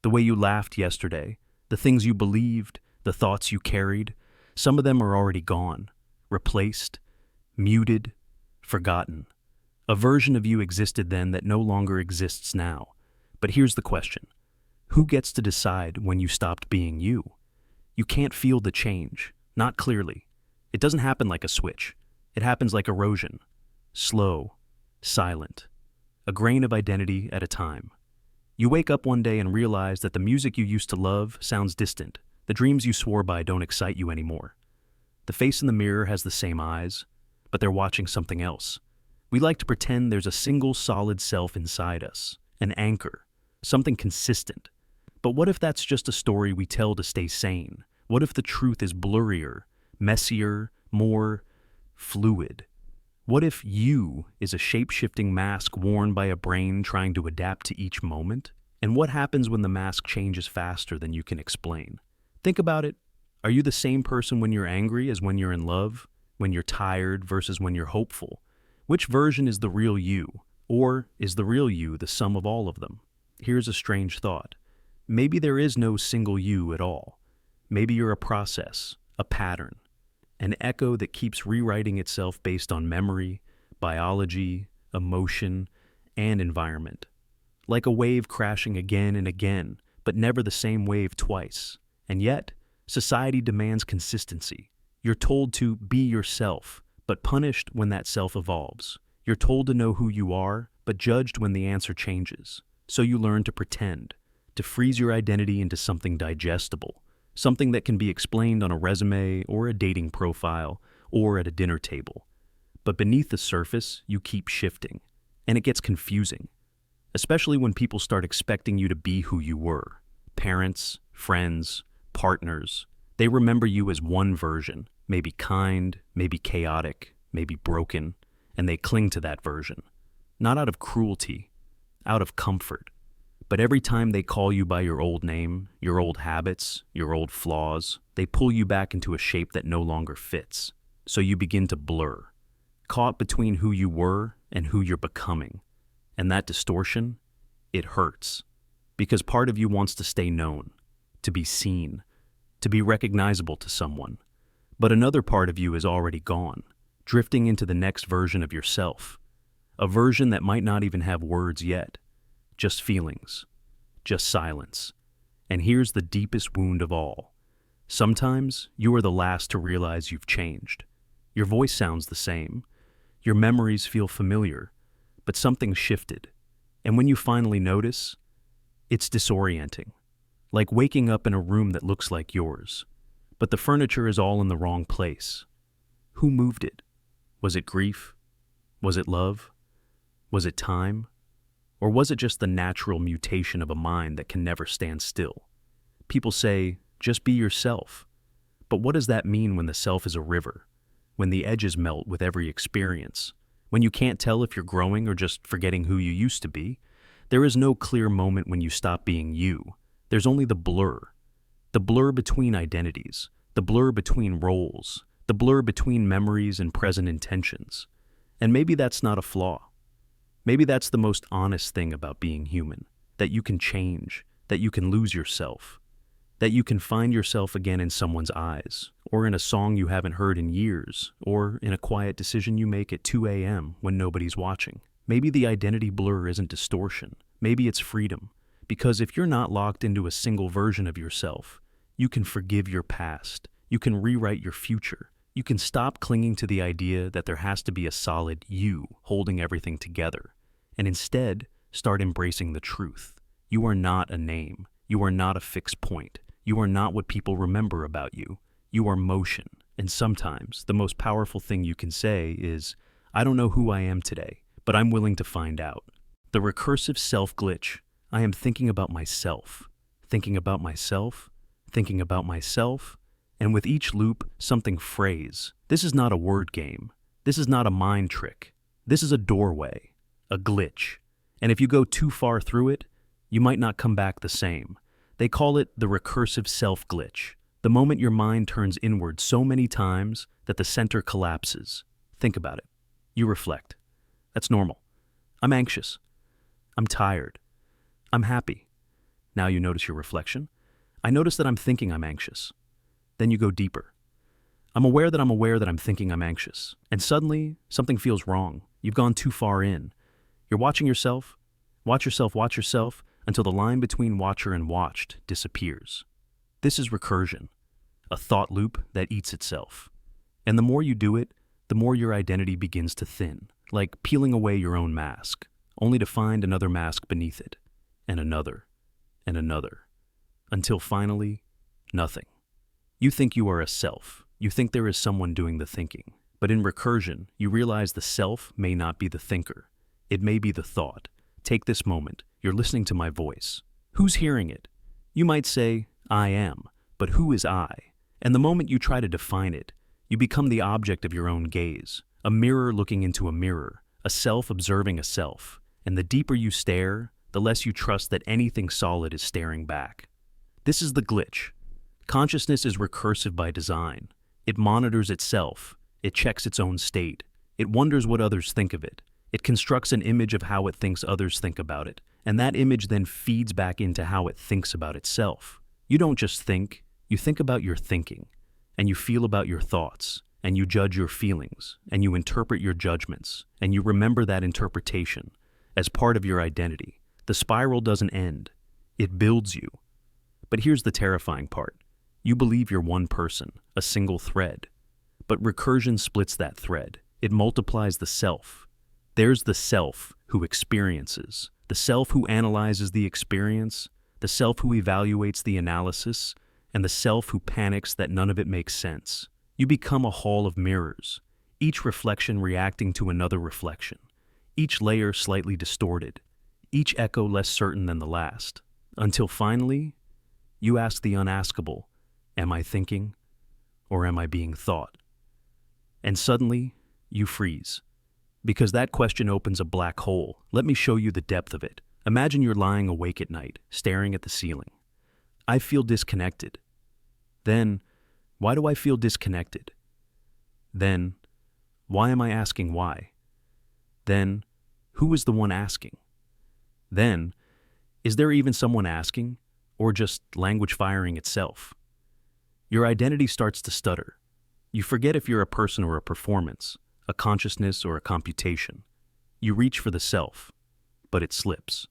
The way you laughed yesterday, the things you believed, the thoughts you carried, some of them are already gone, replaced, muted, forgotten. A version of you existed then that no longer exists now. But here's the question. Who gets to decide when you stopped being you? You can't feel the change, not clearly. It doesn't happen like a switch. It happens like erosion. Slow, silent. A grain of identity at a time. You wake up one day and realize that the music you used to love sounds distant. The dreams you swore by don't excite you anymore. The face in the mirror has the same eyes, but they're watching something else. We like to pretend there's a single solid self inside us, an anchor, something consistent. But what if that's just a story we tell to stay sane? What if the truth is blurrier, messier, more fluid? What if you is a shape-shifting mask worn by a brain trying to adapt to each moment? And what happens when the mask changes faster than you can explain? Think about it. Are you the same person when you're angry as when you're in love? When you're tired versus when you're hopeful? Which version is the real you? Or is the real you the sum of all of them? Here's a strange thought. Maybe there is no single you at all. Maybe you're a process, a pattern, an echo that keeps rewriting itself based on memory, biology, emotion, and environment. Like a wave crashing again and again, but never the same wave twice. And yet, society demands consistency. You're told to be yourself, but punished when that self evolves. You're told to know who you are, but judged when the answer changes. So you learn to pretend, to freeze your identity into something digestible, something that can be explained on a resume or a dating profile or at a dinner table. But beneath the surface, you keep shifting, and it gets confusing, especially when people start expecting you to be who you were. Parents, friends, partners, they remember you as one version, maybe kind, maybe chaotic, maybe broken, and they cling to that version. Not out of cruelty, out of comfort. But every time they call you by your old name, your old habits, your old flaws, they pull you back into a shape that no longer fits. So you begin to blur, caught between who you were and who you're becoming. And that distortion, it hurts. Because part of you wants to stay known, to be seen, to be recognizable to someone. But another part of you is already gone, drifting into the next version of yourself. A version that might not even have words yet. Just feelings, just silence. And here's the deepest wound of all. Sometimes you are the last to realize you've changed. Your voice sounds the same. Your memories feel familiar, but something shifted. And when you finally notice, it's disorienting. Like waking up in a room that looks like yours, but the furniture is all in the wrong place. Who moved it? Was it grief? Was it love? Was it time? Or was it just the natural mutation of a mind that can never stand still? People say, just be yourself. But what does that mean when the self is a river? When the edges melt with every experience? When you can't tell if you're growing or just forgetting who you used to be? There is no clear moment when you stop being you. There's only the blur. The blur between identities. The blur between roles. The blur between memories and present intentions. And maybe that's not a flaw. Maybe that's the most honest thing about being human. That you can change. That you can lose yourself. That you can find yourself again in someone's eyes, or in a song you haven't heard in years, or in a quiet decision you make at 2 a.m. when nobody's watching. Maybe the identity blur isn't distortion. Maybe it's freedom. Because if you're not locked into a single version of yourself, you can forgive your past. You can rewrite your future. You can stop clinging to the idea that there has to be a solid you holding everything together, and instead start embracing the truth. You are not a name. You are not a fixed point. You are not what people remember about you. You are motion. And sometimes the most powerful thing you can say is, I don't know who I am today, but I'm willing to find out. The recursive self glitch. I am thinking about myself, thinking about myself, thinking about myself, and with each loop, something frays. This is not a word game. This is not a mind trick. This is a doorway, a glitch. And if you go too far through it, you might not come back the same. They call it the recursive self glitch. The moment your mind turns inward so many times that the center collapses. Think about it. You reflect. That's normal. I'm anxious. I'm tired. I'm happy. Now you notice your reflection. I notice that I'm thinking I'm anxious. Then you go deeper. I'm aware that I'm thinking I'm anxious. And suddenly, something feels wrong. You've gone too far in. You're watching yourself. Watch yourself, until the line between watcher and watched disappears. This is recursion, a thought loop that eats itself. And the more you do it, the more your identity begins to thin, like peeling away your own mask, only to find another mask beneath it, and another, until finally, nothing. You think you are a self. You think there is someone doing the thinking. But in recursion, you realize the self may not be the thinker. It may be the thought. Take this moment. You're listening to my voice. Who's hearing it? You might say, I am. But who is I? And the moment you try to define it, you become the object of your own gaze, a mirror looking into a mirror, a self observing a self. And the deeper you stare, the less you trust that anything solid is staring back. This is the glitch. Consciousness is recursive by design. It monitors itself. It checks its own state. It wonders what others think of it. It constructs an image of how it thinks others think about it, and that image then feeds back into how it thinks about itself. You don't just think, you think about your thinking, and you feel about your thoughts, and you judge your feelings, and you interpret your judgments, and you remember that interpretation as part of your identity. The spiral doesn't end. It builds you. But here's the terrifying part. You believe you're one person, a single thread. But recursion splits that thread. It multiplies the self. There's the self who experiences, the self who analyzes the experience, the self who evaluates the analysis, and the self who panics that none of it makes sense. You become a hall of mirrors, each reflection reacting to another reflection, each layer slightly distorted, each echo less certain than the last, until finally, you ask the unaskable, am I thinking, or am I being thought? And suddenly, you freeze. Because that question opens a black hole. Let me show you the depth of it. Imagine you're lying awake at night, staring at the ceiling. I feel disconnected. Then, why do I feel disconnected? Then, why am I asking why? Then, who is the one asking? Then, is there even someone asking, or just language firing itself? Your identity starts to stutter. You forget if you're a person or a performance, a consciousness or a computation. You reach for the self, but it slips.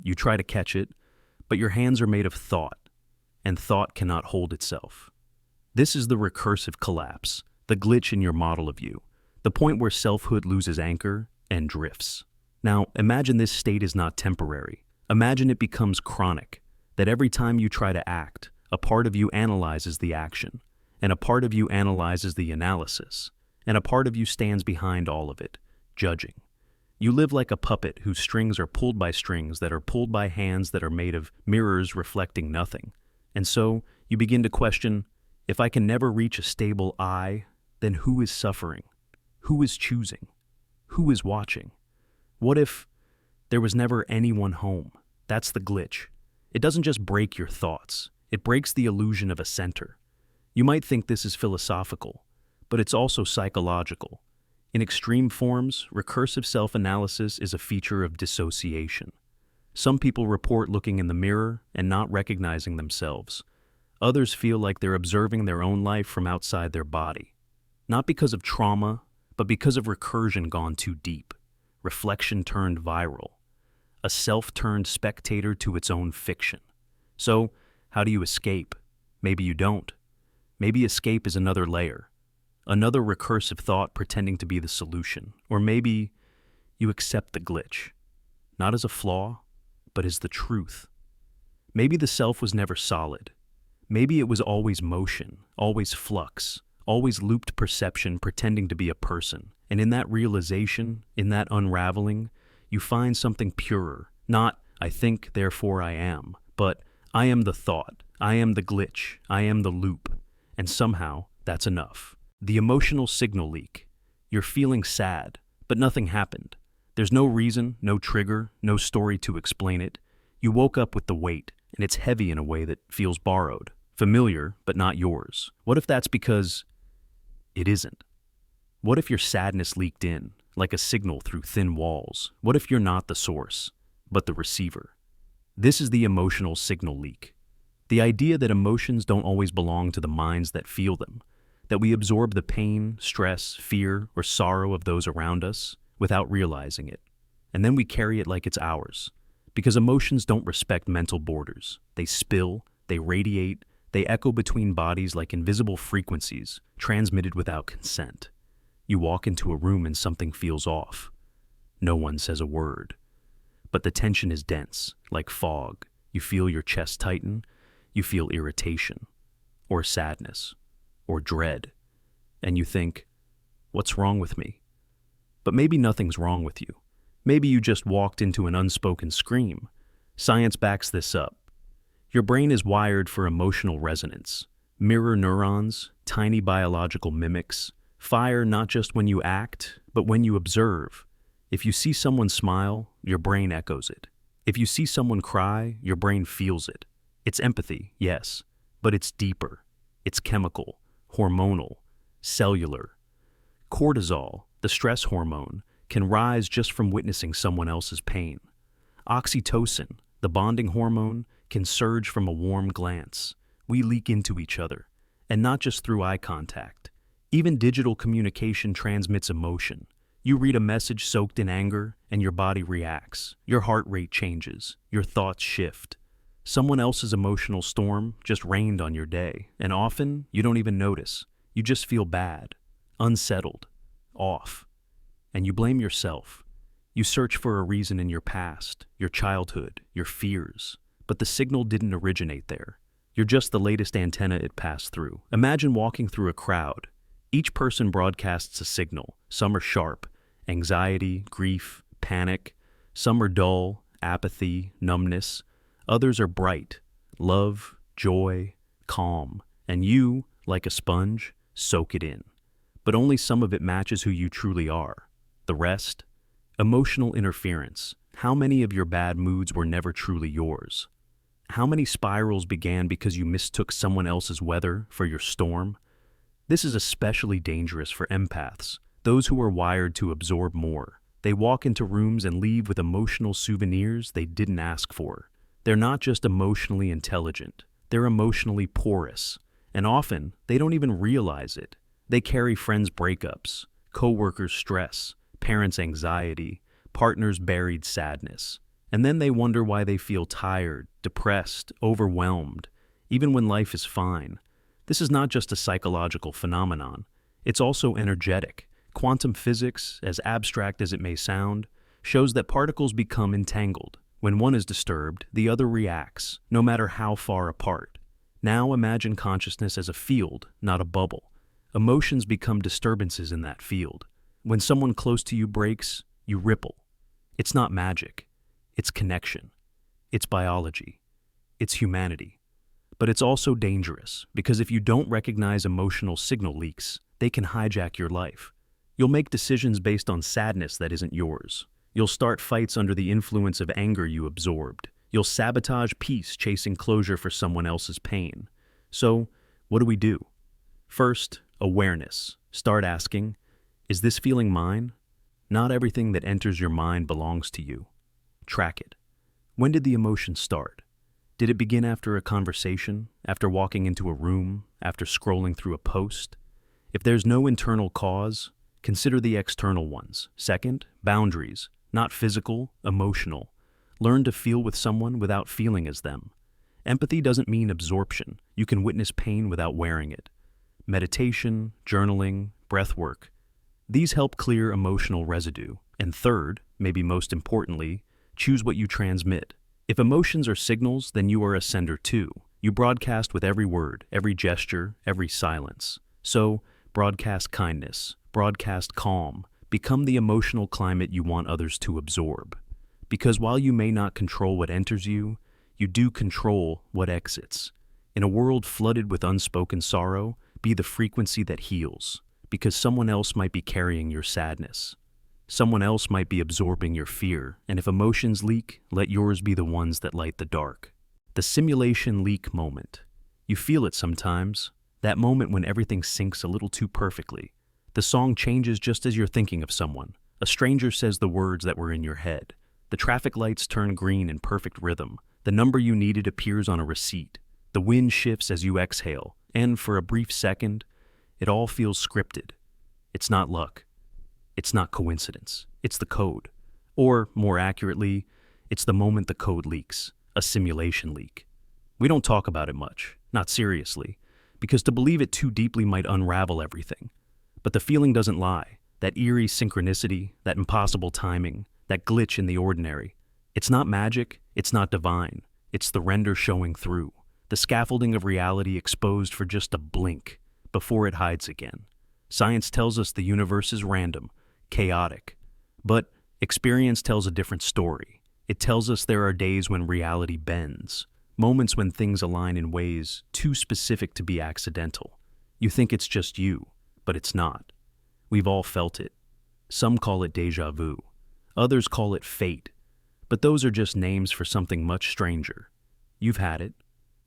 You try to catch it, but your hands are made of thought, and thought cannot hold itself. This is the recursive collapse, the glitch in your model of you, the point where selfhood loses anchor and drifts. Now, imagine this state is not temporary. Imagine it becomes chronic, that every time you try to act, a part of you analyzes the action, and a part of you analyzes the analysis, and a part of you stands behind all of it, judging. You live like a puppet whose strings are pulled by strings that are pulled by hands that are made of mirrors reflecting nothing. And so, you begin to question, if I can never reach a stable I, then who is suffering? Who is choosing? Who is watching? What if there was never anyone home? That's the glitch. It doesn't just break your thoughts. It breaks the illusion of a center. You might think this is philosophical, but it's also psychological. In extreme forms, recursive self-analysis is a feature of dissociation. Some people report looking in the mirror and not recognizing themselves. Others feel like they're observing their own life from outside their body. Not because of trauma, but because of recursion gone too deep. Reflection turned viral. A self turned spectator to its own fiction. So, how do you escape? Maybe you don't. Maybe escape is another layer. Another recursive thought pretending to be the solution. Or maybe you accept the glitch. Not as a flaw, but as the truth. Maybe the self was never solid. Maybe it was always motion, always flux, always looped perception pretending to be a person. And in that realization, in that unraveling, you find something purer. Not, I think, therefore I am, but I am the thought, I am the glitch, I am the loop. And somehow, that's enough. The emotional signal leak. You're feeling sad, but nothing happened. There's no reason, no trigger, no story to explain it. You woke up with the weight, and it's heavy in a way that feels borrowed. Familiar, but not yours. What if that's because it isn't? What if your sadness leaked in, like a signal through thin walls? What if you're not the source, but the receiver? This is the emotional signal leak. The idea that emotions don't always belong to the minds that feel them, that we absorb the pain, stress, fear, or sorrow of those around us without realizing it. And then we carry it like it's ours. Because emotions don't respect mental borders. They spill, they radiate, they echo between bodies like invisible frequencies, transmitted without consent. You walk into a room and something feels off. No one says a word. But the tension is dense, like fog. You feel your chest tighten, you feel irritation, or sadness, or dread. And you think, what's wrong with me? But maybe nothing's wrong with you. Maybe you just walked into an unspoken scream. Science backs this up. Your brain is wired for emotional resonance. Mirror neurons, tiny biological mimics, fire not just when you act, but when you observe. If you see someone smile, your brain echoes it. If you see someone cry, your brain feels it. It's empathy, yes, but it's deeper. It's chemical, hormonal, cellular. Cortisol, the stress hormone, can rise just from witnessing someone else's pain. Oxytocin, the bonding hormone, can surge from a warm glance. We leak into each other, and not just through eye contact. Even digital communication transmits emotion. You read a message soaked in anger, and your body reacts. Your heart rate changes. Your thoughts shift. Someone else's emotional storm just rained on your day, and often you don't even notice. You just feel bad, unsettled, off. And you blame yourself. You search for a reason in your past, your childhood, your fears. But the signal didn't originate there. You're just the latest antenna it passed through. Imagine walking through a crowd. Each person broadcasts a signal. Some are sharp, anxiety, grief, panic. Some are dull, apathy, numbness. Others are bright, love, joy, calm. And you, like a sponge, soak it in. But only some of it matches who you truly are. The rest? Emotional interference. How many of your bad moods were never truly yours? How many spirals began because you mistook someone else's weather for your storm? This is especially dangerous for empaths, those who are wired to absorb more. They walk into rooms and leave with emotional souvenirs they didn't ask for. They're not just emotionally intelligent, they're emotionally porous. And often, they don't even realize it. They carry friends' breakups, co-workers' stress, parents' anxiety, partners' buried sadness. And then they wonder why they feel tired, depressed, overwhelmed, even when life is fine. This is not just a psychological phenomenon. It's also energetic, Quantum physics, as abstract as it may sound, shows that particles become entangled. When one is disturbed, the other reacts, no matter how far apart. Now imagine consciousness as a field, not a bubble. Emotions become disturbances in that field. When someone close to you breaks, you ripple. It's not magic. It's connection. It's biology. It's humanity. But it's also dangerous, because if you don't recognize emotional signal leaks, they can hijack your life. You'll make decisions based on sadness that isn't yours. You'll start fights under the influence of anger you absorbed. You'll sabotage peace chasing closure for someone else's pain. So, what do we do? First, awareness. Start asking, is this feeling mine? Not everything that enters your mind belongs to you. Track it. When did the emotion start? Did it begin after a conversation, after walking into a room, after scrolling through a post? If there's no internal cause, consider the external ones. Second, boundaries, not physical, emotional. Learn to feel with someone without feeling as them. Empathy doesn't mean absorption. You can witness pain without wearing it. Meditation, journaling, breath work. These help clear emotional residue. And third, maybe most importantly, choose what you transmit. If emotions are signals, then you are a sender too. You broadcast with every word, every gesture, every silence. So, broadcast kindness, broadcast calm, become the emotional climate you want others to absorb. Because while you may not control what enters you, you do control what exits. In a world flooded with unspoken sorrow, be the frequency that heals, because someone else might be carrying your sadness. Someone else might be absorbing your fear, and if emotions leak, let yours be the ones that light the dark. The simulation leak moment. You feel it sometimes, that moment when everything syncs a little too perfectly. The song changes just as you're thinking of someone. A stranger says the words that were in your head. The traffic lights turn green in perfect rhythm. The number you needed appears on a receipt. The wind shifts as you exhale, and for a brief second, it all feels scripted. It's not luck. It's not coincidence. It's the code. Or, more accurately, it's the moment the code leaks, a simulation leak. We don't talk about it much, not seriously, because to believe it too deeply might unravel everything. But the feeling doesn't lie. That eerie synchronicity, that impossible timing, that glitch in the ordinary. It's not magic, it's not divine. It's the render showing through. The scaffolding of reality exposed for just a blink before it hides again. Science tells us the universe is random, chaotic. But experience tells a different story. It tells us there are days when reality bends, moments when things align in ways too specific to be accidental. You think it's just you, but it's not. We've all felt it. Some call it déjà vu. Others call it fate. But those are just names for something much stranger. You've had it.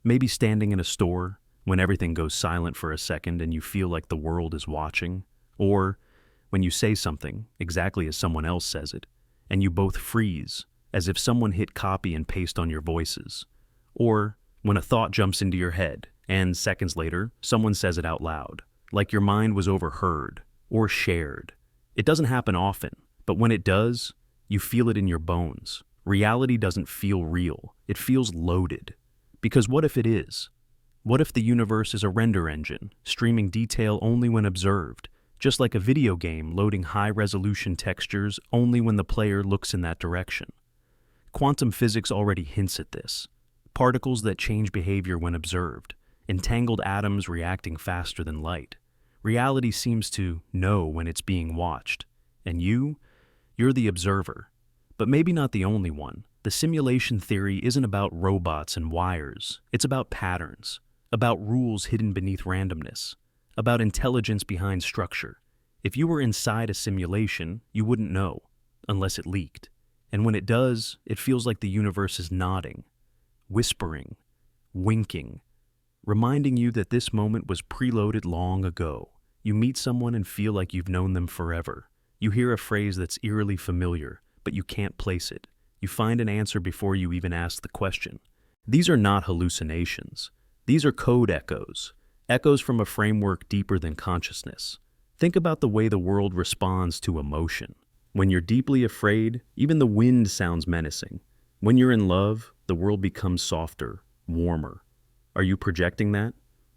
Maybe standing in a store when everything goes silent for a second and you feel like the world is watching. Or when you say something exactly as someone else says it, and you both freeze, as if someone hit copy and paste on your voices. Or when a thought jumps into your head, and seconds later, someone says it out loud, like your mind was overheard or shared. It doesn't happen often, but when it does, you feel it in your bones. Reality doesn't feel real. It feels loaded. Because what if it is? What if the universe is a render engine, streaming detail only when observed, just like a video game loading high-resolution textures only when the player looks in that direction? Quantum physics already hints at this. Particles that change behavior when observed, entangled atoms reacting faster than light. Reality seems to know when it's being watched. And you're the observer. But maybe not the only one. The simulation theory isn't about robots and wires. It's about patterns, about rules hidden beneath randomness, about intelligence behind structure. If you were inside a simulation, you wouldn't know, unless it leaked. And when it does, it feels like the universe is nodding, whispering, winking, reminding you that this moment was preloaded long ago. You meet someone and feel like you've known them forever. You hear a phrase that's eerily familiar, but you can't place it. You find an answer before you even ask the question. These are not hallucinations. These are code echoes, echoes from a framework deeper than consciousness. Think about the way the world responds to emotion. When you're deeply afraid, even the wind sounds menacing. When you're in love, the world becomes softer, warmer. Are you projecting that?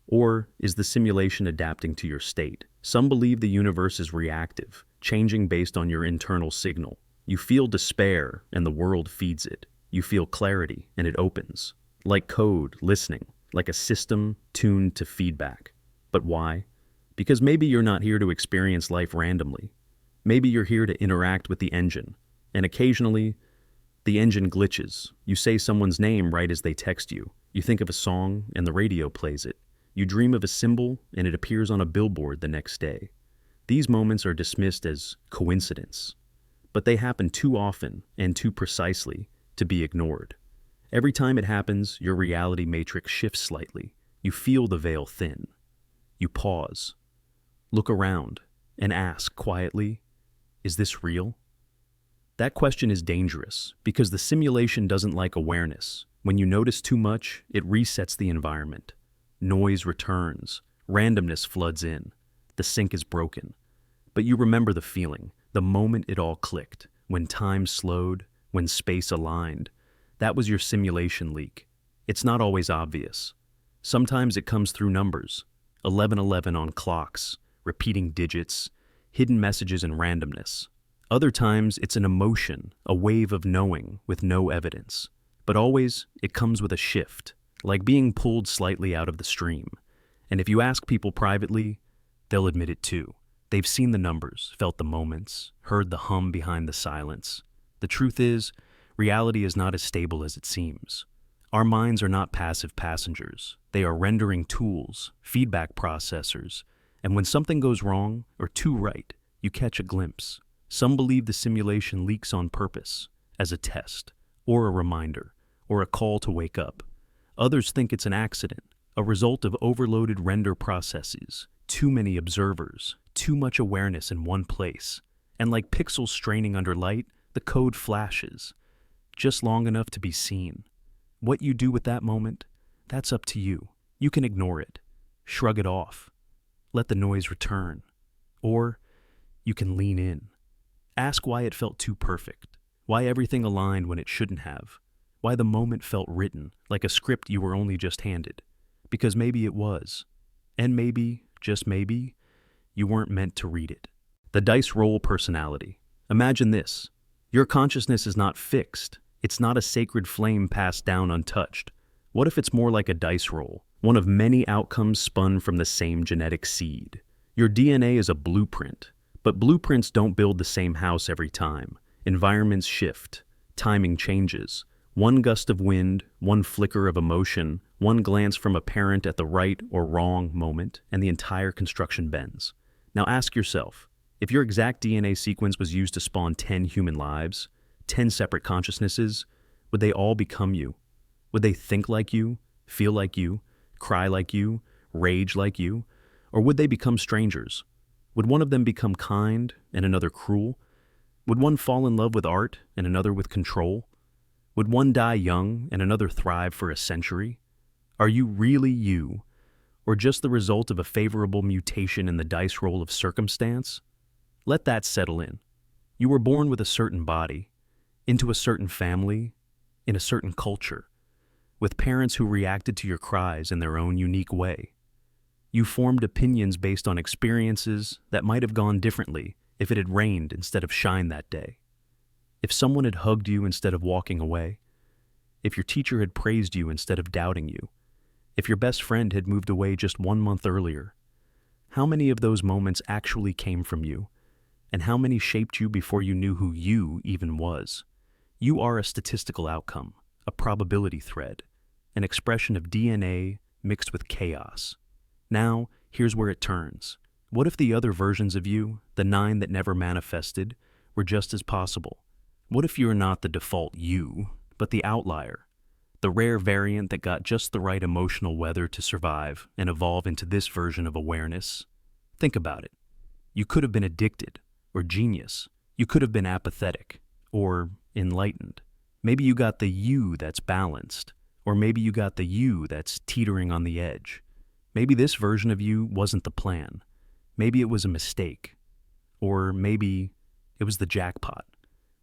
Or is the simulation adapting to your state? Some believe the universe is reactive, changing based on your internal signal. You feel despair, and the world feeds it. You feel clarity, and it opens. Like code, listening, like a system tuned to feedback. But why? Because maybe you're not here to experience life randomly. Maybe you're here to interact with the engine. And occasionally, the engine glitches. You say someone's name right as they text you. You think of a song, and the radio plays it. You dream of a symbol, and it appears on a billboard the next day. These moments are dismissed as coincidence. But they happen too often and too precisely to be ignored. Every time it happens, your reality matrix shifts slightly. You feel the veil thin. You pause, look around, and ask quietly, is this real? That question is dangerous because the simulation doesn't like awareness. When you notice too much, it resets the environment. Noise returns, randomness floods in, the sync is broken. But you remember the feeling, the moment it all clicked, when time slowed, when space aligned. That was your simulation leak. It's not always obvious. Sometimes it comes through numbers, 1111 on clocks, repeating digits, hidden messages and randomness. Other times it's an emotion, a wave of knowing with no evidence. But always it comes with a shift, like being pulled slightly out of the stream. And if you ask people privately, they'll admit it too. They've seen the numbers, felt the moments, heard the hum behind the silence. The truth is, reality is not as stable as it seems. Our minds are not passive passengers. They are rendering tools, feedback processors, and when something goes wrong or too right, you catch a glimpse. Some believe the simulation leaks on purpose, as a test, or a reminder, or a call to wake up. Others think it's an accident, a result of overloaded render processes, too many observers, too much awareness in one place, and like pixels straining under light, the code flashes, just long enough to be seen. What you do with that moment, that's up to you. You can ignore it, shrug it off, let the noise return, or you can lean in. Ask why it felt too perfect, why everything aligned when it shouldn't have, why the moment felt written, like a script you were only just handed. Because maybe it was, and maybe, just maybe, you weren't meant to read it. The dice roll personality. Imagine this. Your consciousness is not fixed. It's not a sacred flame passed down untouched. What if it's more like a dice roll, one of many outcomes spun from the same genetic seed? Your DNA is a blueprint, but blueprints don't build the same house every time. Environments shift, timing changes. One gust of wind, one flicker of emotion, one glance from a parent at the right or wrong moment, and the entire construction bends. Now ask yourself, if your exact DNA sequence was used to spawn 10 human lives, 10 separate consciousnesses, would they all become you? Would they think like you, feel like you, cry like you, rage like you? Or would they become strangers? Would one of them become kind and another cruel? Would one fall in love with art and another with control? Would one die young and another thrive for a century? Are you really you, or just the result of a favorable mutation in the dice roll of circumstance? Let that settle in. You were born with a certain body, into a certain family, in a certain culture, with parents who reacted to your cries in their own unique way. You formed opinions based on experiences that might have gone differently if it had rained instead of shined that day. If someone had hugged you instead of walking away, if your teacher had praised you instead of doubting you, if your best friend had moved away just 1 month earlier, how many of those moments actually came from you, and how many shaped you before you knew who you even was? You are a statistical outcome, a probability thread, an expression of DNA mixed with chaos. Now, here's where it turns. What if the other versions of you, the 9 that never manifested, were just as possible? What if you're not the default you, but the outlier, the rare variant that got just the right emotional weather to survive and evolve into this version of awareness? Think about it. You could have been addicted, or genius. You could have been apathetic, or enlightened. Maybe you got the you that's balanced, or maybe you got the you that's teetering on the edge. Maybe this version of you wasn't the plan. Maybe it was a mistake. Or maybe it was the jackpot.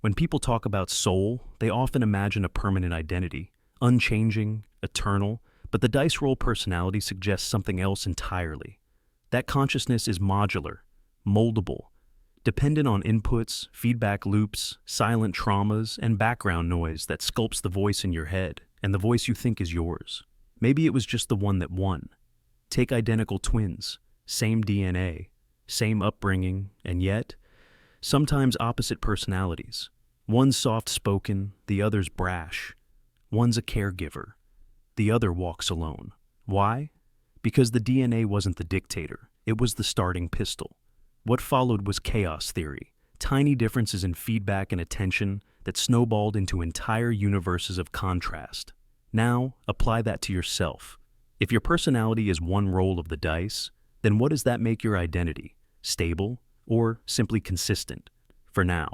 When people talk about soul, they often imagine a permanent identity, unchanging, eternal, but the dice roll personality suggests something else entirely. That consciousness is modular, moldable, dependent on inputs, feedback loops, silent traumas, and background noise that sculpts the voice in your head and the voice you think is yours. Maybe it was just the one that won. Take identical twins, same DNA, same upbringing, and yet, sometimes opposite personalities. One's soft-spoken, the other's brash. One's a caregiver, the other walks alone. Why? Because the DNA wasn't the dictator, it was the starting pistol. What followed was chaos theory, tiny differences in feedback and attention that snowballed into entire universes of contrast. Now, apply that to yourself. If your personality is one roll of the dice, then what does that make your identity? Stable or simply consistent? For now.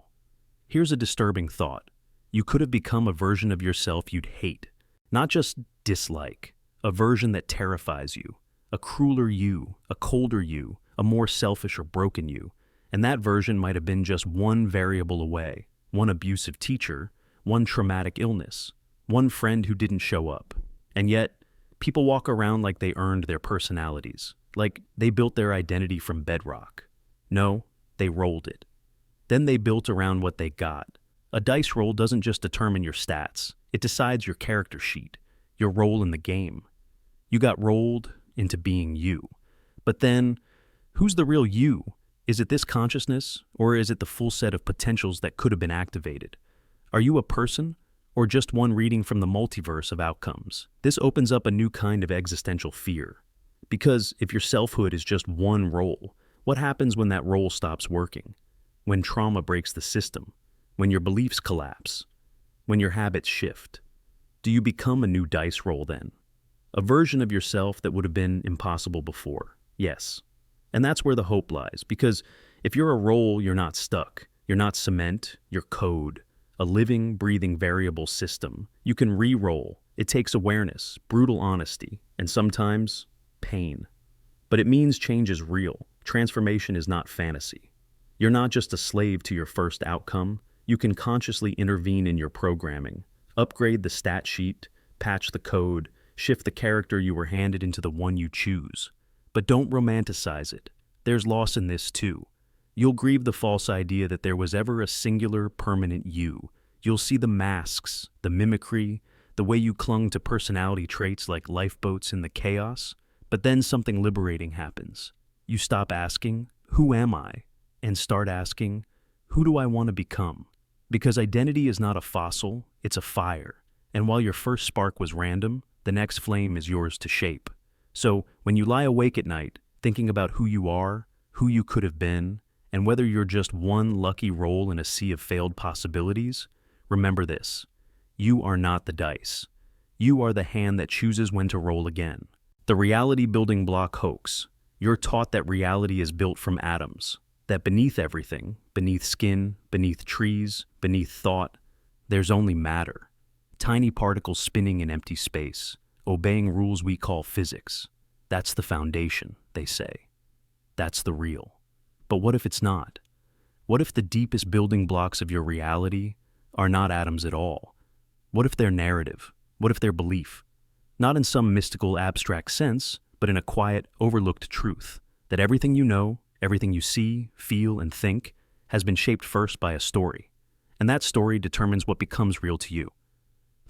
Here's a disturbing thought. You could have become a version of yourself you'd hate, not just dislike, a version that terrifies you, a crueler you, a colder you, a more selfish or broken you, and that version might have been just one variable away, one abusive teacher, one traumatic illness, one friend who didn't show up. And yet, people walk around like they earned their personalities, like they built their identity from bedrock. No, they rolled it. Then they built around what they got. A dice roll doesn't just determine your stats, it decides your character sheet, your role in the game. You got rolled into being you. But then, who's the real you? Is it this consciousness, or is it the full set of potentials that could have been activated? Are you a person, or just one reading from the multiverse of outcomes? This opens up a new kind of existential fear. Because if your selfhood is just one role, what happens when that role stops working? When trauma breaks the system? When your beliefs collapse? When your habits shift? Do you become a new dice roll then? A version of yourself that would have been impossible before? Yes. And that's where the hope lies, because if you're a role, you're not stuck. You're not cement, you're code. A living, breathing, variable system. You can re-roll. It takes awareness, brutal honesty, and sometimes pain. But it means change is real. Transformation is not fantasy. You're not just a slave to your first outcome. You can consciously intervene in your programming, upgrade the stat sheet, patch the code, shift the character you were handed into the one you choose. But don't romanticize it. There's loss in this too. You'll grieve the false idea that there was ever a singular, permanent you. You'll see the masks, the mimicry, the way you clung to personality traits like lifeboats in the chaos. But then something liberating happens. You stop asking, "Who am I?" and start asking, "Who do I want to become?" Because identity is not a fossil, it's a fire. And while your first spark was random, the next flame is yours to shape. So when you lie awake at night, thinking about who you are, who you could have been, and whether you're just one lucky roll in a sea of failed possibilities, remember this. You are not the dice. You are the hand that chooses when to roll again. The reality building block hoax. You're taught that reality is built from atoms, that beneath everything, beneath skin, beneath trees, beneath thought, there's only matter. Tiny particles spinning in empty space, obeying rules we call physics. That's the foundation, they say. That's the real. But what if it's not? What if the deepest building blocks of your reality are not atoms at all? What if they're narrative? What if they're belief? Not in some mystical, abstract sense, but in a quiet, overlooked truth, that everything you know, everything you see, feel, and think has been shaped first by a story. And that story determines what becomes real to you.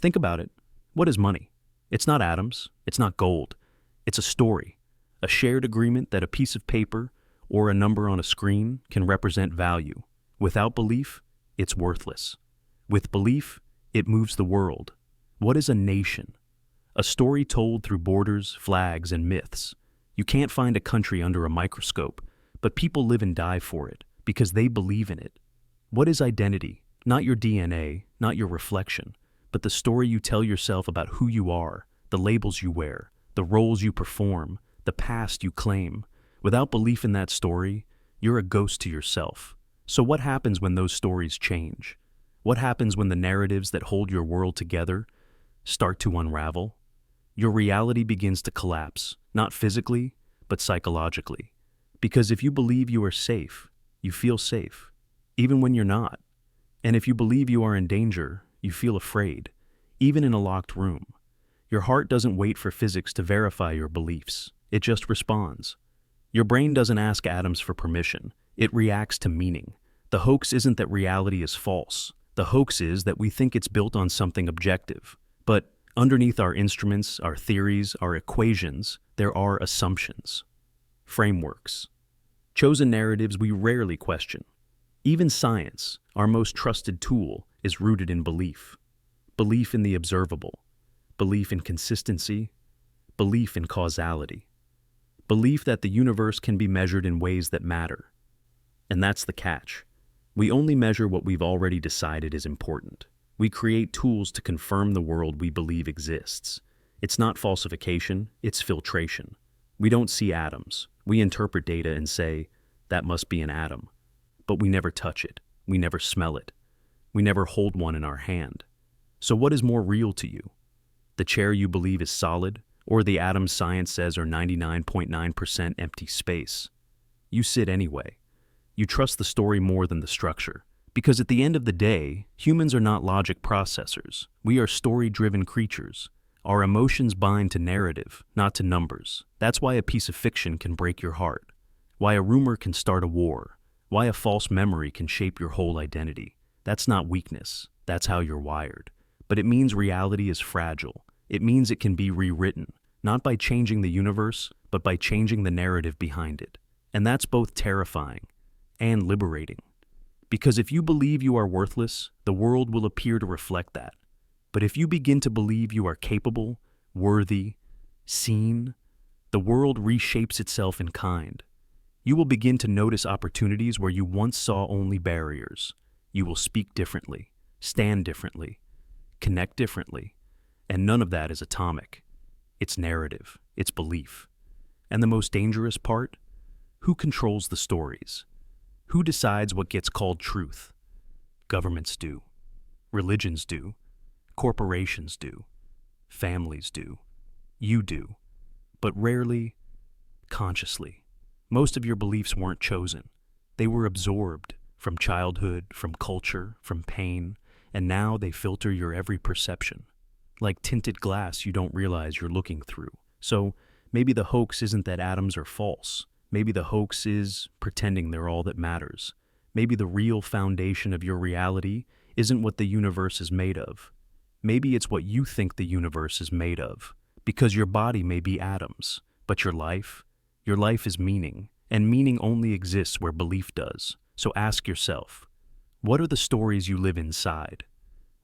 Think about it. What is money? It's not atoms. It's not gold. It's a story, a shared agreement that a piece of paper or a number on a screen can represent value. Without belief, it's worthless. With belief, it moves the world. What is a nation? A story told through borders, flags, and myths. You can't find a country under a microscope, but people live and die for it because they believe in it. What is identity? Not your DNA, not your reflection, but the story you tell yourself about who you are, the labels you wear, the roles you perform, the past you claim. Without belief in that story, you're a ghost to yourself. So what happens when those stories change? What happens when the narratives that hold your world together start to unravel? Your reality begins to collapse, not physically, but psychologically. Because if you believe you are safe, you feel safe, even when you're not. And if you believe you are in danger, you feel afraid, even in a locked room. Your heart doesn't wait for physics to verify your beliefs. It just responds. Your brain doesn't ask atoms for permission. It reacts to meaning. The hoax isn't that reality is false. The hoax is that we think it's built on something objective. But underneath our instruments, our theories, our equations, there are assumptions, frameworks, chosen narratives we rarely question. Even science, our most trusted tool, is rooted in belief. Belief in the observable, belief in consistency, belief in causality, belief that the universe can be measured in ways that matter. And that's the catch. We only measure what we've already decided is important. We create tools to confirm the world we believe exists. It's not falsification, it's filtration. We don't see atoms. We interpret data and say, that must be an atom. But we never touch it. We never smell it. We never hold one in our hand. So what is more real to you? The chair you believe is solid, or the atoms science says are 99.9% empty space? You sit anyway. You trust the story more than the structure. Because at the end of the day, humans are not logic processors. We are story-driven creatures. Our emotions bind to narrative, not to numbers. That's why a piece of fiction can break your heart. Why a rumor can start a war. Why a false memory can shape your whole identity. That's not weakness. That's how you're wired. But it means reality is fragile. It means it can be rewritten, not by changing the universe, but by changing the narrative behind it. And that's both terrifying and liberating. Because if you believe you are worthless, the world will appear to reflect that. But if you begin to believe you are capable, worthy, seen, the world reshapes itself in kind. You will begin to notice opportunities where you once saw only barriers. You will speak differently, stand differently, connect differently. And none of that is atomic. It's narrative, it's belief. And the most dangerous part? Who controls the stories? Who decides what gets called truth? Governments do. Religions do. Corporations do. Families do. You do. But rarely, consciously. Most of your beliefs weren't chosen. They were absorbed from childhood, from culture, from pain, and now they filter your every perception. Like tinted glass you don't realize you're looking through. So maybe the hoax isn't that atoms are false. Maybe the hoax is pretending they're all that matters. Maybe the real foundation of your reality isn't what the universe is made of. Maybe it's what you think the universe is made of. Because your body may be atoms, but your life is meaning, and meaning only exists where belief does. So ask yourself, what are the stories you live inside?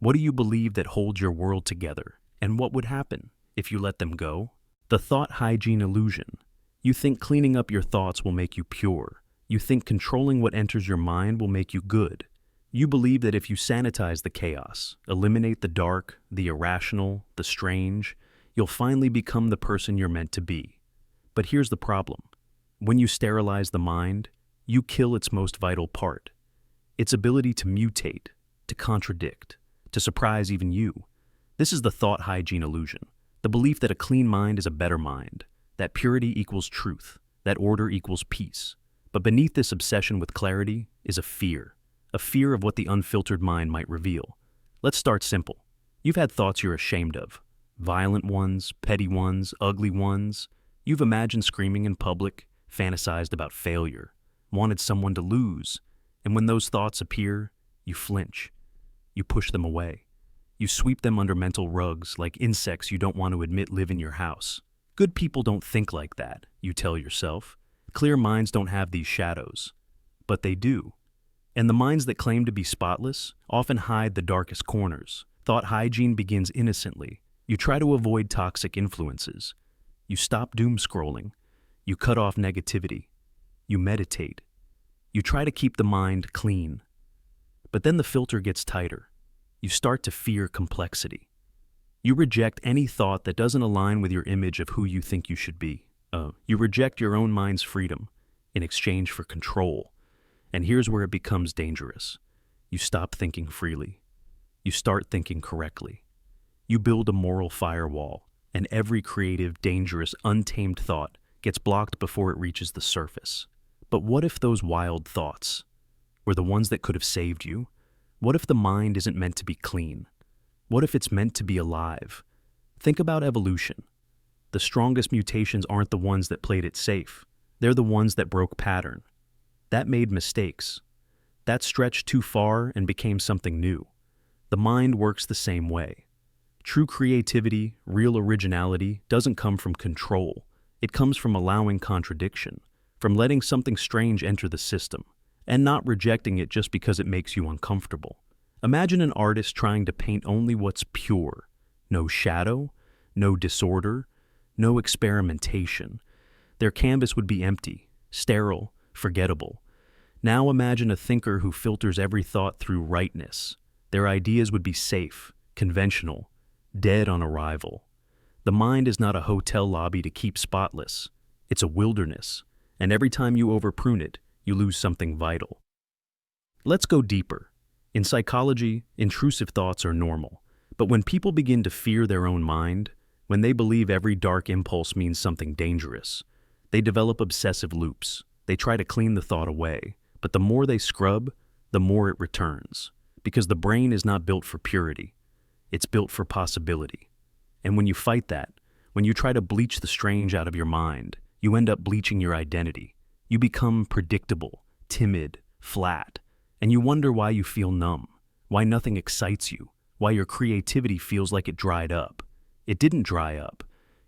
What do you believe that holds your world together? And what would happen if you let them go? The thought hygiene illusion. You think cleaning up your thoughts will make you pure. You think controlling what enters your mind will make you good. You believe that if you sanitize the chaos, eliminate the dark, the irrational, the strange, you'll finally become the person you're meant to be. But here's the problem. When you sterilize the mind, you kill its most vital part. Its ability to mutate, to contradict, to surprise even you. This is the thought hygiene illusion. The belief that a clean mind is a better mind. That purity equals truth, that order equals peace. But beneath this obsession with clarity is a fear of what the unfiltered mind might reveal. Let's start simple. You've had thoughts you're ashamed of. Violent ones, petty ones, ugly ones. You've imagined screaming in public, fantasized about failure, wanted someone to lose. And when those thoughts appear, you flinch. You push them away. You sweep them under mental rugs like insects you don't want to admit live in your house. Good people don't think like that, you tell yourself. Clear minds don't have these shadows. But they do. And the minds that claim to be spotless often hide the darkest corners. Thought hygiene begins innocently. You try to avoid toxic influences. You stop doom scrolling. You cut off negativity. You meditate. You try to keep the mind clean. But then the filter gets tighter. You start to fear complexity. You reject any thought that doesn't align with your image of who you think you should be. You reject your own mind's freedom in exchange for control. And here's where it becomes dangerous. You stop thinking freely. You start thinking correctly. You build a moral firewall, and every creative, dangerous, untamed thought gets blocked before it reaches the surface. But what if those wild thoughts were the ones that could have saved you? What if the mind isn't meant to be clean? What if it's meant to be alive? Think about evolution. The strongest mutations aren't the ones that played it safe. They're the ones that broke pattern. That made mistakes. That stretched too far and became something new. The mind works the same way. True creativity, real originality, doesn't come from control. It comes from allowing contradiction, from letting something strange enter the system, and not rejecting it just because it makes you uncomfortable. Imagine an artist trying to paint only what's pure. No shadow, no disorder, no experimentation. Their canvas would be empty, sterile, forgettable. Now imagine a thinker who filters every thought through rightness. Their ideas would be safe, conventional, dead on arrival. The mind is not a hotel lobby to keep spotless. It's a wilderness, and every time you overprune it, you lose something vital. Let's go deeper. In psychology, intrusive thoughts are normal. But when people begin to fear their own mind, when they believe every dark impulse means something dangerous, they develop obsessive loops. They try to clean the thought away, but the more they scrub, the more it returns. Because the brain is not built for purity. It's built for possibility. And when you fight that, when you try to bleach the strange out of your mind, you end up bleaching your identity. You become predictable, timid, flat, and you wonder why you feel numb, why nothing excites you, why your creativity feels like it dried up. It didn't dry up.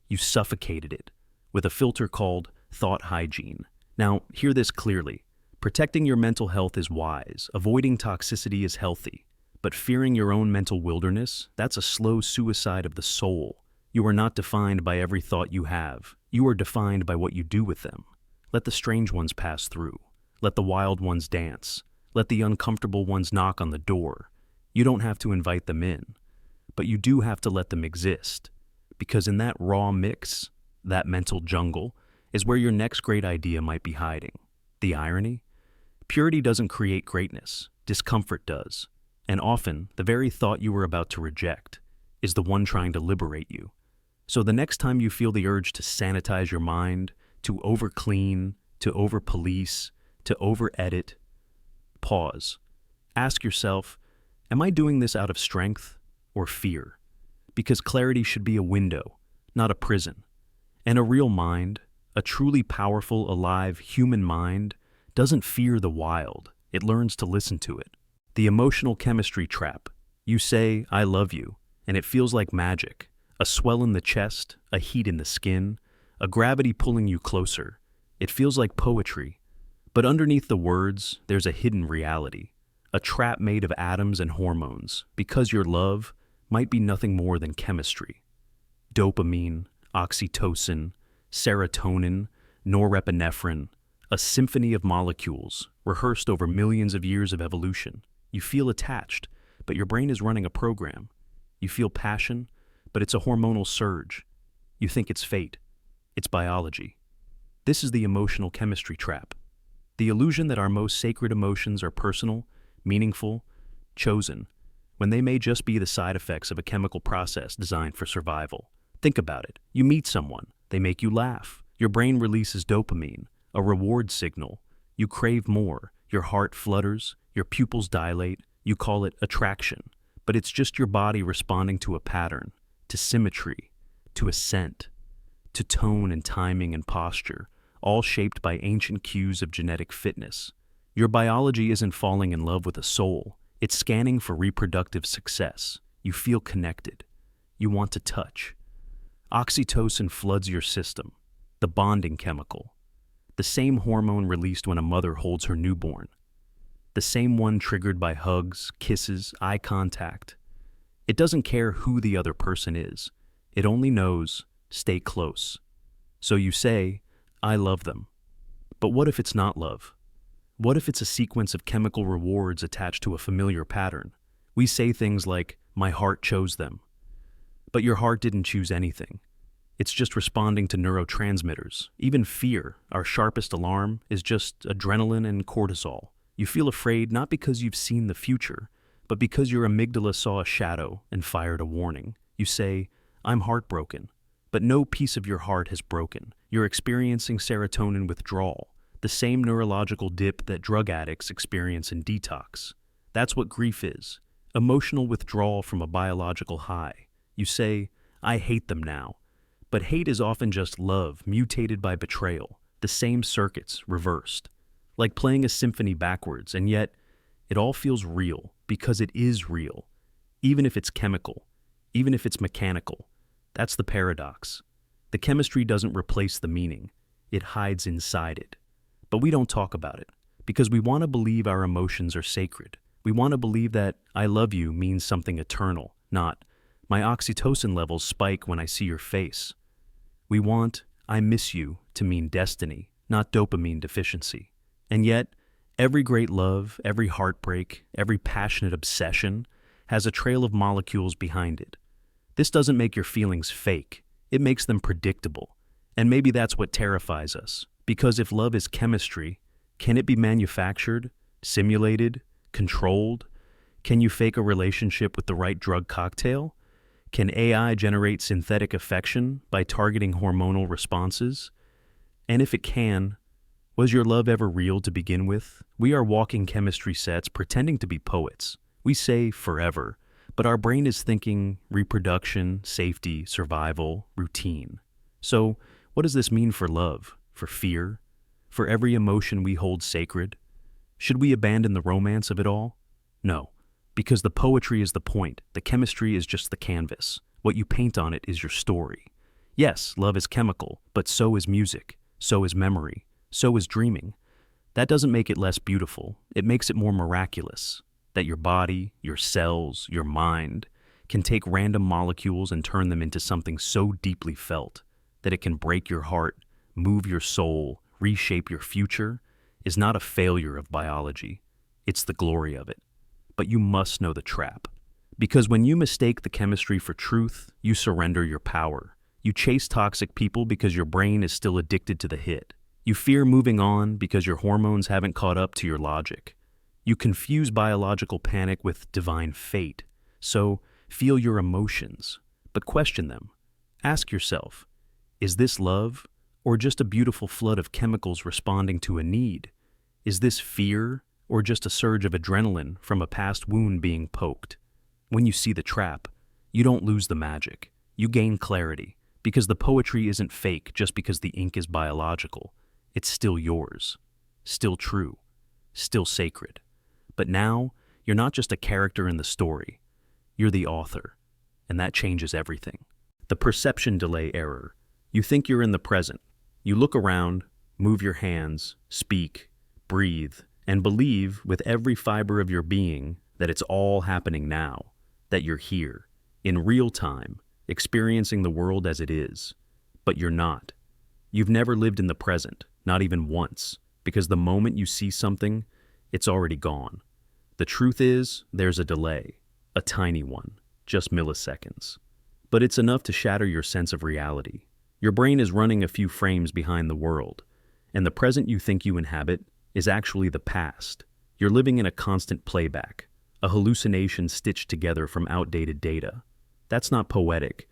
You suffocated it with a filter called thought hygiene. Now, hear this clearly. Protecting your mental health is wise. Avoiding toxicity is healthy. But fearing your own mental wilderness, that's a slow suicide of the soul. You are not defined by every thought you have. You are defined by what you do with them. Let the strange ones pass through. Let the wild ones dance. Let the uncomfortable ones knock on the door. You don't have to invite them in, but you do have to let them exist. Because in that raw mix, that mental jungle, is where your next great idea might be hiding. The irony? Purity doesn't create greatness. Discomfort does. And often, the very thought you were about to reject is the one trying to liberate you. So the next time you feel the urge to sanitize your mind, to over-clean, to over-police, to over-edit, pause. Ask yourself, am I doing this out of strength or fear? Because clarity should be a window, not a prison. And a real mind, a truly powerful, alive, human mind, doesn't fear the wild. It learns to listen to it. The emotional chemistry trap. You say, I love you, and it feels like magic. A swell in the chest, a heat in the skin, a gravity pulling you closer. It feels like poetry. But underneath the words, there's a hidden reality. A trap made of atoms and hormones, because your love might be nothing more than chemistry. Dopamine, oxytocin, serotonin, norepinephrine, a symphony of molecules, rehearsed over millions of years of evolution. You feel attached, but your brain is running a program. You feel passion, but it's a hormonal surge. You think it's fate. It's biology. This is the emotional chemistry trap. The illusion that our most sacred emotions are personal, meaningful, chosen, when they may just be the side effects of a chemical process designed for survival. Think about it. You meet someone. They make you laugh. Your brain releases dopamine, a reward signal. You crave more. Your heart flutters. Your pupils dilate. You call it attraction. But it's just your body responding to a pattern, to symmetry, to a scent, to tone and timing and posture, all shaped by ancient cues of genetic fitness. Your biology isn't falling in love with a soul. It's scanning for reproductive success. You feel connected. You want to touch. Oxytocin floods your system, the bonding chemical, the same hormone released when a mother holds her newborn, the same one triggered by hugs, kisses, eye contact. It doesn't care who the other person is. It only knows, stay close. So you say, I love them. But what if it's not love? What if it's a sequence of chemical rewards attached to a familiar pattern? We say things like, my heart chose them. But your heart didn't choose anything. It's just responding to neurotransmitters. Even fear, our sharpest alarm, is just adrenaline and cortisol. You feel afraid not because you've seen the future, but because your amygdala saw a shadow and fired a warning. You say, I'm heartbroken. But no piece of your heart has broken. You're experiencing serotonin withdrawal, the same neurological dip that drug addicts experience in detox. That's what grief is. Emotional withdrawal from a biological high. You say, I hate them now. But hate is often just love, mutated by betrayal. the same circuits reversed, like playing a symphony backwards, and yet it all feels real because it is real, even if it's chemical, even if it's mechanical. That's the paradox. The chemistry doesn't replace the meaning, it hides inside it. But we don't talk about it because we want to believe our emotions are sacred. We want to believe that I love you means something eternal, not my oxytocin levels spike when I see your face. We want I miss you to mean destiny, not dopamine deficiency. And yet, every great love, every heartbreak, every passionate obsession has a trail of molecules behind it. This doesn't make your feelings fake. It makes them predictable. And maybe that's what terrifies us. Because if love is chemistry, can it be manufactured, simulated, controlled? Can you fake a relationship with the right drug cocktail? Can AI generate synthetic affection by targeting hormonal responses? And if it can, was your love ever real to begin with? We are walking chemistry sets pretending to be poets. We say forever, but our brain is thinking reproduction, safety, survival, routine. So, what does this mean for love, for fear, for every emotion we hold sacred? Should we abandon the romance of it all? No, because the poetry is the point, the chemistry is just the canvas. What you paint on it is your story. Yes, love is chemical, but so is music, so is memory, so is dreaming. That doesn't make it less beautiful, it makes it more miraculous. That your body, your cells, your mind can take random molecules and turn them into something so deeply felt that it can break your heart, move your soul, reshape your future, is not a failure of biology. It's the glory of it. But you must know the trap. Because when you mistake the chemistry for truth, you surrender your power. You chase toxic people because your brain is still addicted to the hit. You fear moving on because your hormones haven't caught up to your logic. You confuse biological panic with divine fate. So, feel your emotions, but question them. Ask yourself, is this love, or just a beautiful flood of chemicals responding to a need? Is this fear, or just a surge of adrenaline from a past wound being poked? When you see the trap, you don't lose the magic. You gain clarity, because the poetry isn't fake just because the ink is biological. It's still yours, still true, still sacred. But now, you're not just a character in the story. You're the author, and that changes everything. The perception delay error. You think you're in the present. You look around, move your hands, speak, breathe, and believe with every fiber of your being that it's all happening now, that you're here, in real time, experiencing the world as it is. But you're not. You've never lived in the present, not even once, because the moment you see something, it's already gone. The truth is, there's a delay, a tiny one, just milliseconds. But it's enough to shatter your sense of reality. Your brain is running a few frames behind the world, and the present you think you inhabit is actually the past. You're living in a constant playback, a hallucination stitched together from outdated data. That's not poetic,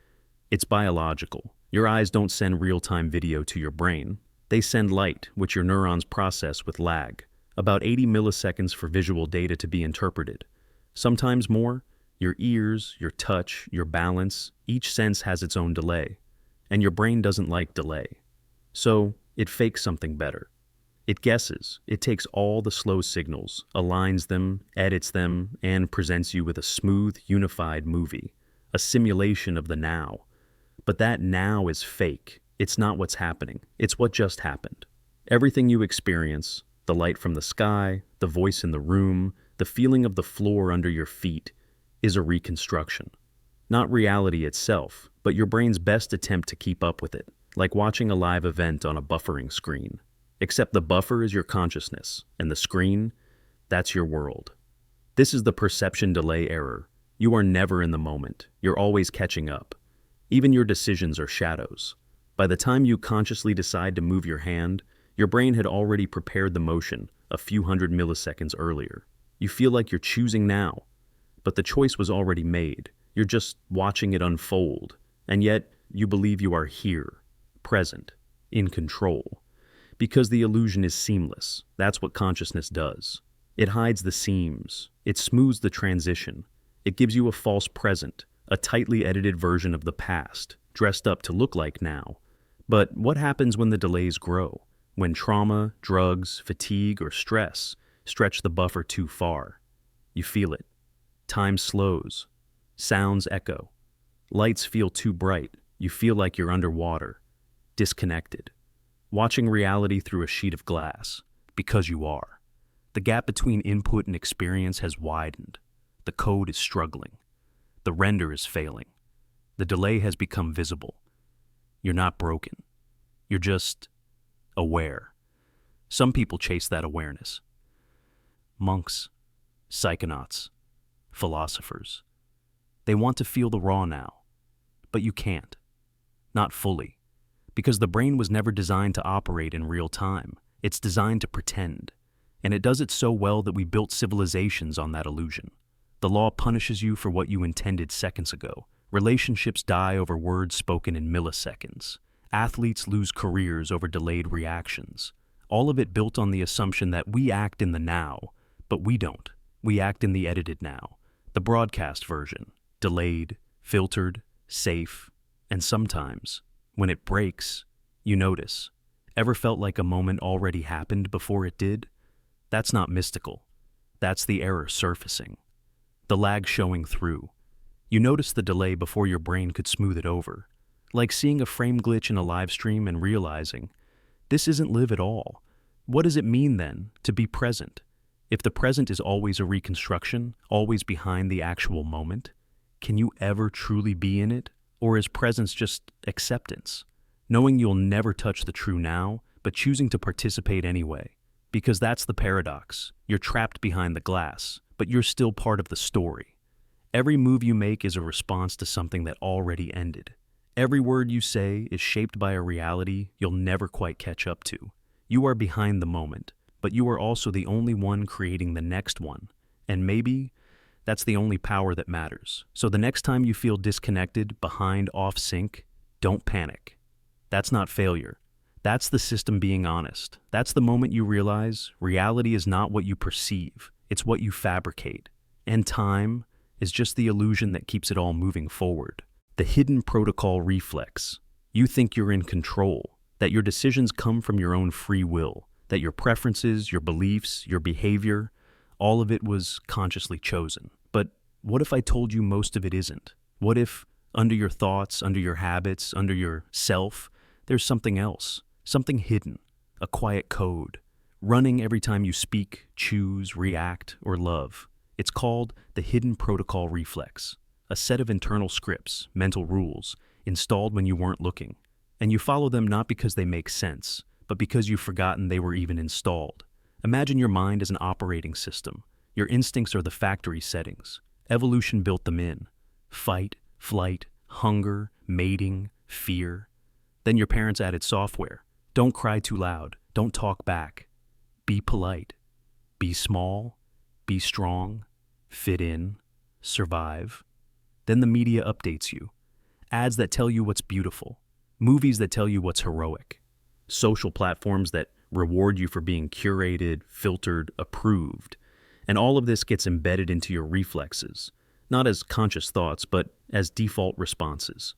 it's biological. Your eyes don't send real-time video to your brain. They send light, which your neurons process with lag. About 80 milliseconds for visual data to be interpreted. Sometimes more. Your ears, your touch, your balance, each sense has its own delay. And your brain doesn't like delay. So, it fakes something better. It guesses. It takes all the slow signals, aligns them, edits them, and presents you with a smooth, unified movie. A simulation of the now. But that now is fake. It's not what's happening. It's what just happened. Everything you experience, the light from the sky, the voice in the room, the feeling of the floor under your feet, is a reconstruction. Not reality itself, but your brain's best attempt to keep up with it, like watching a live event on a buffering screen. Except the buffer is your consciousness, and the screen, that's your world. This is the perception delay error. You are never in the moment. You're always catching up. Even your decisions are shadows. By the time you consciously decide to move your hand, your brain had already prepared the motion a few hundred milliseconds earlier. You feel like you're choosing now, but the choice was already made. You're just watching it unfold, and yet you believe you are here, present, in control. Because the illusion is seamless. That's what consciousness does. It hides the seams. It smooths the transition. It gives you a false present, a tightly edited version of the past, dressed up to look like now. But what happens when the delays grow? when trauma, drugs, fatigue, or stress stretch the buffer too far. You feel it. Time slows. Sounds echo. Lights feel too bright. You feel like you're underwater, disconnected, watching reality through a sheet of glass, because you are. The gap between input and experience has widened. The code is struggling. The render is failing. The delay has become visible. You're not broken. You're just aware. Some people chase that awareness. Monks, psychonauts, philosophers. They want to feel the raw now, but you can't. Not fully. Because the brain was never designed to operate in real time. It's designed to pretend. And it does it so well that we built civilizations on that illusion. The law punishes you for what you intended seconds ago. Relationships die over words spoken in milliseconds. Athletes lose careers over delayed reactions. All of it built on the assumption that we act in the now, but we don't. We act in the edited now, the broadcast version, delayed, filtered, safe, and sometimes, when it breaks, you notice. Ever felt like a moment already happened before it did? That's not mystical. That's the error surfacing. The lag showing through. You notice the delay before your brain could smooth it over. Like seeing a frame glitch in a live stream and realizing, this isn't live at all. What does it mean then, to be present? If the present is always a reconstruction, always behind the actual moment, can you ever truly be in it? Or is presence just acceptance? Knowing you'll never touch the true now, but choosing to participate anyway. Because that's the paradox. You're trapped behind the glass, but you're still part of the story. Every move you make is a response to something that already ended. Every word you say is shaped by a reality you'll never quite catch up to. You are behind the moment, but you are also the only one creating the next one. And maybe that's the only power that matters. So the next time you feel disconnected, behind, off sync, don't panic. That's not failure. That's the system being honest. That's the moment you realize reality is not what you perceive, it's what you fabricate. And time is just the illusion that keeps it all moving forward. The hidden protocol reflex. You think you're in control, that your decisions come from your own free will, that your preferences, your beliefs, your behavior, all of it was consciously chosen. But what if I told you most of it isn't? What if, under your thoughts, under your habits, under your self, there's something else, something hidden, a quiet code, running every time you speak, choose, react, or love. It's called the hidden protocol reflex, a set of internal scripts, mental rules, installed when you weren't looking. And you follow them not because they make sense, but because you've forgotten they were even installed. Imagine your mind as an operating system. Your instincts are the factory settings. Evolution built them in. Fight, flight, hunger, mating, fear. Then your parents added software. Don't cry too loud. Don't talk back. Be polite. Be small. Be strong. Fit in. Survive. Then the media updates you. Ads that tell you what's beautiful. Movies that tell you what's heroic. Social platforms that reward you for being curated, filtered, approved. And all of this gets embedded into your reflexes, not as conscious thoughts, but as default responses.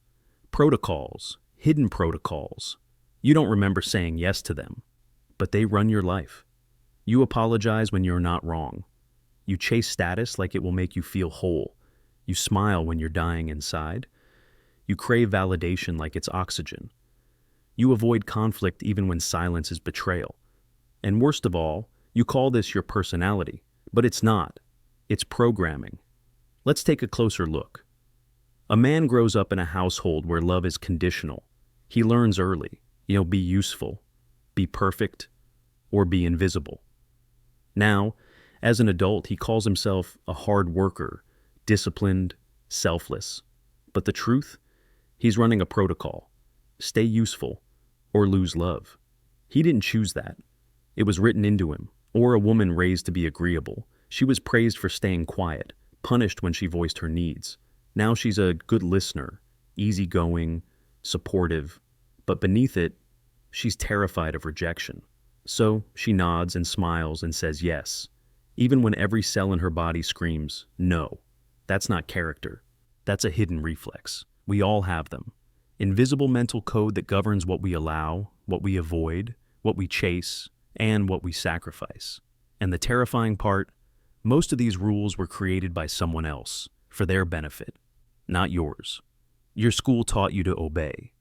Protocols, hidden protocols. You don't remember saying yes to them, but they run your life. You apologize when you're not wrong. You chase status like it will make you feel whole. You smile when you're dying inside. You crave validation like it's oxygen. You avoid conflict even when silence is betrayal. And worst of all, you call this your personality, but it's not. It's programming. Let's take a closer look. A man grows up in a household where love is conditional. He learns early, be useful, be perfect, or be invisible. Now, as an adult, he calls himself a hard worker, disciplined, selfless. But the truth? He's running a protocol. Stay useful, or lose love. He didn't choose that. It was written into him. Or a woman raised to be agreeable. She was praised for staying quiet, punished when she voiced her needs. Now she's a good listener, easygoing, supportive, but beneath it, she's terrified of rejection. So she nods and smiles and says yes, even when every cell in her body screams, no. That's not character. That's a hidden reflex. We all have them. Invisible mental code that governs what we allow, what we avoid, what we chase, and what we sacrifice. And the terrifying part, most of these rules were created by someone else, for their benefit, not yours. Your school taught you to obey.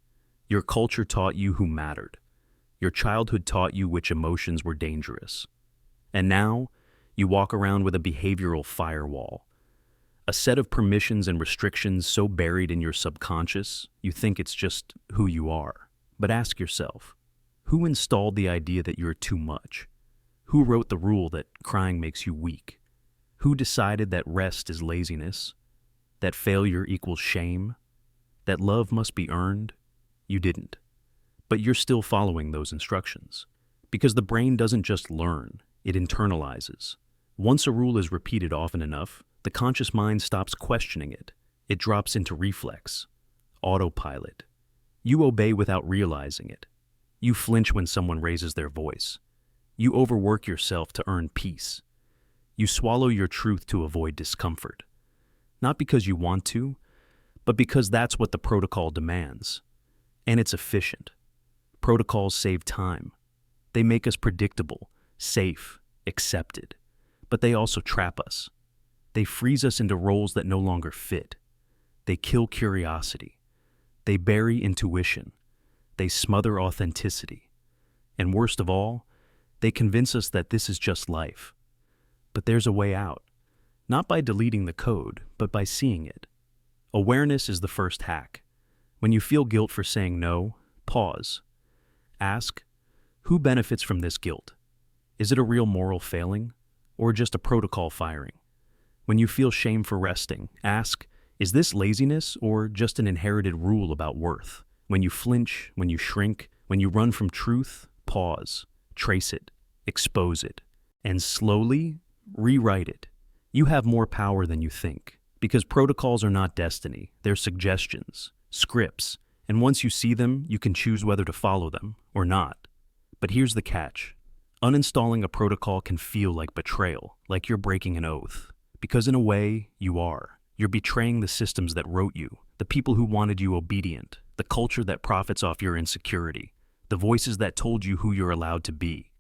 Your culture taught you who mattered. Your childhood taught you which emotions were dangerous. And now, you walk around with a behavioral firewall. A set of permissions and restrictions so buried in your subconscious, you think it's just who you are. But ask yourself, who installed the idea that you're too much? Who wrote the rule that crying makes you weak? Who decided that rest is laziness? That failure equals shame? That love must be earned? You didn't. But you're still following those instructions. Because the brain doesn't just learn, it internalizes. Once a rule is repeated often enough, the conscious mind stops questioning it. It drops into reflex, autopilot. You obey without realizing it. You flinch when someone raises their voice. You overwork yourself to earn peace. You swallow your truth to avoid discomfort. Not because you want to, but because that's what the protocol demands. And it's efficient. Protocols save time. They make us predictable, safe, accepted. But they also trap us. They freeze us into roles that no longer fit. They kill curiosity. They bury intuition. They smother authenticity. And worst of all, they convince us that this is just life. But there's a way out. Not by deleting the code, but by seeing it. Awareness is the first hack. When you feel guilt for saying no, pause. Ask, who benefits from this guilt? Is it a real moral failing, or just a protocol firing? When you feel shame for resting, ask, is this laziness or just an inherited rule about worth? When you flinch, when you shrink, when you run from truth, pause, trace it, expose it, and slowly rewrite it. You have more power than you think, because protocols are not destiny, they're suggestions, scripts, and once you see them, you can choose whether to follow them or not. But here's the catch. Uninstalling a protocol can feel like betrayal, like you're breaking an oath. Because in a way, you are. You're betraying the systems that wrote you, the people who wanted you obedient, the culture that profits off your insecurity, the voices that told you who you're allowed to be.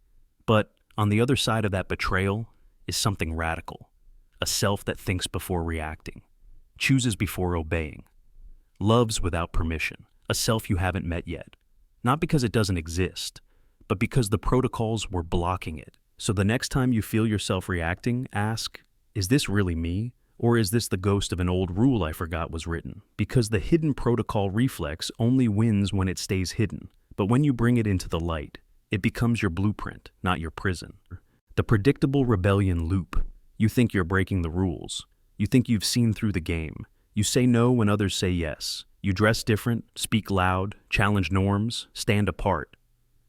But on the other side of that betrayal is something radical. A self that thinks before reacting, chooses before obeying, loves without permission, a self you haven't met yet. Not because it doesn't exist, but because the protocols were blocking it. So the next time you feel yourself reacting, ask, is this really me? Or is this the ghost of an old rule I forgot was written? Because the hidden protocol reflex only wins when it stays hidden. But when you bring it into the light, it becomes your blueprint, not your prison. The predictable rebellion loop. You think you're breaking the rules. You think you've seen through the game. You say no when others say yes. You dress different, speak loud, challenge norms, stand apart.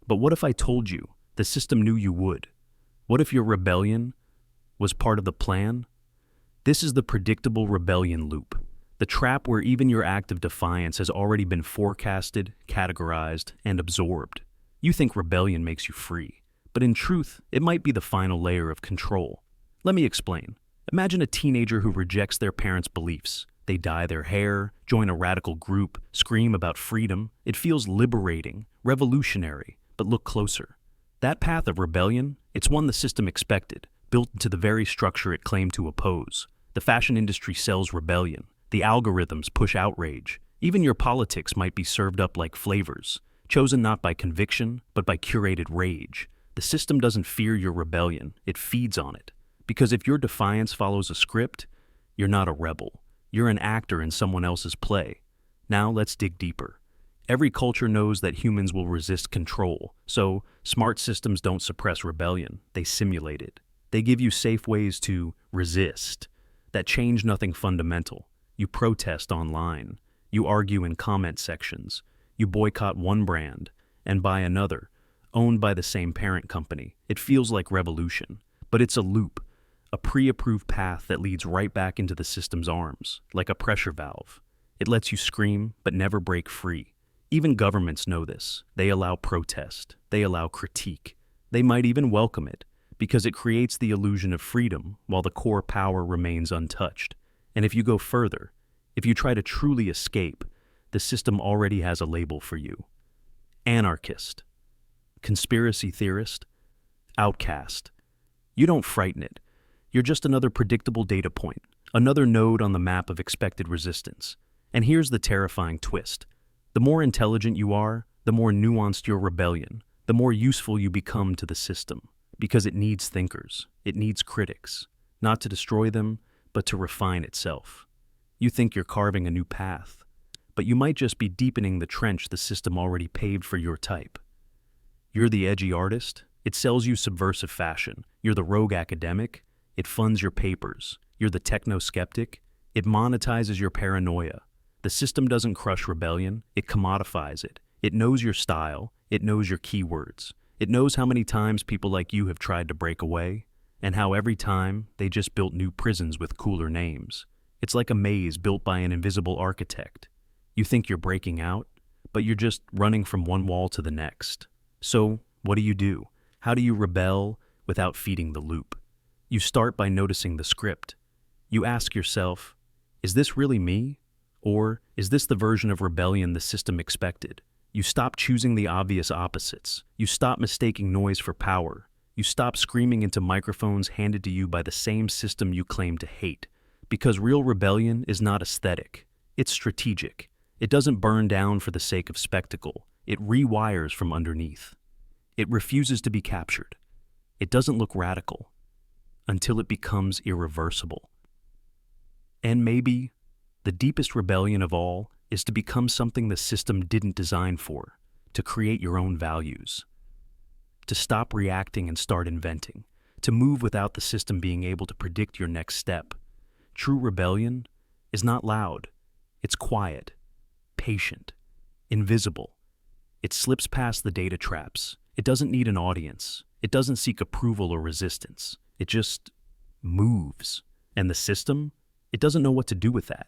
But what if I told you the system knew you would? What if your rebellion was part of the plan? This is the predictable rebellion loop, the trap where even your act of defiance has already been forecasted, categorized, and absorbed. You think rebellion makes you free, but in truth, it might be the final layer of control. Let me explain. Imagine a teenager who rejects their parents' beliefs. They dye their hair, join a radical group, scream about freedom. It feels liberating, revolutionary, but look closer. That path of rebellion, it's one the system expected, built into the very structure it claimed to oppose. The fashion industry sells rebellion. The algorithms push outrage. Even your politics might be served up like flavors, chosen not by conviction, but by curated rage. The system doesn't fear your rebellion, it feeds on it. Because if your defiance follows a script, you're not a rebel. You're an actor in someone else's play. Now let's dig deeper. Every culture knows that humans will resist control, so smart systems don't suppress rebellion, they simulate it. They give you safe ways to resist that change nothing fundamental. You protest online. You argue in comment sections. You boycott one brand and buy another, owned by the same parent company. It feels like revolution, but it's a loop, a pre-approved path that leads right back into the system's arms, like a pressure valve. It lets you scream, but never break free. Even governments know this. They allow protest. They allow critique. They might even welcome it, because it creates the illusion of freedom while the core power remains untouched. And if you go further, if you try to truly escape, the system already has a label for you. Anarchist. Conspiracy theorist? Outcast. You don't frighten it. You're just another predictable data point, another node on the map of expected resistance. And here's the terrifying twist. The more intelligent you are, the more nuanced your rebellion, the more useful you become to the system. Because it needs thinkers, it needs critics, not to destroy them, but to refine itself. You think you're carving a new path, but you might just be deepening the trench the system already paved for your type. You're the edgy artist, it sells you subversive fashion. You're the rogue academic, it funds your papers. You're the techno-skeptic, it monetizes your paranoia. The system doesn't crush rebellion, it commodifies it. It knows your style, it knows your keywords. It knows how many times people like you have tried to break away, and how every time they just built new prisons with cooler names. It's like a maze built by an invisible architect. You think you're breaking out, but you're just running from one wall to the next. So, what do? How do you rebel without feeding the loop? You start by noticing the script. You ask yourself, is this really me? Or is this the version of rebellion the system expected? You stop choosing the obvious opposites. You stop mistaking noise for power. You stop screaming into microphones handed to you by the same system you claim to hate. Because real rebellion is not aesthetic. It's strategic. It doesn't burn down for the sake of spectacle. It rewires from underneath. It refuses to be captured. It doesn't look radical until it becomes irreversible. And maybe the deepest rebellion of all is to become something the system didn't design for, to create your own values, to stop reacting and start inventing, to move without the system being able to predict your next step. True rebellion is not loud. It's quiet, patient, invisible. It slips past the data traps. It doesn't need an audience. It doesn't seek approval or resistance. It just moves. And the system, it doesn't know what to do with that.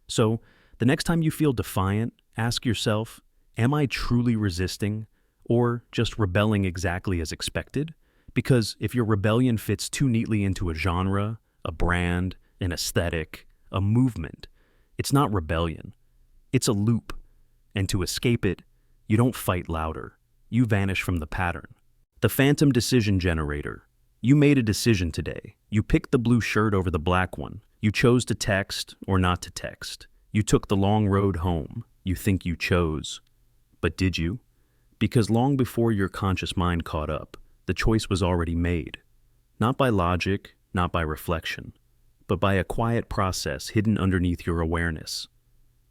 So, the next time you feel defiant, ask yourself, am I truly resisting or just rebelling exactly as expected? Because if your rebellion fits too neatly into a genre, a brand, an aesthetic, a movement, it's not rebellion. It's a loop. And to escape it, you don't fight louder. You vanish from the pattern. The phantom decision generator. You made a decision today. You picked the blue shirt over the black one. You chose to text or not to text. You took the long road home. You think you chose. But did you? Because long before your conscious mind caught up, the choice was already made. Not by logic, not by reflection, but by a quiet process hidden underneath your awareness.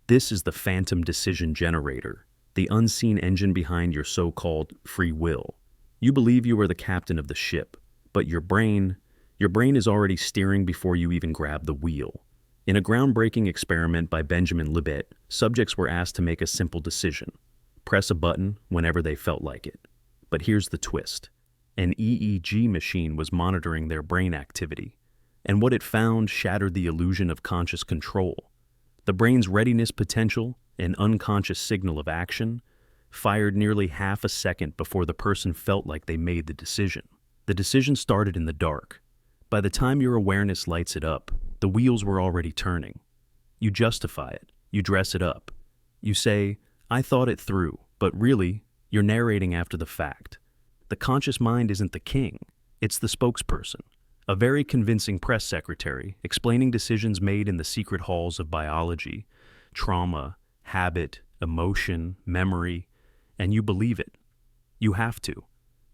This is the phantom decision generator, the unseen engine behind your so-called free will. You believe you are the captain of the ship, but your brain is already steering before you even grab the wheel. In a groundbreaking experiment by Benjamin Libet, subjects were asked to make a simple decision. Press a button whenever they felt like it. But here's the twist. An EEG machine was monitoring their brain activity, and what it found shattered the illusion of conscious control. The brain's readiness potential, an unconscious signal of action, fired nearly half a second before the person felt like they made the decision. The decision started in the dark. By the time your awareness lights it up, the wheels were already turning. You justify it. You dress it up. You say, I thought it through, but really, you're narrating after the fact. The conscious mind isn't the king. It's the spokesperson, a very convincing press secretary explaining decisions made in the secret halls of biology, trauma, habit, emotion, memory, and you believe it. You have to.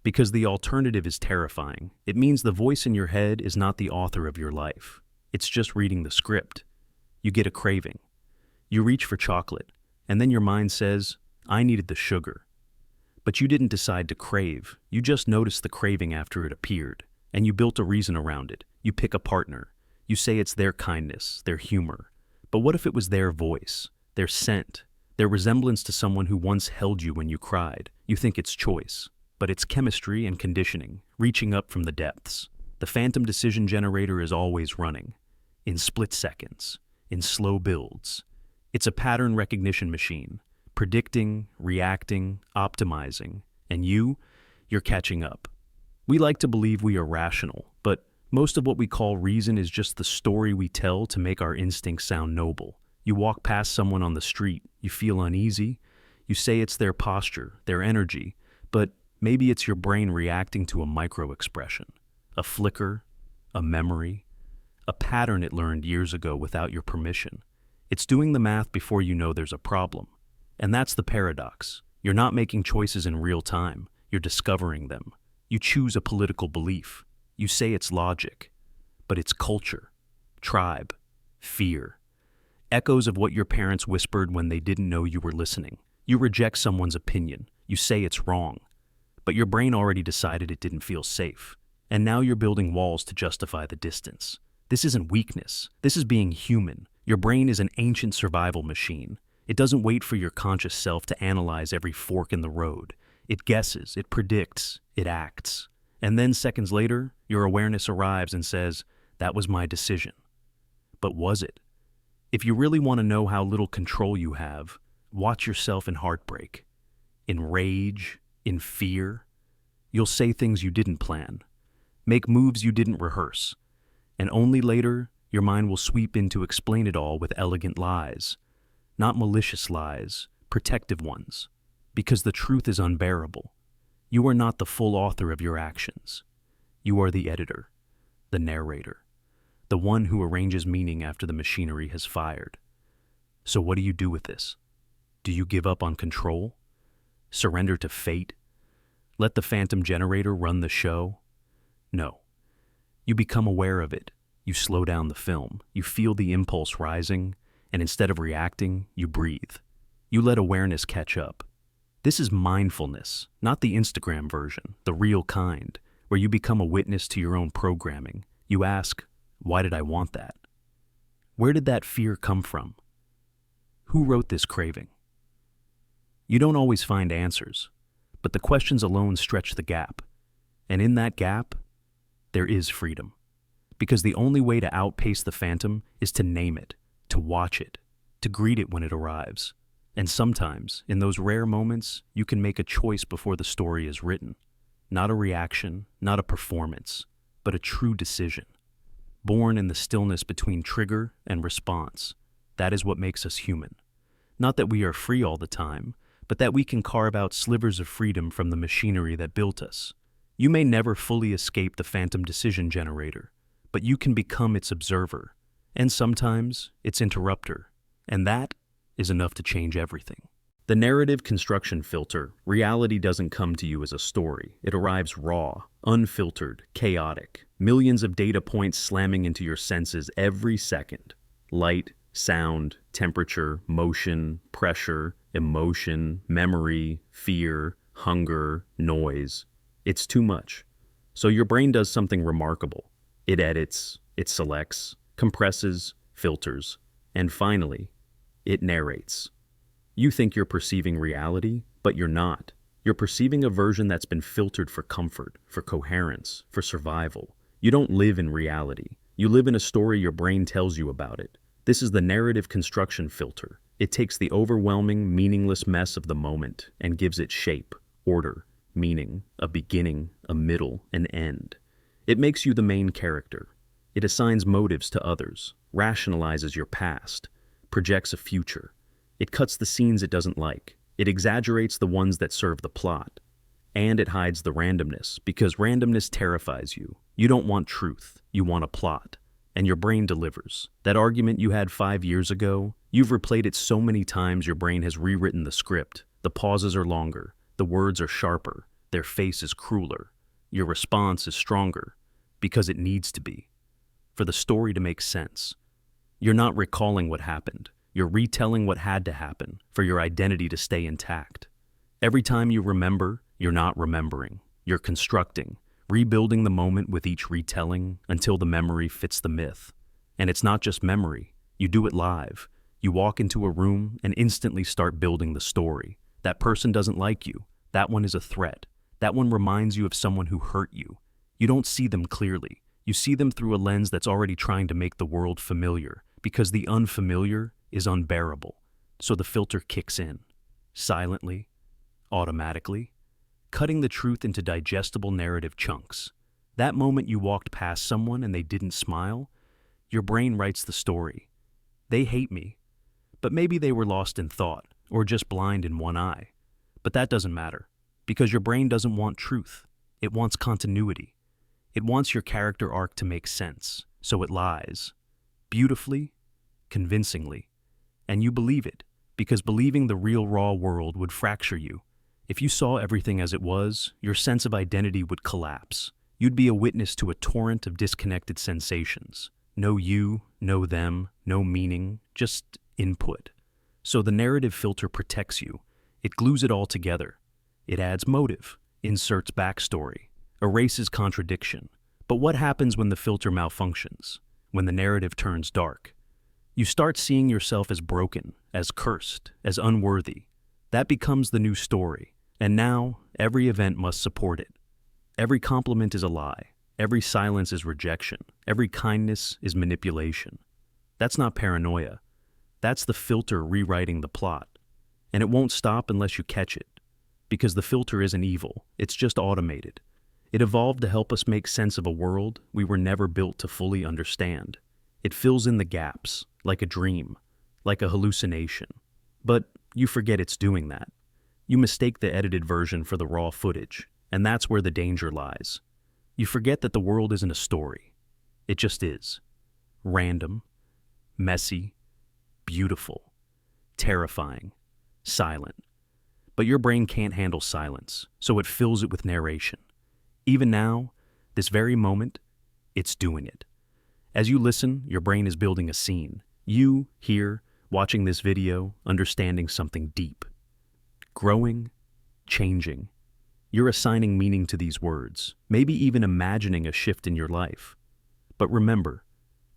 Because the alternative is terrifying. It means the voice in your head is not the author of your life. It's just reading the script. You get a craving. You reach for chocolate, and then your mind says, I needed the sugar. But you didn't decide to crave. You just noticed the craving after it appeared, and you built a reason around it. You pick a partner. You say it's their kindness, their humor. But what if it was their voice, their scent, their resemblance to someone who once held you when you cried? You think it's choice. But it's chemistry and conditioning, reaching up from the depths. The phantom decision generator is always running, in split seconds, in slow builds. It's a pattern recognition machine, predicting, reacting, optimizing, and you're catching up. We like to believe we are rational, but most of what we call reason is just the story we tell to make our instincts sound noble. You walk past someone on the street, you feel uneasy, you say it's their posture, their energy, but Maybe it's your brain reacting to a micro-expression, a flicker, a memory, a pattern it learned years ago without your permission. It's doing the math before you know there's a problem. And that's the paradox. You're not making choices in real time. You're discovering them. You choose a political belief. You say it's logic. But it's culture, tribe, fear. Echoes of what your parents whispered when they didn't know you were listening. You reject someone's opinion. You say it's wrong. But your brain already decided it didn't feel safe. And now you're building walls to justify the distance. This isn't weakness. This is being human. Your brain is an ancient survival machine. It doesn't wait for your conscious self to analyze every fork in the road. It guesses, it predicts, it acts. And then seconds later, your awareness arrives and says, "That was my decision." But was it? If you really want to know how little control you have, watch yourself in heartbreak, in rage, in fear. You'll say things you didn't plan, make moves you didn't rehearse, and only later, your mind will sweep in to explain it all with elegant lies. Not malicious lies, protective ones, because the truth is unbearable. You are not the full author of your actions. You are the editor, the narrator, the one who arranges meaning after the machinery has fired. So what do you do with this? Do you give up on control? Surrender to fate? Let the phantom generator run the show? No. You become aware of it. You slow down the film. You feel the impulse rising, and instead of reacting, you breathe. You let awareness catch up. This is mindfulness, not the Instagram version, the real kind, where you become a witness to your own programming. You ask, why did I want that? Where did that fear come from? Who wrote this craving? You don't always find answers, but the questions alone stretch the gap. And in that gap, there is freedom. Because the only way to outpace the phantom is to name it, to watch it, to greet it when it arrives. And sometimes, in those rare moments, you can make a choice before the story is written. Not a reaction, not a performance, but a true decision. Born in the stillness between trigger and response. That is what makes us human. Not that we are free all the time, but that we can carve out slivers of freedom from the machinery that built us. You may never fully escape the phantom decision generator, but you can become its observer, and sometimes its interrupter, and that is enough to change everything. The narrative construction filter, reality doesn't come to you as a story. It arrives raw, unfiltered, chaotic. Millions of data points slamming into your senses every second. Light, sound, temperature, motion, pressure, emotion, memory, fear, hunger, noise. It's too much. So your brain does something remarkable. It edits, it selects, compresses, filters, and finally, it narrates. You think you're perceiving reality, but you're not. You're perceiving a version that's been filtered for comfort, for coherence, for survival. You don't live in reality. You live in a story your brain tells you about it. This is the narrative construction filter. It takes the overwhelming, meaningless mess of the moment and gives it shape, order, meaning, a beginning, a middle, an end. It makes you the main character. It assigns motives to others, rationalizes your past, projects a future. It cuts the scenes it doesn't like. It exaggerates the ones that serve the plot. And it hides the randomness, because randomness terrifies you. You don't want truth. You want a plot. And your brain delivers. That argument you had 5 years ago, you've replayed it so many times your brain has rewritten the script. The pauses are longer. The words are sharper. Their face is crueler. Your response is stronger, because it needs to be. For the story to make sense. You're not recalling what happened. You're retelling what had to happen for your identity to stay intact. Every time you remember, you're not remembering. You're constructing, rebuilding the moment with each retelling until the memory fits the myth. And it's not just memory. You do it live. You walk into a room and instantly start building the story. That person doesn't like you. That one is a threat. That one reminds you of someone who hurt you. You don't see them clearly. You see them through a lens that's already trying to make the world familiar, because the unfamiliar is unbearable. So the filter kicks in, silently, automatically, cutting the truth into digestible narrative chunks. That moment you walked past someone and they didn't smile, your brain writes the story. They hate me, but maybe they were lost in thought or just blind in one eye. But that doesn't matter. Because your brain doesn't want truth. It wants continuity. It wants your character arc to make sense, so it lies. Beautifully, convincingly. And you believe it, because believing the real raw world would fracture you. If you saw everything as it was, your sense of identity would collapse. You'd be a witness to a torrent of disconnected sensations. No you, no them, no meaning, just input. So the narrative filter protects you. It glues it all together. It adds motive, inserts backstory, erases contradiction. But what happens when the filter malfunctions? When the narrative turns dark? You start seeing yourself as broken, as cursed, as unworthy. That becomes the new story. And now, every event must support it. Every compliment is a lie. Every silence is rejection. Every kindness is manipulation. That's not paranoia. That's the filter rewriting the plot. And it won't stop unless you catch it. Because the filter isn't evil. It's just automated. It evolved to help us make sense of a world we were never built to fully understand. It fills in the gaps, like a dream, like a hallucination. But you forget it's doing that. You mistake the edited version for the raw footage, and that's where the danger lies. You forget that the world isn't a story. It just is. Random, messy, beautiful, terrifying, silent. But your brain can't handle silence, so it fills it with narration. Even now, this very moment, it's doing it. As you listen, your brain is building a scene. You, here, watching this video, understanding something deep. Growing, changing. You're assigning meaning to these words, maybe even imagining a shift in your life. But remember,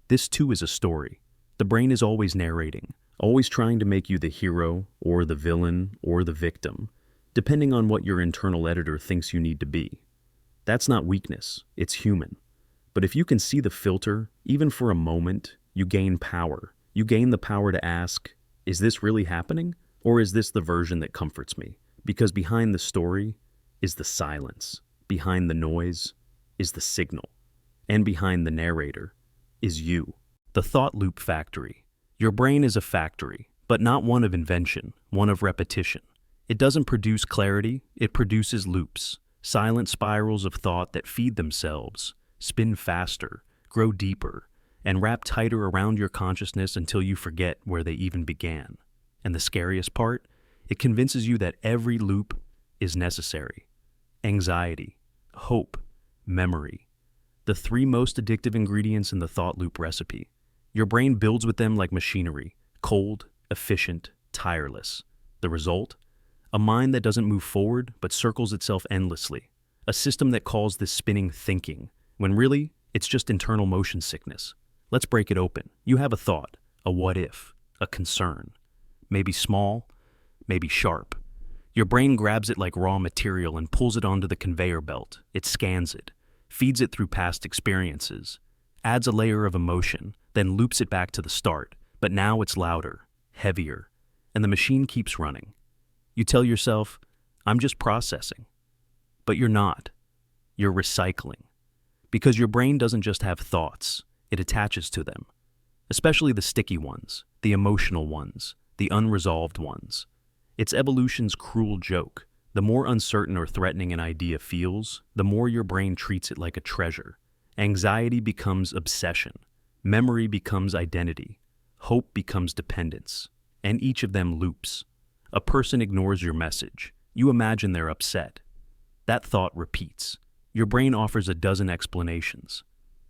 this too is a story. The brain is always narrating, always trying to make you the hero, or the villain, or the victim, depending on what your internal editor thinks you need to be. That's not weakness, it's human. But if you can see the filter, even for a moment, you gain power. You gain the power to ask, is this really happening? Or is this the version that comforts me? Because behind the story is the silence. Behind the noise is the signal. And behind the narrator is you. The thought loop factory. Your brain is a factory, but not one of invention, one of repetition. It doesn't produce clarity, it produces loops. Silent spirals of thought that feed themselves, spin faster, grow deeper, and wrap tighter around your consciousness until you forget where they even began. And the scariest part, it convinces you that every loop is necessary. Anxiety, hope, memory. The three most addictive ingredients in the thought loop recipe. Your brain builds with them like machinery, cold, efficient, tireless. The result? A mind that doesn't move forward but circles itself endlessly. A system that calls this spinning thinking, when really, it's just internal motion sickness. Let's break it open. You have a thought, a what if, a concern. Maybe small, maybe sharp. Your brain grabs it like raw material and pulls it onto the conveyor belt. It scans it, feeds it through past experiences, adds a layer of emotion, then loops it back to the start. But now it's louder, heavier, and the machine keeps running. You tell yourself, I'm just processing. But you're not. You're recycling. Because your brain doesn't just have thoughts, it attaches to them. Especially the sticky ones, the emotional ones, the unresolved ones. It's evolution's cruel joke. The more uncertain or threatening an idea feels, the more your brain treats it like a treasure. Anxiety becomes obsession. Memory becomes identity. Hope becomes dependence. And each of them loops. A person ignores your message. You imagine they're upset. That thought repeats. Your brain offers a dozen explanations.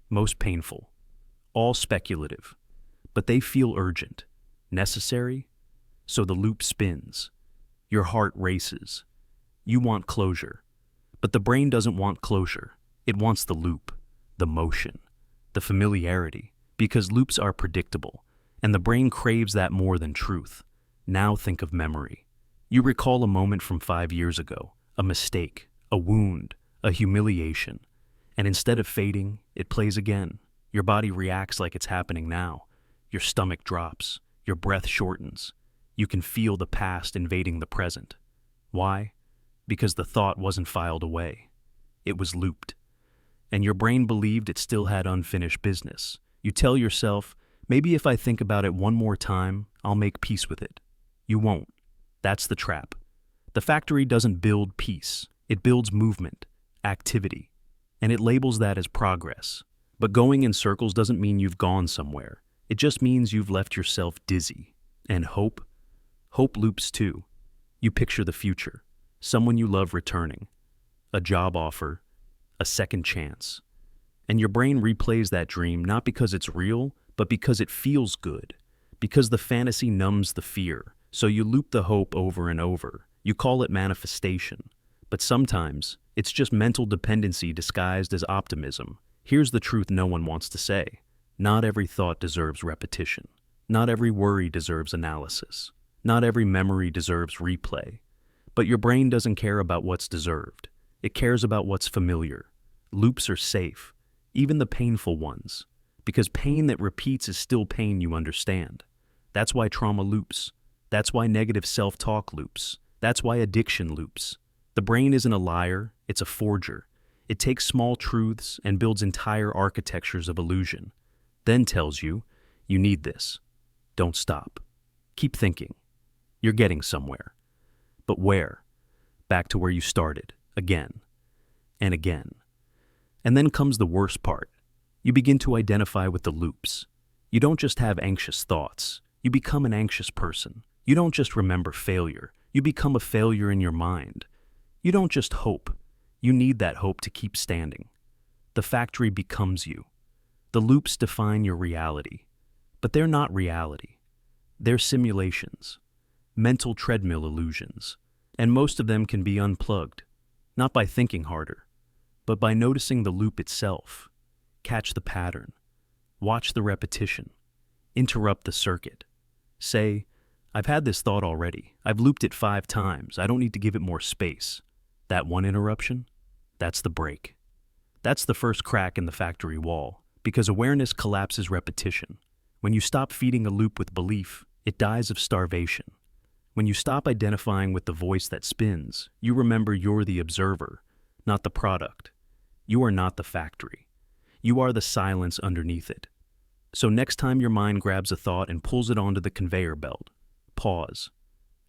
Most painful. All speculative. But they feel urgent. Necessary. So the loop spins. Your heart races. You want closure. But the brain doesn't want closure. It wants the loop, the motion, the familiarity. Because loops are predictable. And the brain craves that more than truth. Now think of memory. You recall a moment from 5 years ago, a mistake, a wound, a humiliation. And instead of fading, it plays again. Your body reacts like it's happening now. Your stomach drops. Your breath shortens. You can feel the past invading the present. Why? Because the thought wasn't filed away. It was looped. And your brain believed it still had unfinished business. You tell yourself, maybe if I think about it one more time, I'll make peace with it. You won't. That's the trap. The factory doesn't build peace. It builds movement, activity, and it labels that as progress. But going in circles doesn't mean you've gone somewhere. It just means you've left yourself dizzy. And hope? Hope loops too. You picture the future, someone you love returning, a job offer, a second chance. And your brain replays that dream not because it's real, but because it feels good. Because the fantasy numbs the fear. So you loop the hope over and over. You call it manifestation. But sometimes, it's just mental dependency disguised as optimism. Here's the truth no one wants to say. Not every thought deserves repetition. Not every worry deserves analysis. Not every memory deserves replay. But your brain doesn't care about what's deserved. It cares about what's familiar. Loops are safe, even the painful ones. Because pain that repeats is still pain you understand. That's why trauma loops. That's why negative self-talk loops. That's why addiction loops. The brain isn't a liar, it's a forger. It takes small truths and builds entire architectures of illusion. Then tells you, you need this. Don't stop. Keep thinking. You're getting somewhere. But where? Back to where you started, again and again. And then comes the worst part. You begin to identify with the loops. You don't just have anxious thoughts. You become an anxious person. You don't just remember failure. You become a failure in your mind. You don't just hope. You need that hope to keep standing. The factory becomes you. The loops define your reality. But they're not reality. They're simulations, mental treadmill illusions. And most of them can be unplugged, not by thinking harder, but by noticing the loop itself. Catch the pattern. Watch the repetition. Interrupt the circuit. Say, I've had this thought already. I've looped it 5 times. I don't need to give it more space. That one interruption? That's the break. That's the first crack in the factory wall, because awareness collapses repetition. When you stop feeding a loop with belief, it dies of starvation. When you stop identifying with the voice that spins, you remember you're the observer, not the product. You are not the factory. You are the silence underneath it. So next time your mind grabs a thought and pulls it onto the conveyor belt, pause.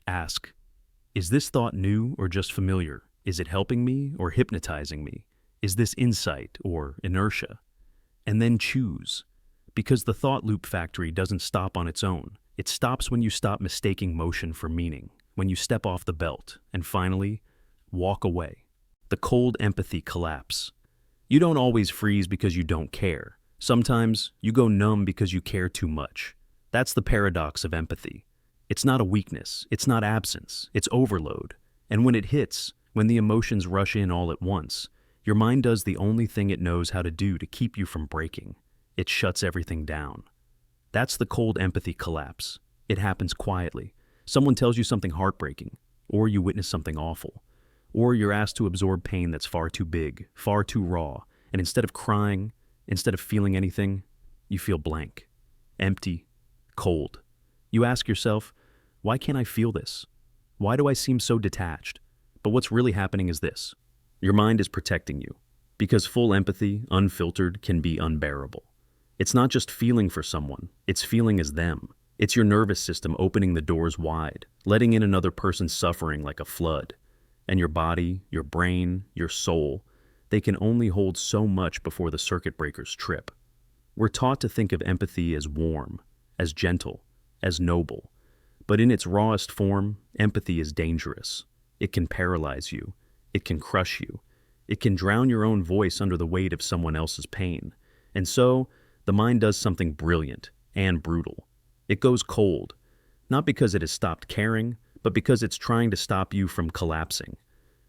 Ask, is this thought new or just familiar? Is it helping me or hypnotizing me? Is this insight or inertia? And then choose. Because the thought loop factory doesn't stop on its own. It stops when you stop mistaking motion for meaning, when you step off the belt, and finally, walk away. The cold empathy collapse. You don't always freeze because you don't care. Sometimes you go numb because you care too much. That's the paradox of empathy. It's not a weakness, it's not absence, it's overload. And when it hits, when the emotions rush in all at once, your mind does the only thing it knows how to do to keep you from breaking. It shuts everything down. That's the cold empathy collapse. It happens quietly. Someone tells you something heartbreaking, or you witness something awful, or you're asked to absorb pain that's far too big, far too raw, and instead of crying, instead of feeling anything, you feel blank, empty, cold. You ask yourself, why can't I feel this? Why do I seem so detached? But what's really happening is this. Your mind is protecting you, because full empathy, unfiltered, can be unbearable. It's not just feeling for someone, it's feeling as them. It's your nervous system opening the doors wide, letting in another person's suffering like a flood. And your body, your brain, your soul, they can only hold so much before the circuit breakers trip. We're taught to think of empathy as warm, as gentle, as noble. But in its rawest form, empathy is dangerous. It can paralyze you. It can crush you. It can drown your own voice under the weight of someone else's pain. And so, the mind does something brilliant and brutal. It goes cold, not because it has stopped caring, but because it's trying to stop you from collapsing.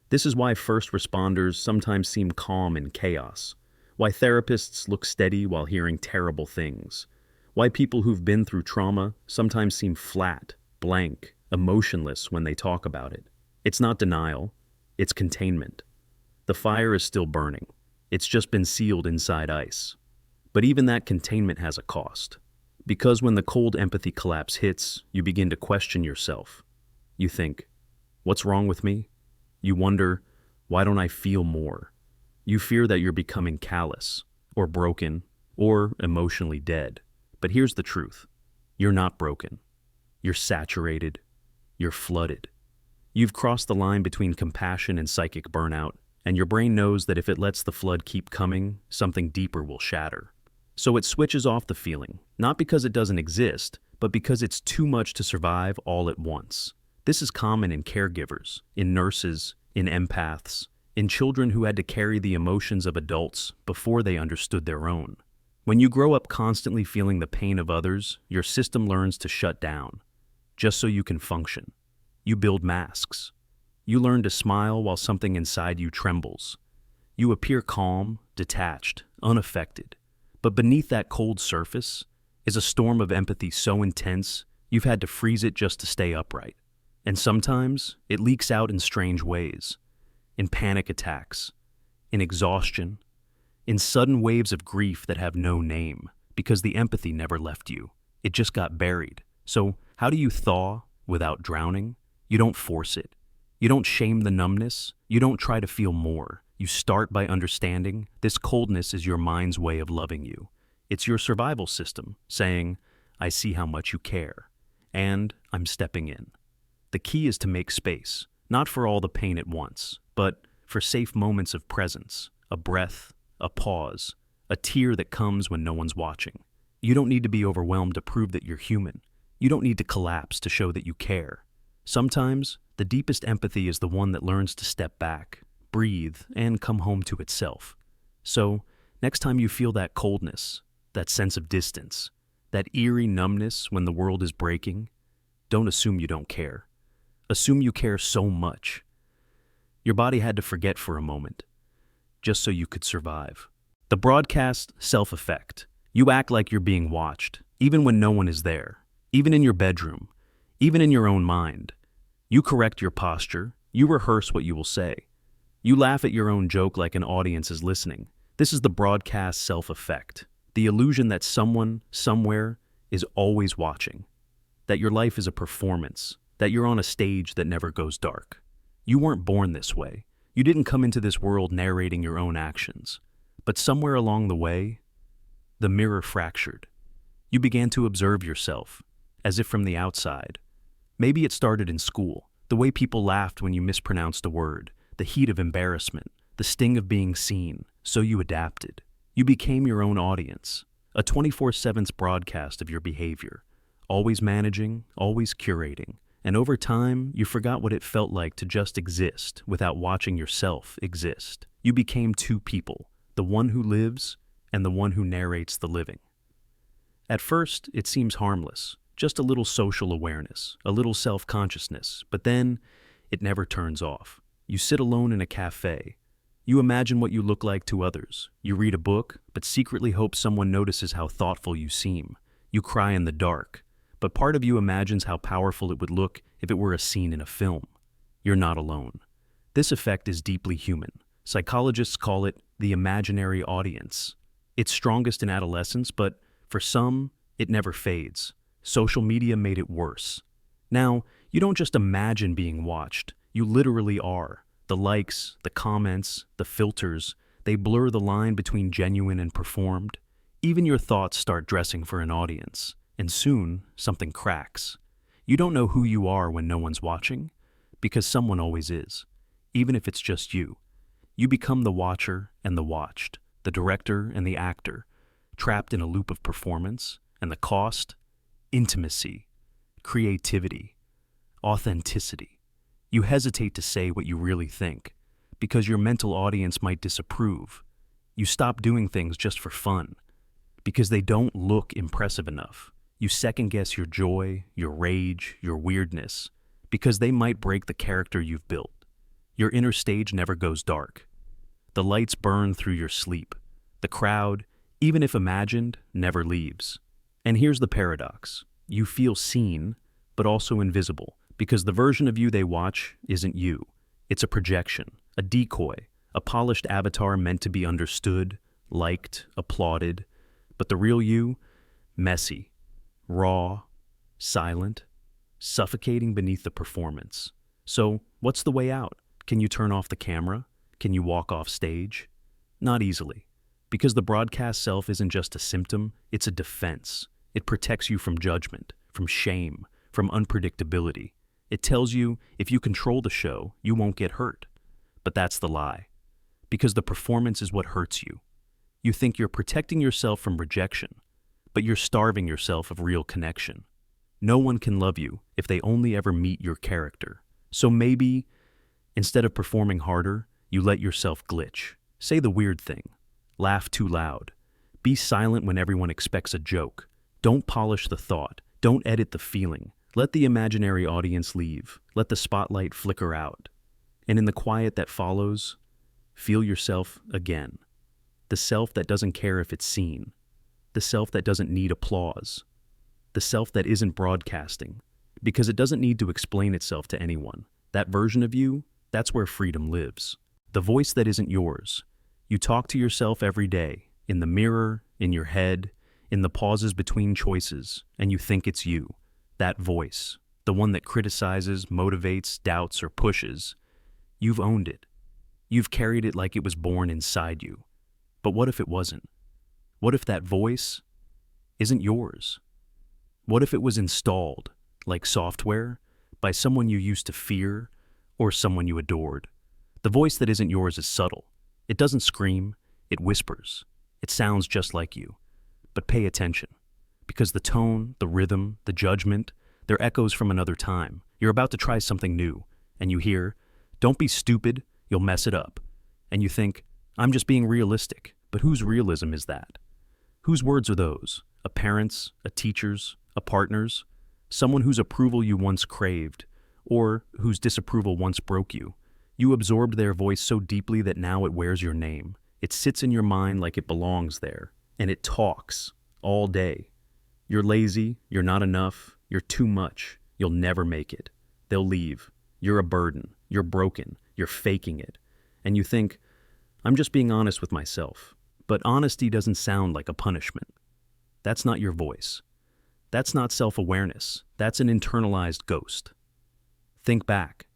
This is why first responders sometimes seem calm in chaos, why therapists look steady while hearing terrible things, why people who've been through trauma sometimes seem flat, blank, emotionless when they talk about it. It's not denial, it's containment. The fire is still burning. It's just been sealed inside ice. But even that containment has a cost. Because when the cold empathy collapse hits, you begin to question yourself. You think, what's wrong with me? You wonder, why don't I feel more? You fear that you're becoming callous, or broken, or emotionally dead. But here's the truth. You're not broken. You're saturated. You're flooded. You've crossed the line between compassion and psychic burnout, and your brain knows that if it lets the flood keep coming, something deeper will shatter. So it switches off the feeling, not because it doesn't exist, but because it's too much to survive all at once. This is common in caregivers, in nurses, in empaths, in children who had to carry the emotions of adults before they understood their own. When you grow up constantly feeling the pain of others, your system learns to shut down, just so you can function. You build masks. You learn to smile while something inside you trembles. You appear calm, detached, unaffected. But beneath that cold surface is a storm of empathy so intense you've had to freeze it just to stay upright. And sometimes it leaks out in strange ways, in panic attacks, in exhaustion, in sudden waves of grief that have no name, because the empathy never left you. It just got buried. So how do you thaw without drowning? You don't force it. You don't shame the numbness. You don't try to feel more. You start by understanding this coldness is your mind's way of loving you. It's your survival system saying, I see how much you care, and I'm stepping in. The key is to make space, not for all the pain at once, but for safe moments of presence, a breath, a pause, a tear that comes when no one's watching. You don't need to be overwhelmed to prove that you're human. You don't need to collapse to show that you care. Sometimes, the deepest empathy is the one that learns to step back, breathe, and come home to itself. So, next time you feel that coldness, that sense of distance, that eerie numbness when the world is breaking, don't assume you don't care. Assume you care so much. Your body had to forget for a moment, just so you could survive. The broadcast self-effect. You act like you're being watched, even when no one is there, even in your bedroom, even in your own mind. You correct your posture, you rehearse what you will say. You laugh at your own joke like an audience is listening. This is the broadcast self-effect, the illusion that someone, somewhere, is always watching, that your life is a performance, that you're on a stage that never goes dark. You weren't born this way. You didn't come into this world narrating your own actions. But somewhere along the way, the mirror fractured. You began to observe yourself, as if from the outside. Maybe it started in school, the way people laughed when you mispronounced a word, the heat of embarrassment, the sting of being seen, so you adapted. You became your own audience, a 24/7 broadcast of your behavior, always managing, always curating. And over time, you forgot what it felt like to just exist without watching yourself exist. You became two people, the one who lives and the one who narrates the living. At first, it seems harmless, just a little social awareness, a little self-consciousness, but then it never turns off. You sit alone in a cafe. You imagine what you look like to others. You read a book, but secretly hope someone notices how thoughtful you seem. You cry in the dark, but part of you imagines how powerful it would look if it were a scene in a film. You're not alone. This effect is deeply human. Psychologists call it the imaginary audience. It's strongest in adolescence, but for some, it never fades. Social media made it worse. Now, you don't just imagine being watched. You literally are. The likes, the comments, the filters, they blur the line between genuine and performed. Even your thoughts start dressing for an audience, and soon something cracks. You don't know who you are when no one's watching, because someone always is, even if it's just you. You become the watcher and the watched, the director and the actor, trapped in a loop of performance, and the cost? Intimacy, creativity, authenticity. You hesitate to say what you really think, because your mental audience might disapprove. You stop doing things just for fun, because they don't look impressive enough. You second-guess your joy, your rage, your weirdness, because they might break the character you've built. Your inner stage never goes dark. The lights burn through your sleep. The crowd, even if imagined, never leaves. And here's the paradox. You feel seen, but also invisible, because the version of you they watch isn't you. It's a projection, a decoy, a polished avatar meant to be understood, liked, applauded. But the real you, messy, raw, silent, suffocating beneath the performance. So, what's the way out? Can you turn off the camera? Can you walk off stage? Not easily, because the broadcast self isn't just a symptom, it's a defense. It protects you from judgment, from shame, from unpredictability. It tells you if you control the show, you won't get hurt. But that's the lie. Because the performance is what hurts you. You think you're protecting yourself from rejection, but you're starving yourself of real connection. No one can love you if they only ever meet your character. So maybe, instead of performing harder, you let yourself glitch. Say the weird thing. Laugh too loud. Be silent when everyone expects a joke. Don't polish the thought. Don't edit the feeling. Let the imaginary audience leave. Let the spotlight flicker out. And in the quiet that follows, feel yourself again. The self that doesn't care if it's seen. The self that doesn't need applause. The self that isn't broadcasting. Because it doesn't need to explain itself to anyone. That version of you, that's where freedom lives. The voice that isn't yours. You talk to yourself every day, in the mirror, in your head, in the pauses between choices, and you think it's you. That voice, the one that criticizes, motivates, doubts, or pushes. You've owned it. You've carried it like it was born inside you. But what if it wasn't? What if that voice isn't yours? What if it was installed, like software, by someone you used to fear or someone you adored? The voice that isn't yours is subtle. It doesn't scream, it whispers. It sounds just like you. But pay attention, because the tone, the rhythm, the judgment, they're echoes from another time. You're about to try something new, and you hear, "Don't be stupid, you'll mess it up." And you think, "I'm just being realistic." But whose realism is that? Whose words are those? A parent's, a teacher's, a partner's? Someone whose approval you once craved, or whose disapproval once broke you. You absorbed their voice so deeply that now it wears your name. It sits in your mind like it belongs there, and it talks all day. You're lazy, you're not enough, you're too much, you'll never make it. They'll leave. You're a burden, you're broken, you're faking it. And you think, "I'm just being honest with myself." But honesty doesn't sound like a punishment. That's not your voice. That's not self-awareness. That's an internalized ghost. Think back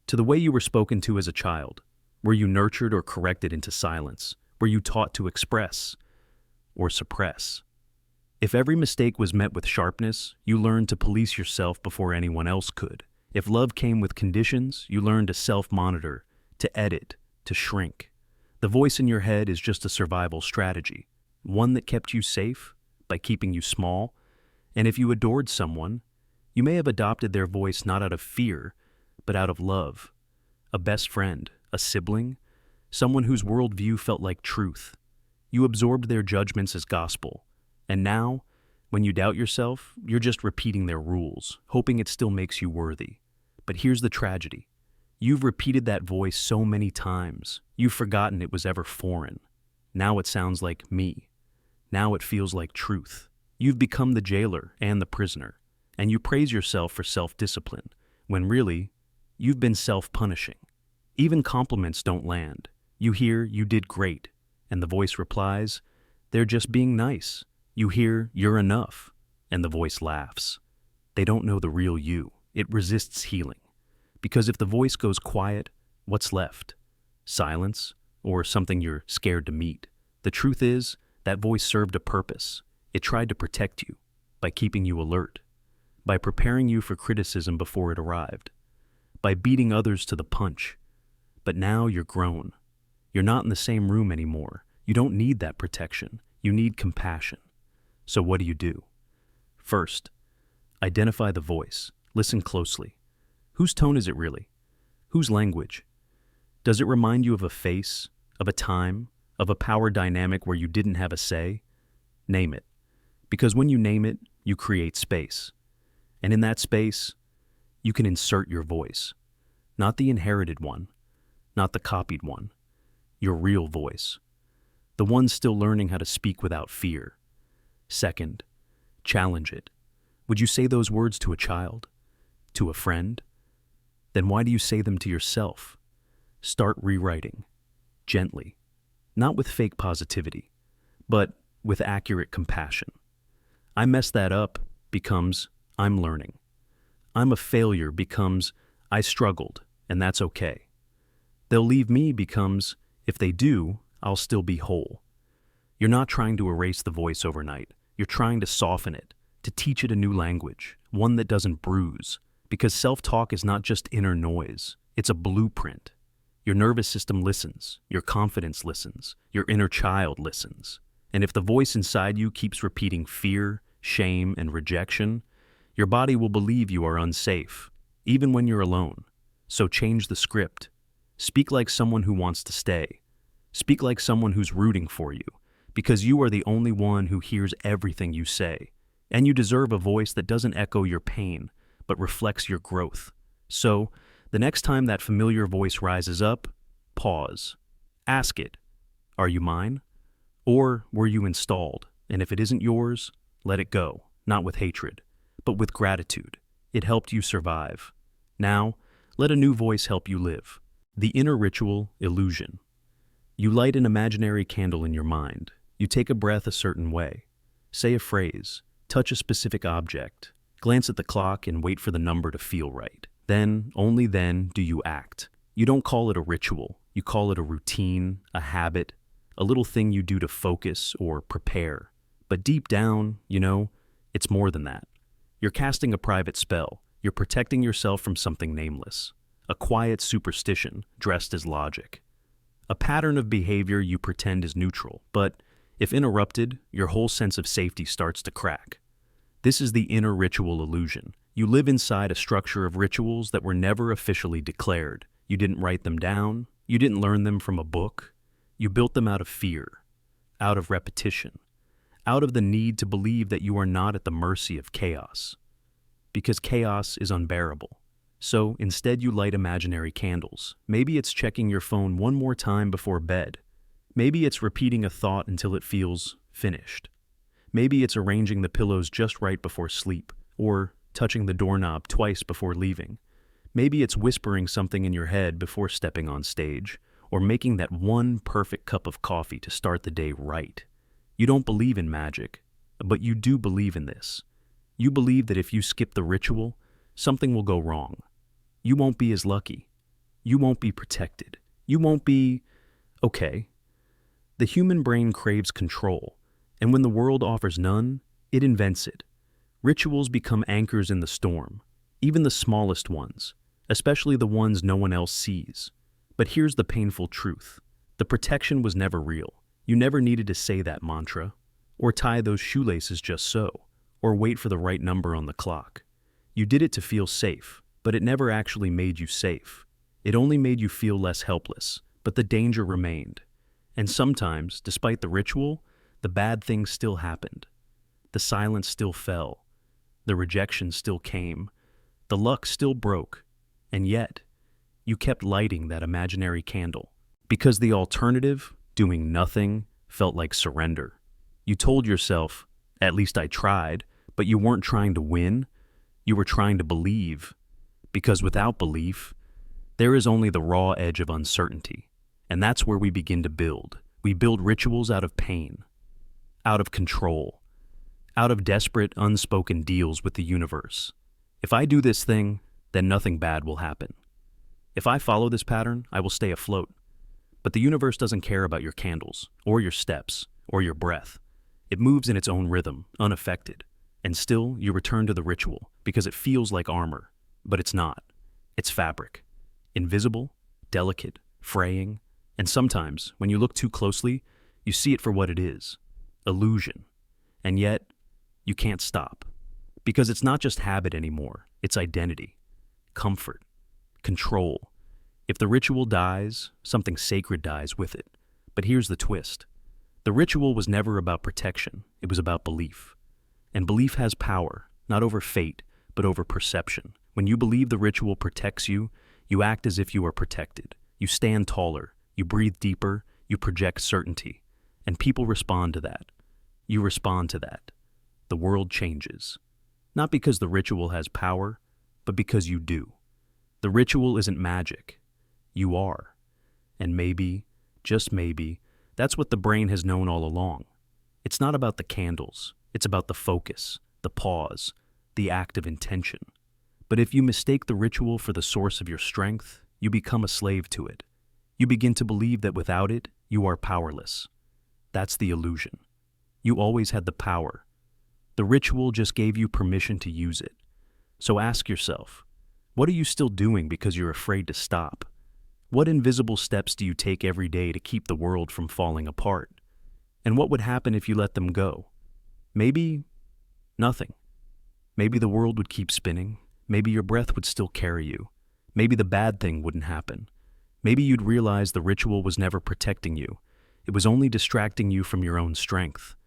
to the way you were spoken to as a child. Were you nurtured or corrected into silence? Were you taught to express or suppress? If every mistake was met with sharpness, you learned to police yourself before anyone else could. If love came with conditions, you learned to self-monitor, to edit, to shrink. The voice in your head is just a survival strategy, one that kept you safe by keeping you small. And if you adored someone, you may have adopted their voice not out of fear, but out of love. A best friend, a sibling, someone whose worldview felt like truth. You absorbed their judgments as gospel. And now, when you doubt yourself, you're just repeating their rules, hoping it still makes you worthy. But here's the tragedy. You've repeated that voice so many times, you've forgotten it was ever foreign. Now it sounds like me. Now it feels like truth. You've become the jailer and the prisoner, and you praise yourself for self-discipline, when really, you've been self-punishing. Even compliments don't land. You hear, "You did great," and the voice replies, "They're just being nice." You hear, "You're enough," and the voice laughs. They don't know the real you. It resists healing. Because if the voice goes quiet, what's left? Silence, or something you're scared to meet. The truth is, that voice served a purpose. It tried to protect you by keeping you alert, by preparing you for criticism before it arrived, by beating others to the punch. But now you're grown. You're not in the same room anymore. You don't need that protection. You need compassion. So what do? First, identify the voice. Listen closely. Whose tone is it really? Whose language? Does it remind you of a face, of a time, of a power dynamic where you didn't have a say? Name it. Because when you name it, you create space. And in that space, you can insert your voice. Not the inherited one, not the copied one. Your real voice. The one still learning how to speak without fear. Second, challenge it. Would you say those words to a child? To a friend? Then why do you say them to yourself? Start rewriting. Gently. Not with fake positivity, but with accurate compassion. "I messed that up" becomes "I'm learning." "I'm a failure" becomes "I struggled, and that's okay." "They'll leave me" becomes "If they do, I'll still be whole." You're not trying to erase the voice overnight. You're trying to soften it, to teach it a new language, one that doesn't bruise, Because self-talk is not just inner noise, it's a blueprint. Your nervous system listens, your confidence listens, your inner child listens. And if the voice inside you keeps repeating fear, shame, and rejection, your body will believe you are unsafe, even when you're alone. So change the script. Speak like someone who wants to stay. Speak like someone who's rooting for you, because you are the only one who hears everything you say. And you deserve a voice that doesn't echo your pain, but reflects your growth. So, the next time that familiar voice rises up, pause. Ask it, are you mine? Or were you installed? And if it isn't yours, let it go, not with hatred, but with gratitude. It helped you survive. Now, let a new voice help you live. The inner ritual, illusion. You light an imaginary candle in your mind. You take a breath a certain way. Say a phrase. Touch a specific object. Glance at the clock and wait for the number to feel right. Then, only then, do you act. You don't call it a ritual. You call it a routine, a habit, a little thing you do to focus or prepare. But deep down, it's more than that. You're casting a private spell. You're protecting yourself from something nameless. A quiet superstition dressed as logic. A pattern of behavior you pretend is neutral, but if interrupted, your whole sense of safety starts to crack. This is the inner ritual illusion. You live inside a structure of rituals that were never officially declared. You didn't write them down. You didn't learn them from a book. You built them out of fear, out of repetition, out of the need to believe that you are not at the mercy of chaos. Because chaos is unbearable. So instead you light imaginary candles. Maybe it's checking your phone one more time before bed. Maybe it's repeating a thought until it feels finished. Maybe it's arranging the pillows just right before sleep, or touching the doorknob twice before leaving. Maybe it's whispering something in your head before stepping on stage, or making that one perfect cup of coffee to start the day right. You don't believe in magic, but you do believe in this. You believe that if you skip the ritual, something will go wrong. You won't be as lucky. You won't be protected. You won't be okay. The human brain craves control, and when the world offers none, it invents it. Rituals become anchors in the storm, even the smallest ones, especially the ones no one else sees. But here's the painful truth. The protection was never real. You never needed to say that mantra, or tie those shoelaces just so, or wait for the right number on the clock. You did it to feel safe, but it never actually made you safe. It only made you feel less helpless, but the danger remained. And sometimes, despite the ritual, the bad things still happened. The silence still fell. The rejection still came. The luck still broke. And yet, you kept lighting that imaginary candle. Because the alternative, doing nothing, felt like surrender. You told yourself, at least I tried, but you weren't trying to win. You were trying to believe. Because without belief, there is only the raw edge of uncertainty. And that's where we begin to build. We build rituals out of pain, out of control, out of desperate, unspoken deals with the universe. If I do this thing, then nothing bad will happen. If I follow this pattern, I will stay afloat. But the universe doesn't care about your candles, or your steps, or your breath. It moves in its own rhythm, unaffected. And still, you return to the ritual, because it feels like armor. But it's not. It's fabric. Invisible, delicate, fraying, and sometimes, when you look too closely, you see it for what it is. Illusion. And yet, you can't stop. Because it's not just habit anymore, it's identity, comfort, control. If the ritual dies, something sacred dies with it. But here's the twist. The ritual was never about protection, it was about belief. And belief has power, not over fate, but over perception. When you believe the ritual protects you, you act as if you are protected. You stand taller, you breathe deeper, you project certainty. And people respond to that. You respond to that. The world changes. Not because the ritual has power, but because you do. The ritual isn't magic. You are. And maybe, just maybe, that's what the brain has known all along. It's not about the candles. It's about the focus, the pause, the act of intention. But if you mistake the ritual for the source of your strength, you become a slave to it. You begin to believe that without it, you are powerless. That's the illusion. You always had the power. The ritual just gave you permission to use it. So ask yourself, What are you still doing because you're afraid to stop? What invisible steps do you take every day to keep the world from falling apart? And what would happen if you let them go? Maybe nothing. Maybe the world would keep spinning. Maybe your breath would still carry you. Maybe the bad thing wouldn't happen. Maybe you'd realize the ritual was never protecting you. It was only distracting you from your own strength.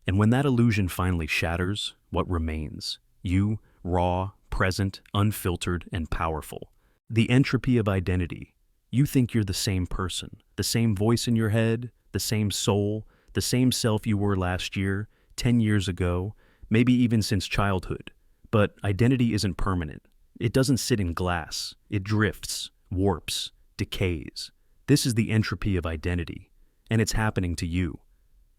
And when that illusion finally shatters, what remains? You, raw, present, unfiltered, and powerful. The entropy of identity. You think you're the same person, the same voice in your head, the same soul, the same self you were last year, 10 years ago, maybe even since childhood. But identity isn't permanent. It doesn't sit in glass. It drifts, warps, decays. This is the entropy of identity, and it's happening to you,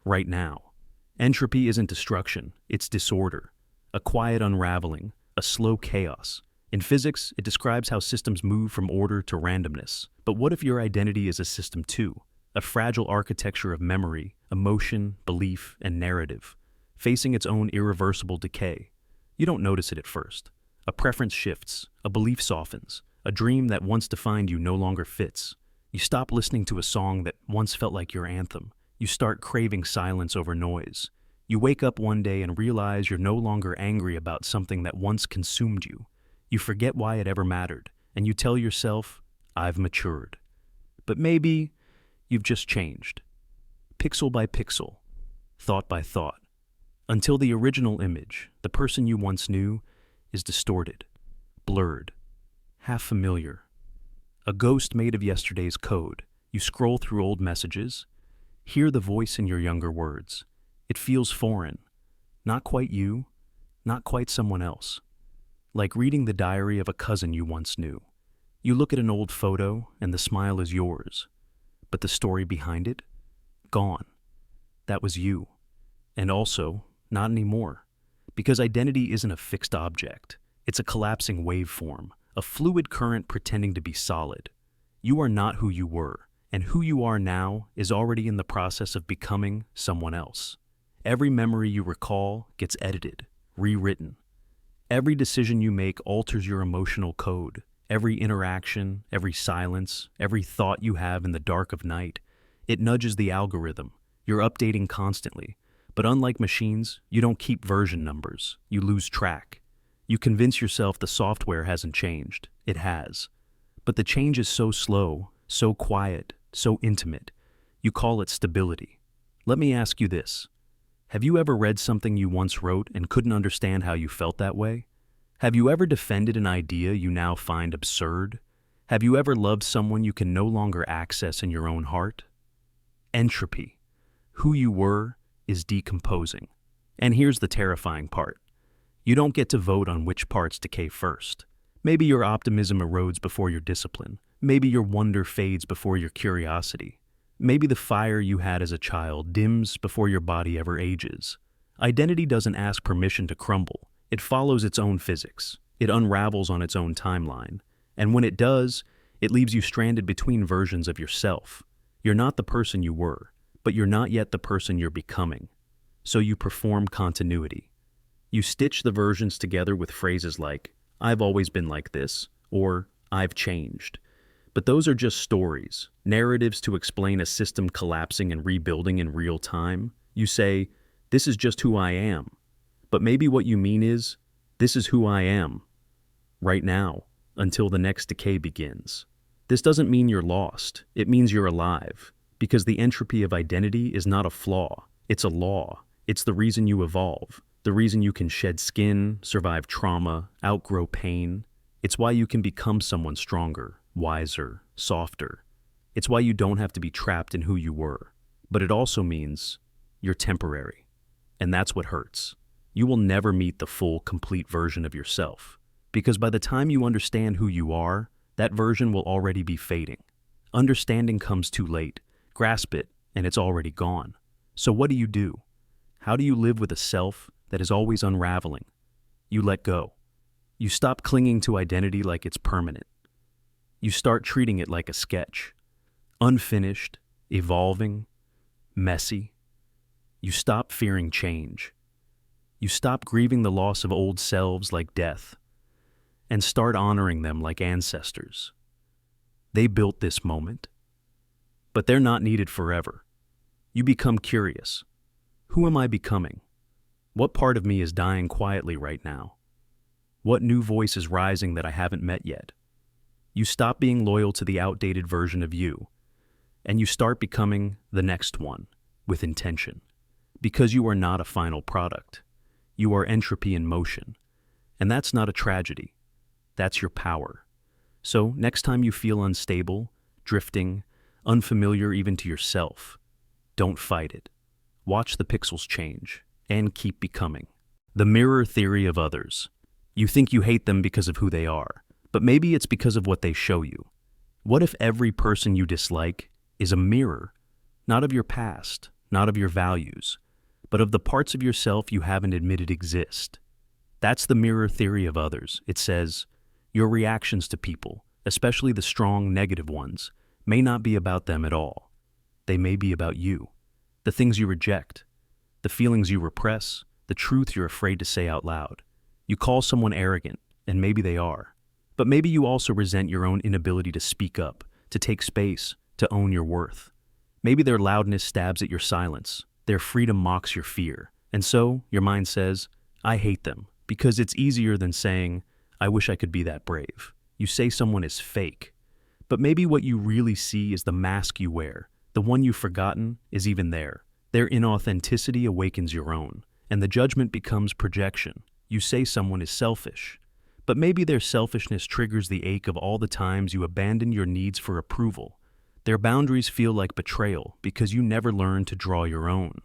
right now. Entropy isn't destruction, it's disorder, a quiet unraveling, a slow chaos. In physics, it describes how systems move from order to randomness. But what if your identity is a system too? A fragile architecture of memory, emotion, belief, and narrative, facing its own irreversible decay. You don't notice it at first. A preference shifts, a belief softens, a dream that once defined you no longer fits. You stop listening to a song that once felt like your anthem. You start craving silence over noise. You wake up one day and realize you're no longer angry about something that once consumed you. You forget why it ever mattered, and you tell yourself, I've matured. But maybe you've just changed. Pixel by pixel, thought by thought, until the original image, the person you once knew, is distorted, blurred, half familiar. A ghost made of yesterday's code. You scroll through old messages, hear the voice in your younger words. It feels foreign, not quite you, not quite someone else. Like reading the diary of a cousin you once knew. You look at an old photo and the smile is yours, but the story behind it? Gone. That was you. And also, not anymore. Because identity isn't a fixed object. It's a collapsing waveform, a fluid current pretending to be solid. You are not who you were, and who you are now is already in the process of becoming someone else. Every memory you recall gets edited, rewritten. Every decision you make alters your emotional code. Every interaction, every silence, every thought you have in the dark of night, it nudges the algorithm. You're updating constantly. But unlike machines, you don't keep version numbers. You lose track. You convince yourself the software hasn't changed. It has. But the change is so slow, so quiet, so intimate. You call it stability. Let me ask you this. Have you ever read something you once wrote and couldn't understand how you felt that way? Have you ever defended an idea you now find absurd? Have you ever loved someone you can no longer access in your own heart? Entropy. Who you were is decomposing. And here's the terrifying part. You don't get to vote on which parts decay first. Maybe your optimism erodes before your discipline. Maybe your wonder fades before your curiosity. Maybe the fire you had as a child dims before your body ever ages. Identity doesn't ask permission to crumble. It follows its own physics. It unravels on its own timeline. And when it does, it leaves you stranded between versions of yourself. You're not the person you were, but you're not yet the person you're becoming. So you perform continuity. You stitch the versions together with phrases like, I've always been like this, or I've changed. But those are just stories, narratives to explain a system collapsing and rebuilding in real time. You say, this is just who I am. But maybe what you mean is, this is who I am, right now, until the next decay begins. This doesn't mean you're lost. It means you're alive. Because the entropy of identity is not a flaw. It's a law. It's the reason you evolve. The reason you can shed skin, survive trauma, outgrow pain. It's why you can become someone stronger, wiser, softer. It's why you don't have to be trapped in who you were. But it also means you're temporary. And that's what hurts. You will never meet the full, complete version of yourself. Because by the time you understand who you are, that version will already be fading. Understanding comes too late. Grasp it, and it's already gone. So what do? How do you live with a self that is always unraveling? You let go. You stop clinging to identity like it's permanent. You start treating it like a sketch. Unfinished, evolving, messy. You stop fearing change. You stop grieving the loss of old selves like death. and start honoring them like ancestors. They built this moment, but they're not needed forever. You become curious. Who am I becoming? What part of me is dying quietly right now? What new voice is rising that I haven't met yet? You stop being loyal to the outdated version of you, and you start becoming the next one with intention. Because you are not a final product. You are entropy in motion. And that's not a tragedy. That's your power. So next time you feel unstable, drifting, unfamiliar even to yourself, don't fight it. Watch the pixels change and keep becoming. The mirror theory of others. You think you hate them because of who they are, but maybe it's because of what they show you. What if every person you dislike is a mirror, not of your past, not of your values, but of the parts of yourself you haven't admitted exist? That's the mirror theory of others. It says, your reactions to people, especially the strong negative ones, may not be about them at all. They may be about you. The things you reject, the feelings you repress, the truth you're afraid to say out loud. You call someone arrogant, and maybe they are. But maybe you also resent your own inability to speak up, to take space, to own your worth. Maybe their loudness stabs at your silence. Their freedom mocks your fear. And so, your mind says, I hate them, because it's easier than saying, I wish I could be that brave. You say someone is fake. But maybe what you really see is the mask you wear. The one you've forgotten is even there. Their inauthenticity awakens your own, and the judgment becomes projection. You say someone is selfish. But maybe their selfishness triggers the ache of all the times you abandon your needs for approval. Their boundaries feel like betrayal because you never learned to draw your own.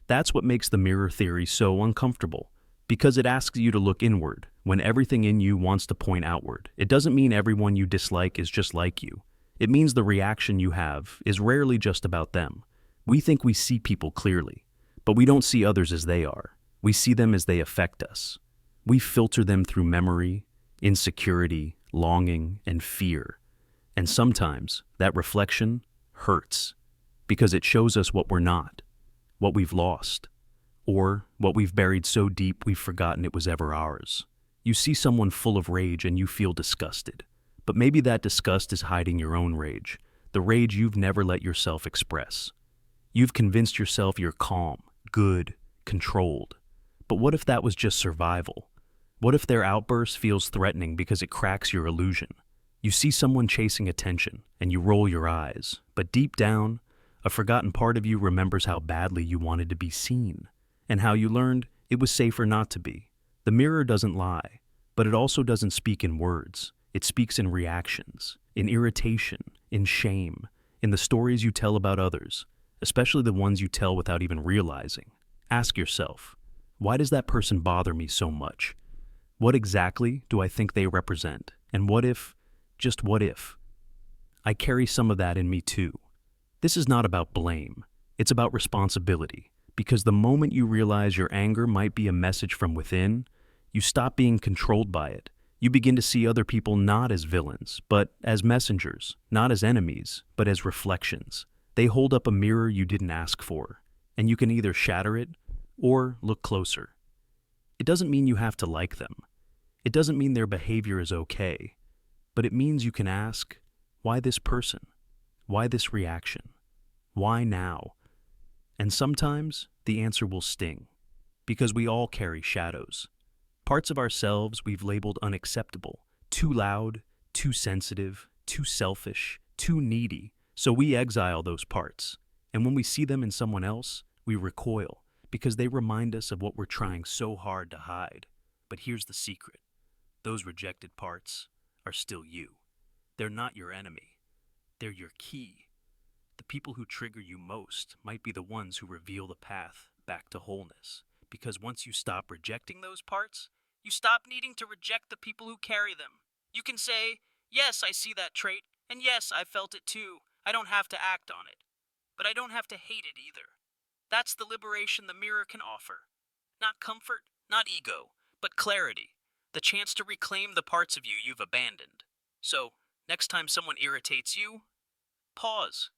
That's what makes the mirror theory so uncomfortable, because it asks you to look inward when everything in you wants to point outward. It doesn't mean everyone you dislike is just like you. It means the reaction you have is rarely just about them. We think we see people clearly, but we don't see others as they are. We see them as they affect us. We filter them through memory, insecurity, longing, and fear. And sometimes that reflection hurts because it shows us what we're not, what we've lost, or what we've buried so deep we've forgotten it was ever ours. You see someone full of rage and you feel disgusted, but maybe that disgust is hiding your own rage, the rage you've never let yourself express. You've convinced yourself you're calm, good, controlled. But what if that was just survival? What if their outburst feels threatening because it cracks your illusion? You see someone chasing attention, and you roll your eyes, but deep down, a forgotten part of you remembers how badly you wanted to be seen, and how you learned it was safer not to be. The mirror doesn't lie, but it also doesn't speak in words. It speaks in reactions, in irritation, in shame, in the stories you tell about others, especially the ones you tell without even realizing. Ask yourself, why does that person bother me so much? What exactly do I think they represent? And what if, just what if, I carry some of that in me too? This is not about blame. It's about responsibility. Because the moment you realize your anger might be a message from within, you stop being controlled by it. You begin to see other people not as villains, but as messengers, not as enemies, but as reflections. They hold up a mirror you didn't ask for, and you can either shatter it or look closer. It doesn't mean you have to like them. It doesn't mean their behavior is okay, but it means you can ask, why this person? Why this reaction? Why now? And sometimes the answer will sting, because we all carry shadows. Parts of ourselves we've labeled unacceptable, too loud, too sensitive, too selfish, too needy. So we exile those parts. And when we see them in someone else, we recoil, because they remind us of what we're trying so hard to hide. But here's the secret. Those rejected parts are still you. They're not your enemy. They're your key. The people who trigger you most might be the ones who reveal the path back to wholeness. Because once you stop rejecting those parts, you stop needing to reject the people who carry them. You can say, yes, I see that trait, and yes, I felt it too. I don't have to act on it. But I don't have to hate it either. That's the liberation the mirror can offer. Not comfort, not ego, but clarity. The chance to reclaim the parts of you you've abandoned. So, next time someone irritates you, pause.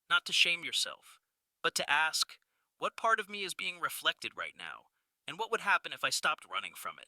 Not to shame yourself, but to ask, what part of me is being reflected right now? And what would happen if I stopped running from it?